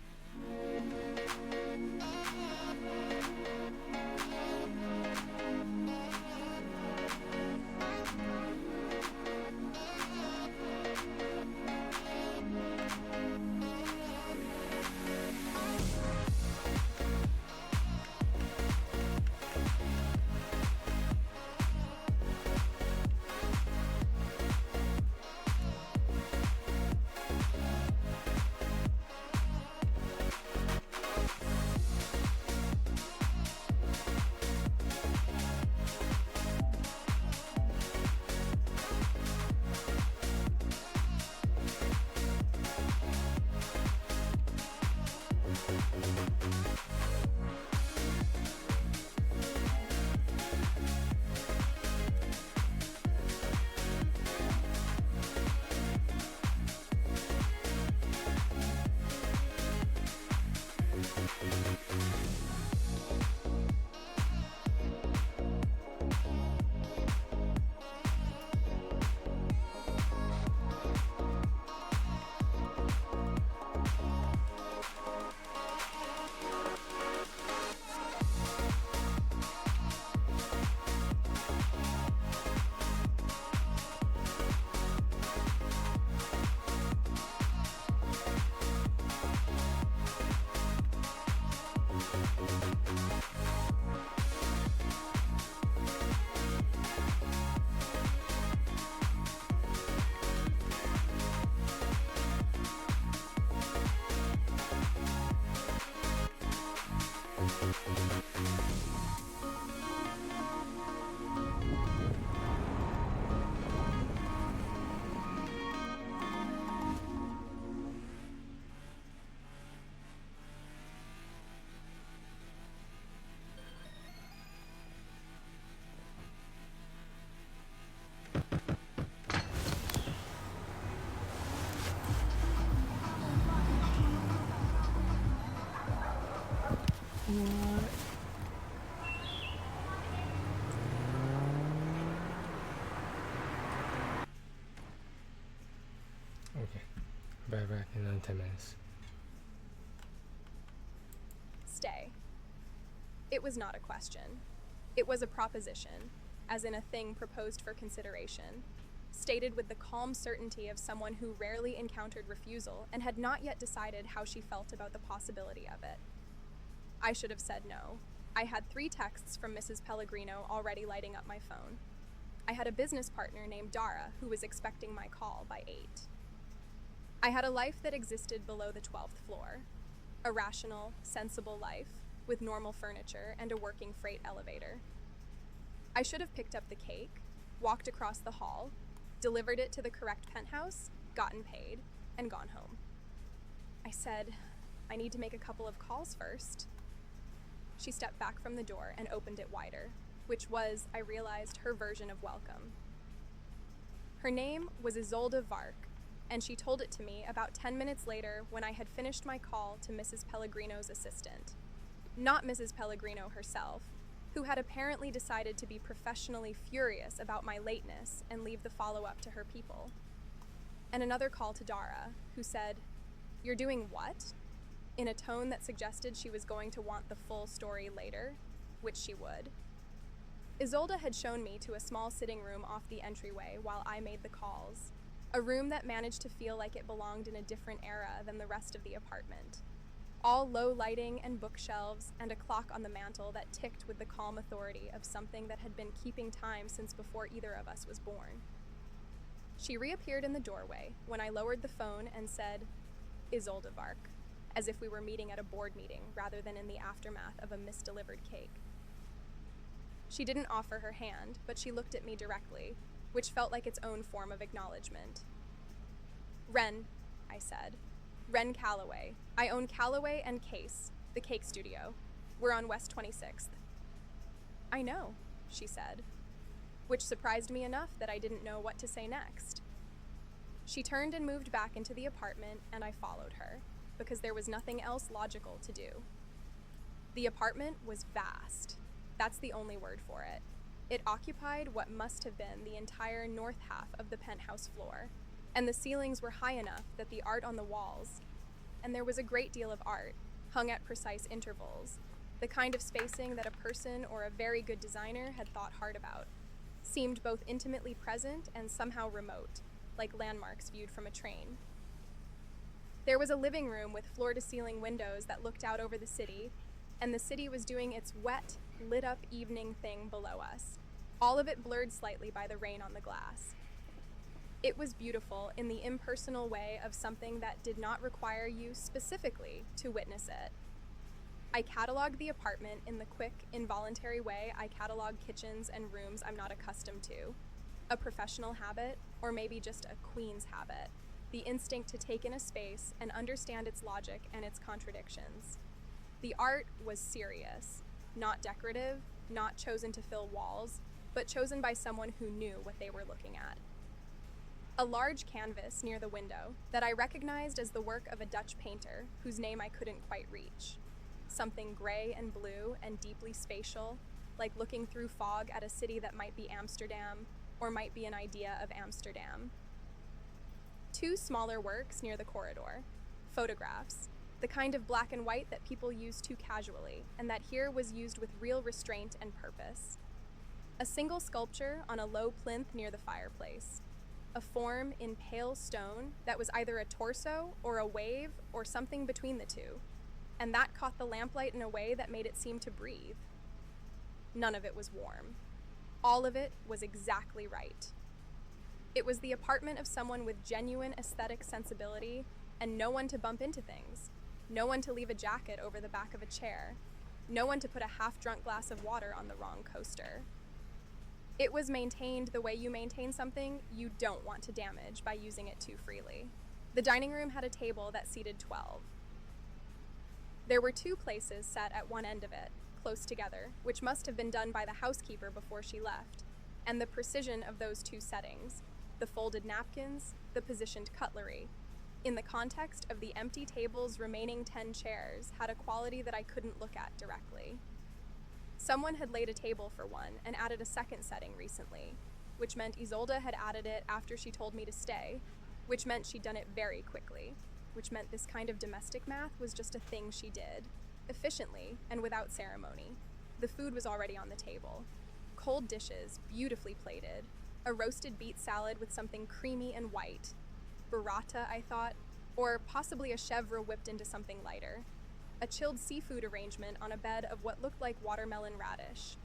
Okay, back in 10 minutes. Stay. It was not a question. It was a proposition, as in a thing proposed for consideration, stated with the calm certainty of someone who rarely encountered refusal and had not yet decided how she felt about the possibility of it. I should have said no. I had 3 texts from Mrs. Pellegrino already lighting up my phone. I had a business partner named Dara who was expecting my call by 8. I had a life that existed below the 12th floor. A rational, sensible life, with normal furniture and a working freight elevator. I should have picked up the cake, walked across the hall, delivered it to the correct penthouse, gotten paid, and gone home. I said, I need to make a couple of calls first. she stepped back from the door and opened it wider, which was, I realized, her version of welcome. Her name was Isolde Vark, and she told it to me about 10 minutes later when I had finished my call to Mrs. Pellegrino's assistant. Not Mrs. Pellegrino herself, who had apparently decided to be professionally furious about my lateness and leave the follow-up to her people. And another call to Dara, who said, "You're doing what?" in a tone that suggested she was going to want the full story later, which she would. Isolde had shown me to a small sitting room off the entryway while I made the calls, a room that managed to feel like it belonged in a different era than the rest of the apartment. All low lighting and bookshelves and a clock on the mantel that ticked with the calm authority of something that had been keeping time since before either of us was born. She reappeared in the doorway when I lowered the phone and said, "Isolde Vark," as if we were meeting at a board meeting rather than in the aftermath of a misdelivered cake. She didn't offer her hand, but she looked at me directly, which felt like its own form of acknowledgement. "Ren," I said. "Ren Calloway. I own Calloway and Case, the cake studio. We're on West 26th. "I know," she said, which surprised me enough that I didn't know what to say next. She turned and moved back into the apartment, and I followed her, because there was nothing else logical to do. The apartment was vast. That's the only word for it. It occupied what must have been the entire north half of the penthouse floor, and the ceilings were high enough that the art on the walls, and there was a great deal of art, hung at precise intervals, the kind of spacing that a person or a very good designer had thought hard about, seemed both intimately present and somehow remote, like landmarks viewed from a train. There was a living room with floor-to-ceiling windows that looked out over the city, and the city was doing its wet, lit-up evening thing below us, all of it blurred slightly by the rain on the glass. It was beautiful in the impersonal way of something that did not require you specifically to witness it. I cataloged the apartment in the quick, involuntary way I catalog kitchens and rooms I'm not accustomed to. A professional habit, or maybe just a queen's habit, the instinct to take in a space and understand its logic and its contradictions. The art was serious, not decorative, not chosen to fill walls, but chosen by someone who knew what they were looking at. A large canvas near the window that I recognized as the work of a Dutch painter whose name I couldn't quite reach. Something gray and blue and deeply spatial, like looking through fog at a city that might be Amsterdam or might be an idea of Amsterdam. Two smaller works near the corridor, photographs, the kind of black and white that people use too casually, and that here was used with real restraint and purpose. A single sculpture on a low plinth near the fireplace, a form in pale stone that was either a torso or a wave or something between the two, and that caught the lamplight in a way that made it seem to breathe. None of it was warm. All of it was exactly right. It was the apartment of someone with genuine aesthetic sensibility and no one to bump into things, no one to leave a jacket over the back of a chair, no one to put a half-drunk glass of water on the wrong coaster. It was maintained the way you maintain something you don't want to damage by using it too freely. The dining room had a table that seated 12. There were two places set at one end of it, close together, which must have been done by the housekeeper before she left, and the precision of those two settings, the folded napkins, the positioned cutlery, in the context of the empty table's remaining 10 chairs, had a quality that I couldn't look at directly. Someone had laid a table for one and added a second setting recently, which meant Isolde had added it after she told me to stay, which meant she'd done it very quickly, which meant this kind of domestic math was just a thing she did, efficiently and without ceremony. The food was already on the table. Cold dishes, beautifully plated, a roasted beet salad with something creamy and white, burrata, I thought, or possibly a chèvre whipped into something lighter, a chilled seafood arrangement on a bed of what looked like watermelon radish,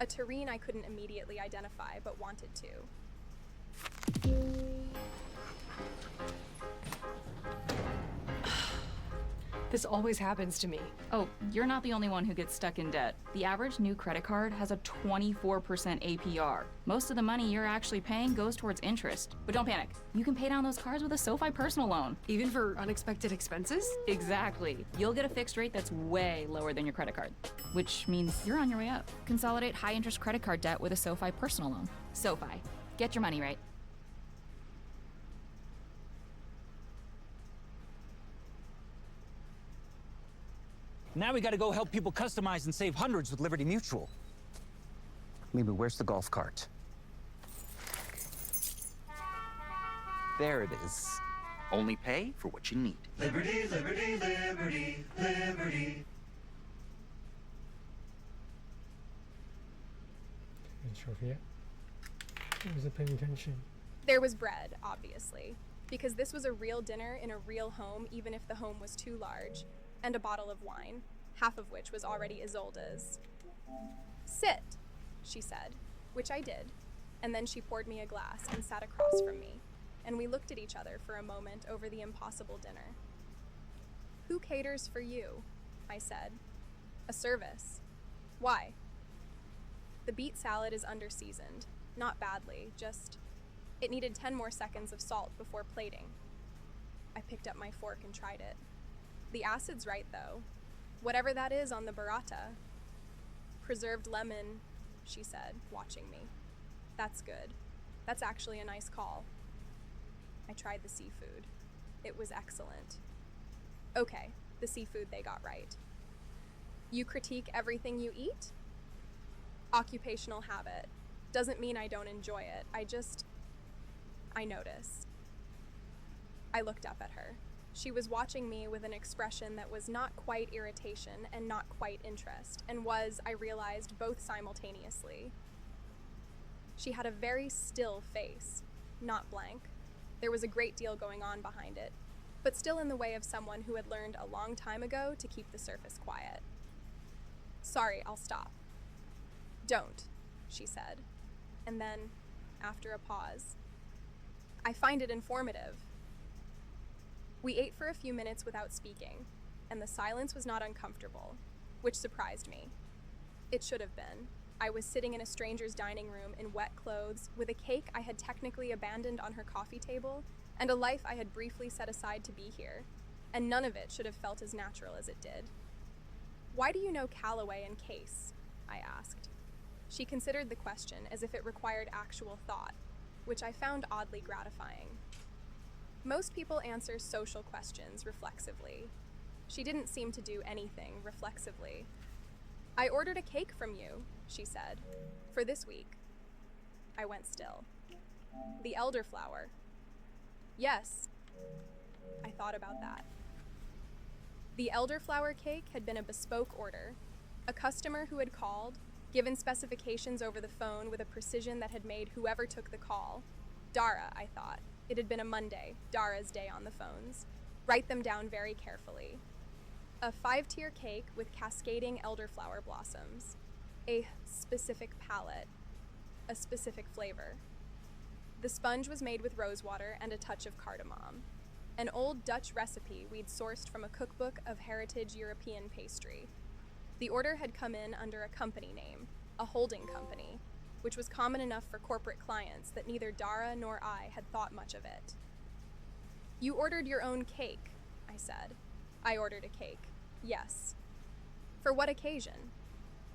a terrine I couldn't immediately identify but wanted to. This always happens to me. Oh, you're not the only one who gets stuck in debt. The average new credit card has a 24% APR. Most of the money you're actually paying goes towards interest. But don't panic. You can pay down those cards with a SoFi personal loan. Even for unexpected expenses? Exactly. You'll get a fixed rate that's way lower than your credit card, which means you're on your way up. Consolidate high-interest credit card debt with a SoFi personal loan. SoFi. Get your money right. Now we gotta go help people customize and save hundreds with Liberty Mutual. Maybe where's the golf cart? There it is. Only pay for what you need. Liberty, liberty, liberty, liberty. And Sophia? I wasn't paying attention. There was bread, obviously, because this was a real dinner in a real home, even if the home was too large, and a bottle of wine, half of which was already Isolde's. Sit, she said, which I did, and then she poured me a glass and sat across from me, and we looked at each other for a moment over the impossible dinner. Who caters for you? I said. A service. Why? The beet salad is under-seasoned. Not badly, just... It needed 10 more seconds of salt before plating. I picked up my fork and tried it. The acid's right, though. Whatever that is on the burrata. Preserved lemon, she said, watching me. That's good. That's actually a nice call. I tried the seafood. It was excellent. Okay, the seafood they got right. You critique everything you eat? Occupational habit. Doesn't mean I don't enjoy it. I notice. I looked up at her. She was watching me with an expression that was not quite irritation and not quite interest, and was, I realized, both simultaneously. She had a very still face, not blank. There was a great deal going on behind it, but still in the way of someone who had learned a long time ago to keep the surface quiet. Sorry, I'll stop. Don't, she said. And then, after a pause, I find it informative. We ate for a few minutes without speaking, and the silence was not uncomfortable, which surprised me. It should have been. I was sitting in a stranger's dining room in wet clothes, with a cake I had technically abandoned on her coffee table, and a life I had briefly set aside to be here, and none of it should have felt as natural as it did. Why do you know Calloway and Case? I asked. She considered the question as if it required actual thought, which I found oddly gratifying. Most people answer social questions reflexively. She didn't seem to do anything reflexively. I ordered a cake from you, she said, for this week. I went still. The elderflower. Yes. I thought about that. The elderflower cake had been a bespoke order. A customer who had called, given specifications over the phone with a precision that had made whoever took the call, Dara, I thought. It had been a Monday, Dara's day on the phones. Write them down very carefully. A 5-tier cake with cascading elderflower blossoms. A specific palette. A specific flavor. The sponge was made with rosewater and a touch of cardamom. An old Dutch recipe we'd sourced from a cookbook of heritage European pastry. The order had come in under a company name, a holding company, which was common enough for corporate clients that neither Dara nor I had thought much of it. You ordered your own cake, I said. I ordered a cake, yes. For what occasion?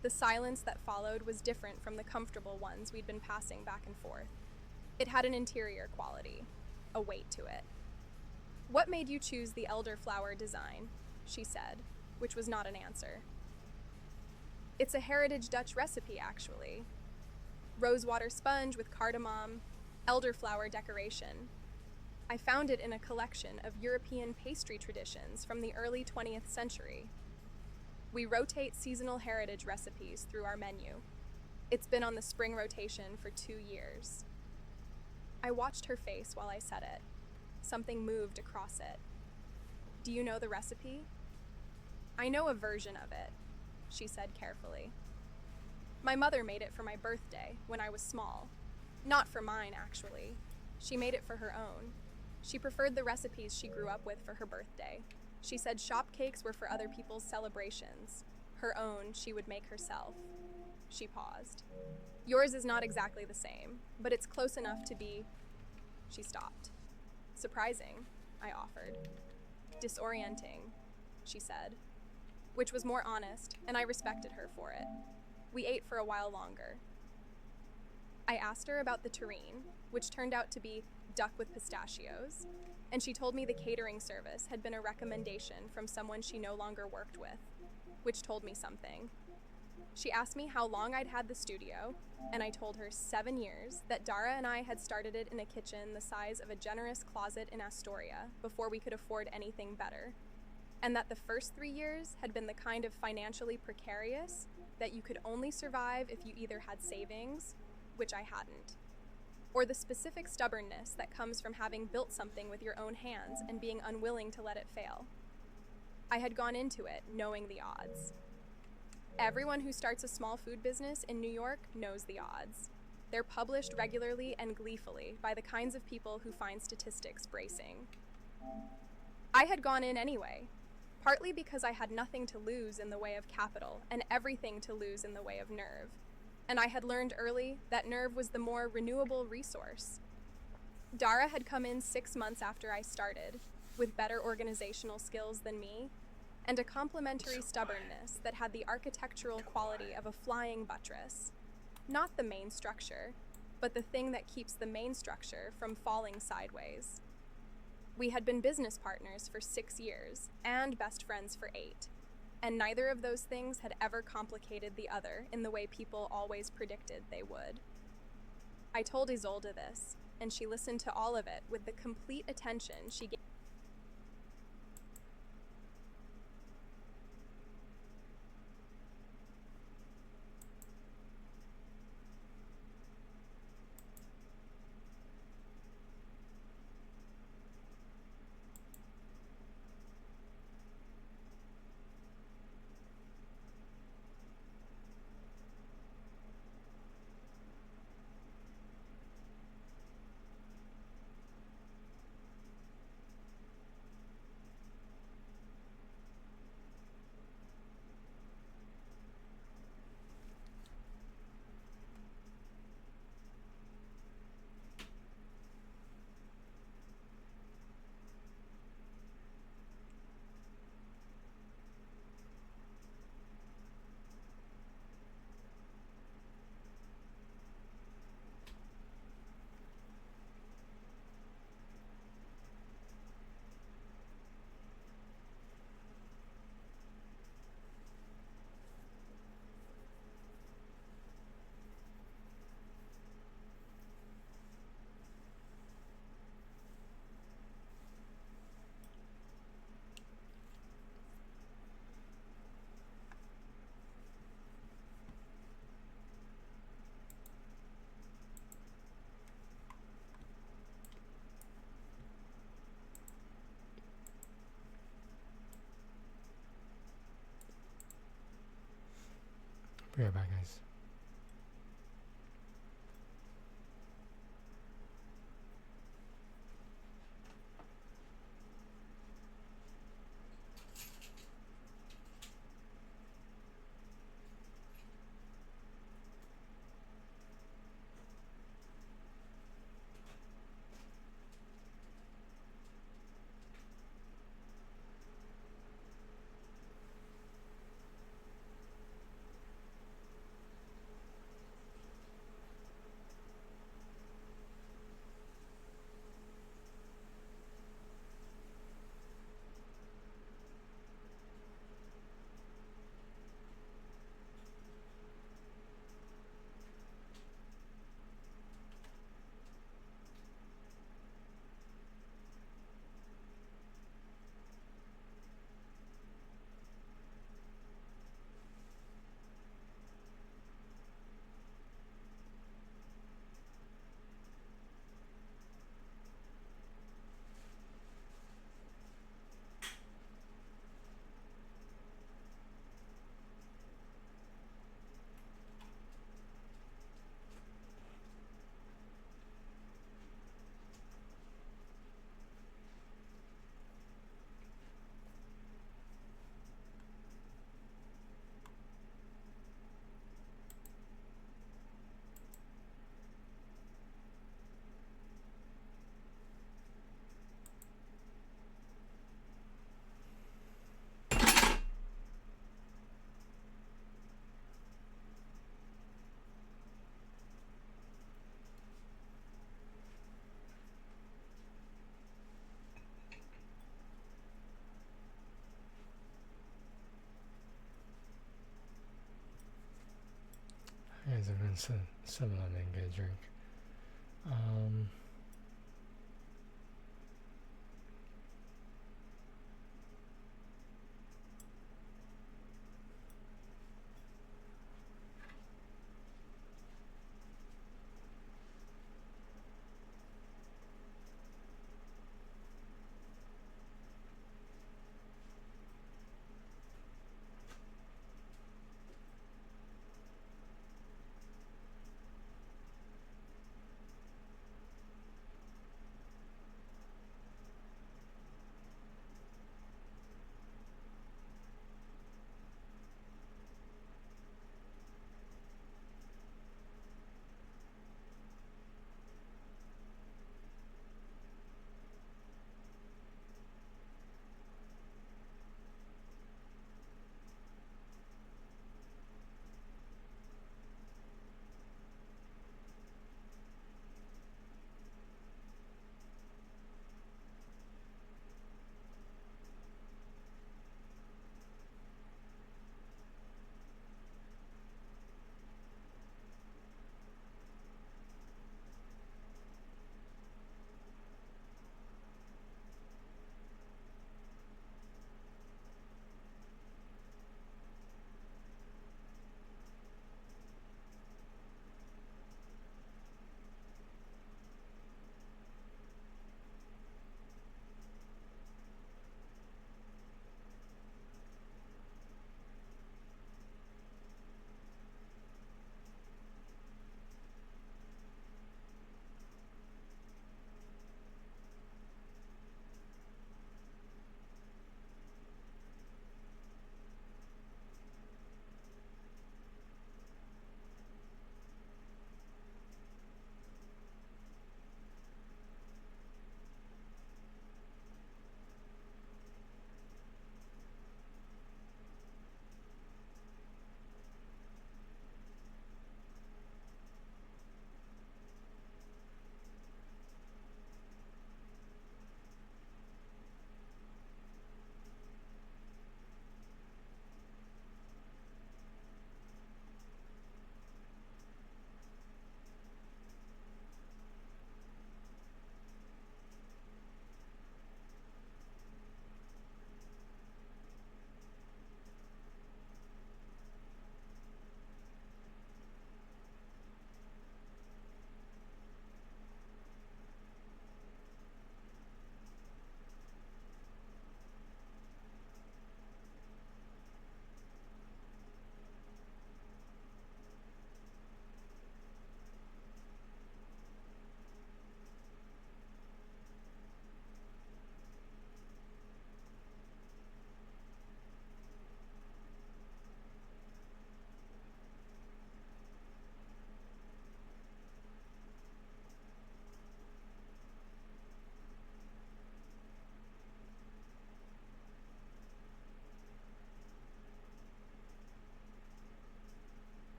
The silence that followed was different from the comfortable ones we'd been passing back and forth. It had an interior quality, a weight to it. What made you choose the elderflower design? She said, which was not an answer. It's a heritage Dutch recipe, actually. Rosewater sponge with cardamom, elderflower decoration. I found it in a collection of European pastry traditions from the early 20th century. We rotate seasonal heritage recipes through our menu. It's been on the spring rotation for 2 years. I watched her face while I said it. Something moved across it. Do you know the recipe? I know a version of it, she said carefully. My mother made it for my birthday when I was small. Not for mine, actually. She made it for her own. She preferred the recipes she grew up with for her birthday. She said shop cakes were for other people's celebrations. Her own she would make herself. She paused. Yours is not exactly the same, but it's close enough to be... She stopped. Surprising, I offered. Disorienting, she said. Which was more honest, and I respected her for it. We ate for a while longer. I asked her about the terrine, which turned out to be duck with pistachios, and she told me the catering service had been a recommendation from someone she no longer worked with, which told me something. She asked me how long I'd had the studio, and I told her 7 years, that Dara and I had started it in a kitchen the size of a generous closet in Astoria before we could afford anything better, and that the first 3 years had been the kind of financially precarious that you could only survive if you either had savings, which I hadn't, or the specific stubbornness that comes from having built something with your own hands and being unwilling to let it fail. I had gone into it knowing the odds. Everyone who starts a small food business in New York knows the odds. They're published regularly and gleefully by the kinds of people who find statistics bracing. I had gone in anyway, partly because I had nothing to lose in the way of capital and everything to lose in the way of nerve. And I had learned early that nerve was the more renewable resource. Dara had come in 6 months after I started, with better organizational skills than me, and a complementary stubbornness that had the architectural quality of a flying buttress. Not the main structure, but the thing that keeps the main structure from falling sideways. We had been business partners for 6 years, and best friends for 8, and neither of those things had ever complicated the other in the way people always predicted they would. I told Isolde this, and she listened to all of it with the complete attention she gave. Be right back, guys. and 7-Eleven and get a drink.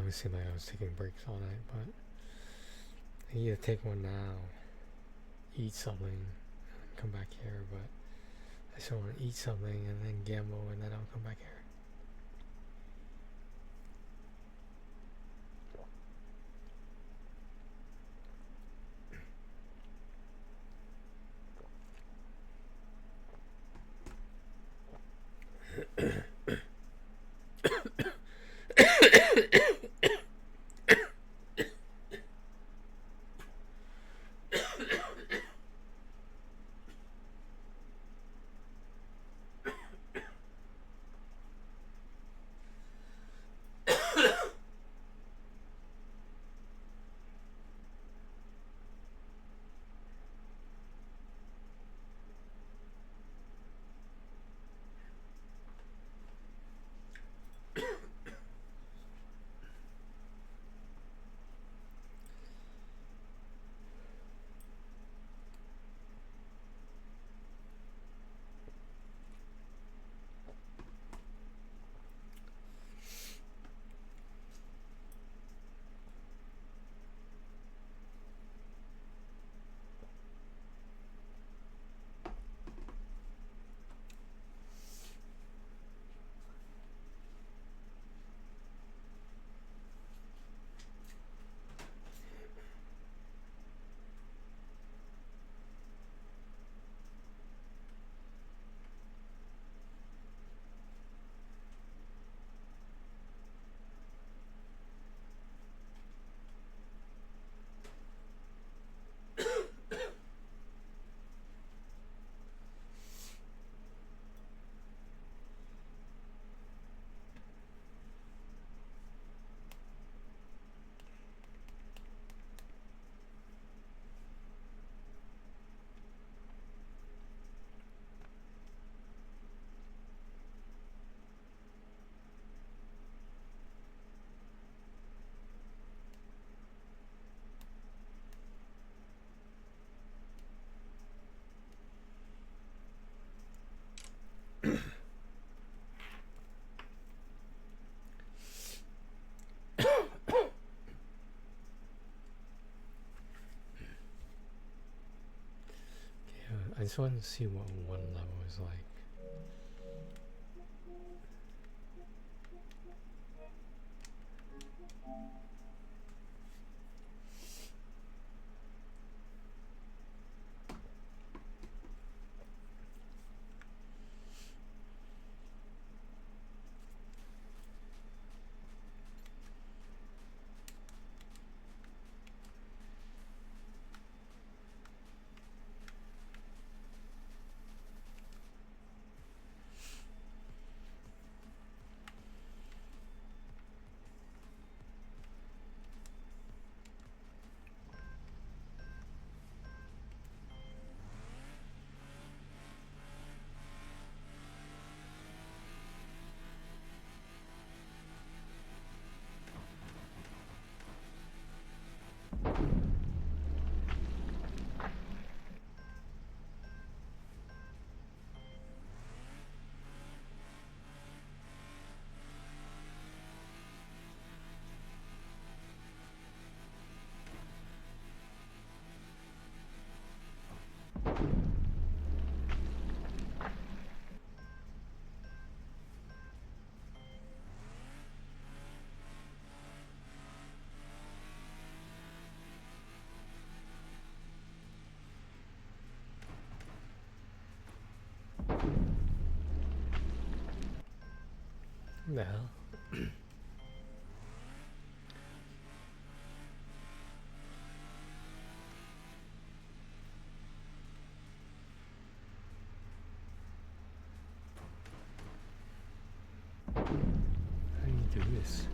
always seemed like I was taking breaks all night, but I need to take one now, eat something, and come back here, but I still want to eat something and then gamble and then I'll come back here. I just wanted to see what one level is like. The hell? How do you do this?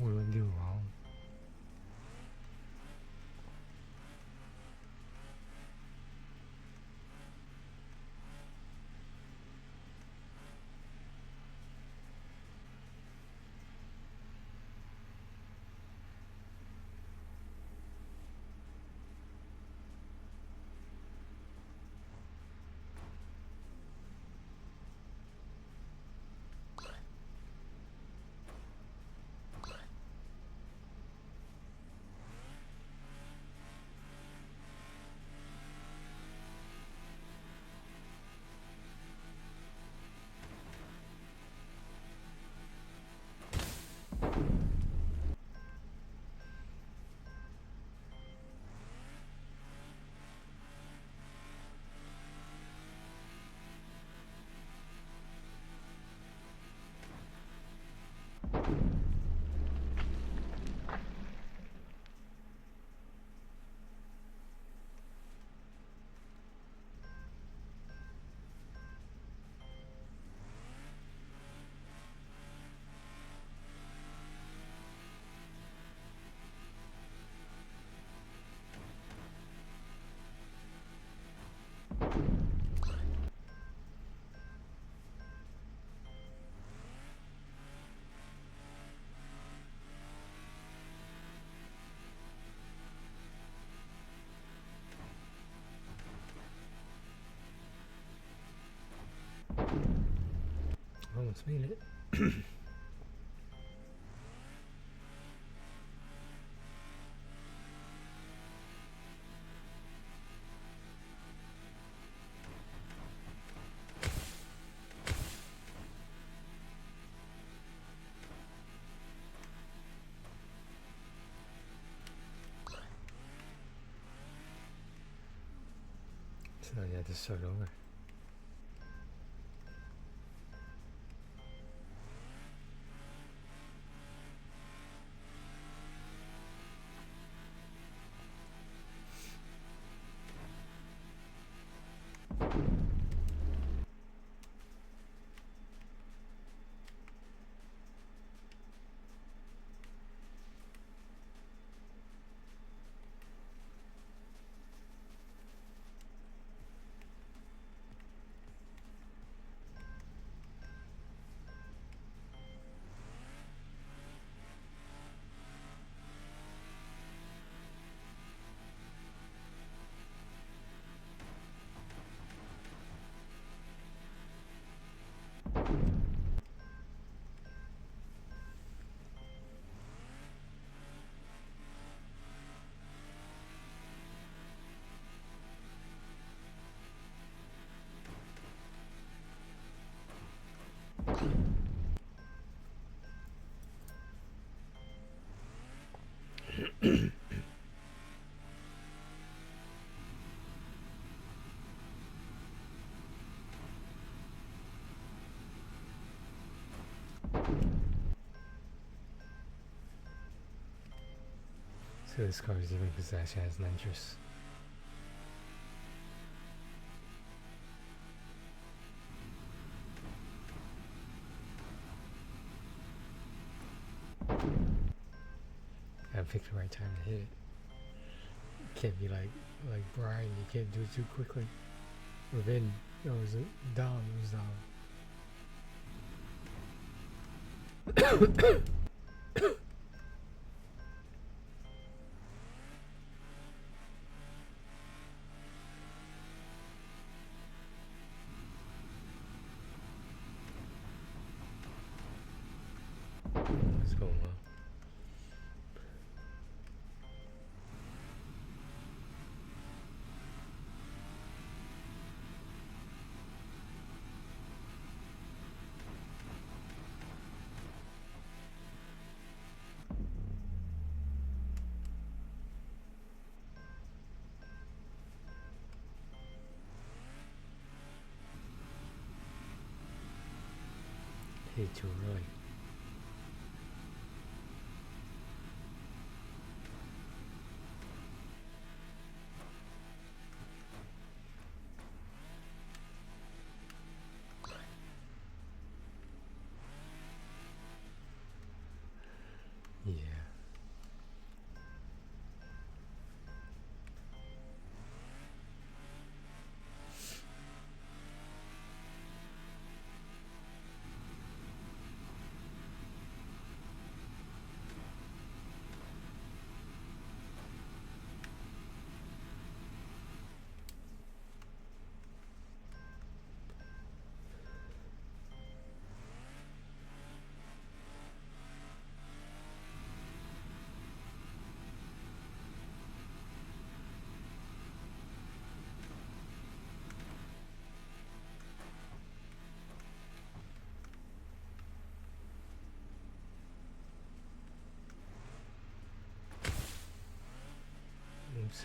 What do I do wrong? Almost made it. Oh yeah, just start over. So this car is even possession has nitrous. Gotta pick the right time to hit it. Can't be like Brian, you can't do it too quickly. Or Vin, no, it was Dom, What's going on? Hit too early. Yeah. Oops.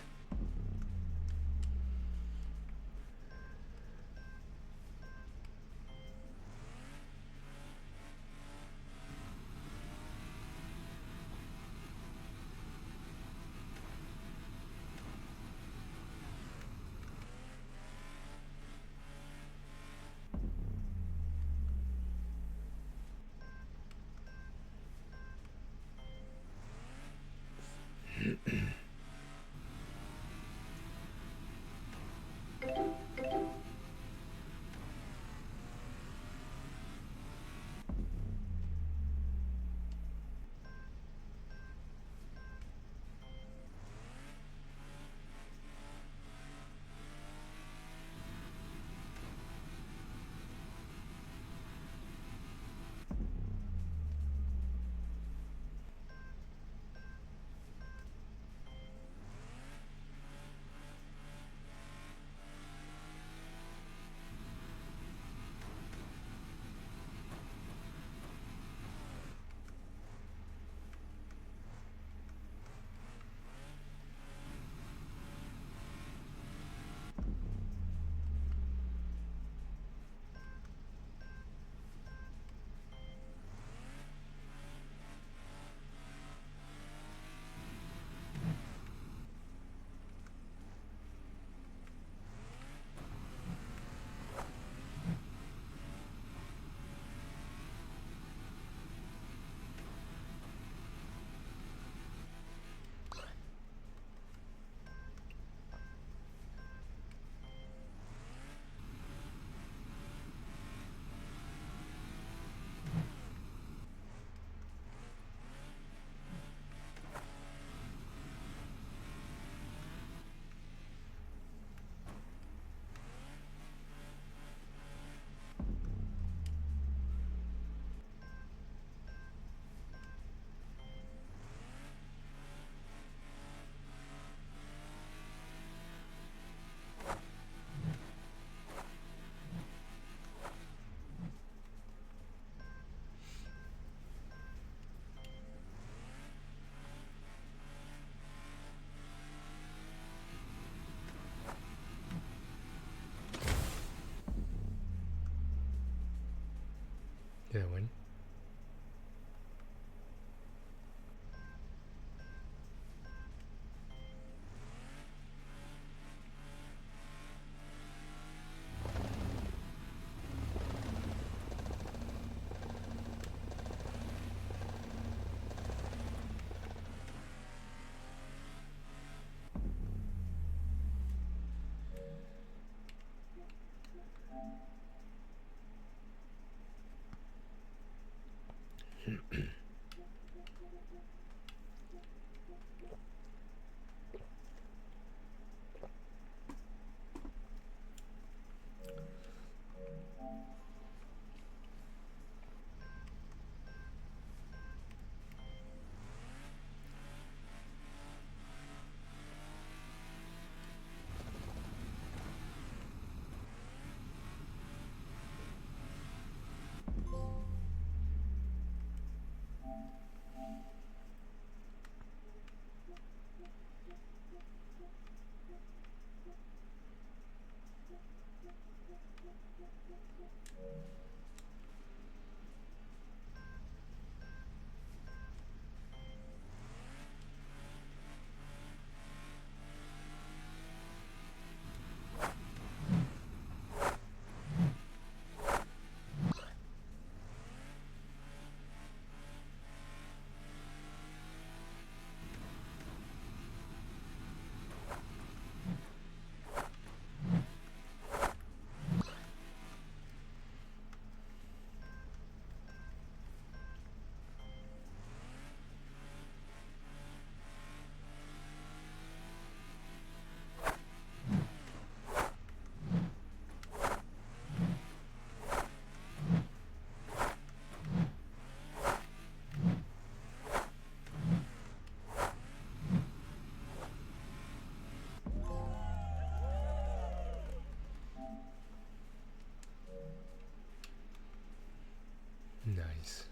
Nice.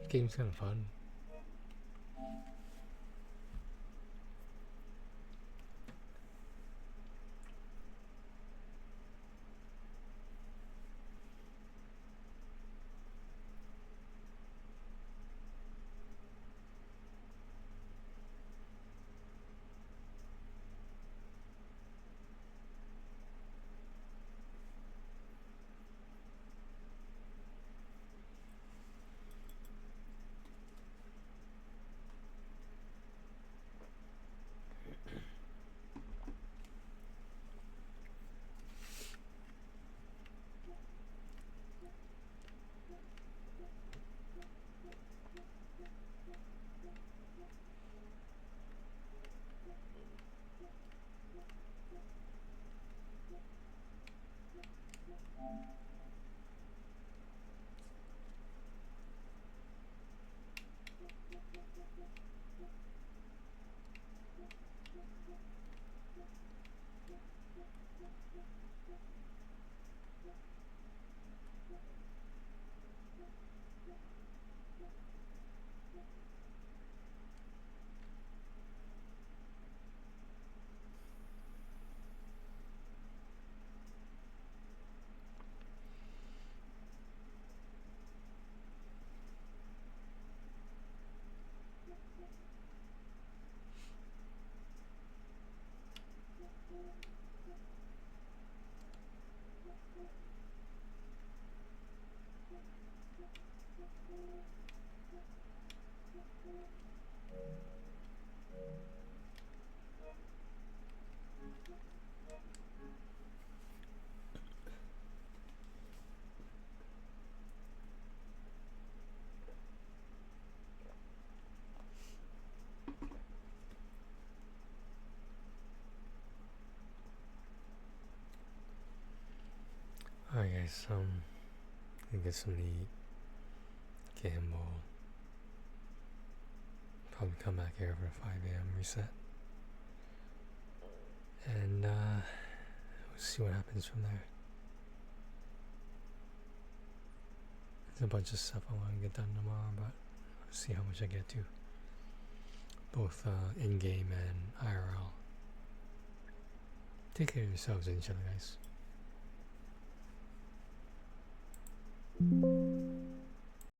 Game's kind of fun. Alright guys, gonna get something to eat, gamble, probably come back here for a 5 a.m. reset, and we'll see what happens from there. There's a bunch of stuff I want to get done tomorrow, but I'll see how much I get to, both in-game and IRL. Take care of yourselves and each other, guys.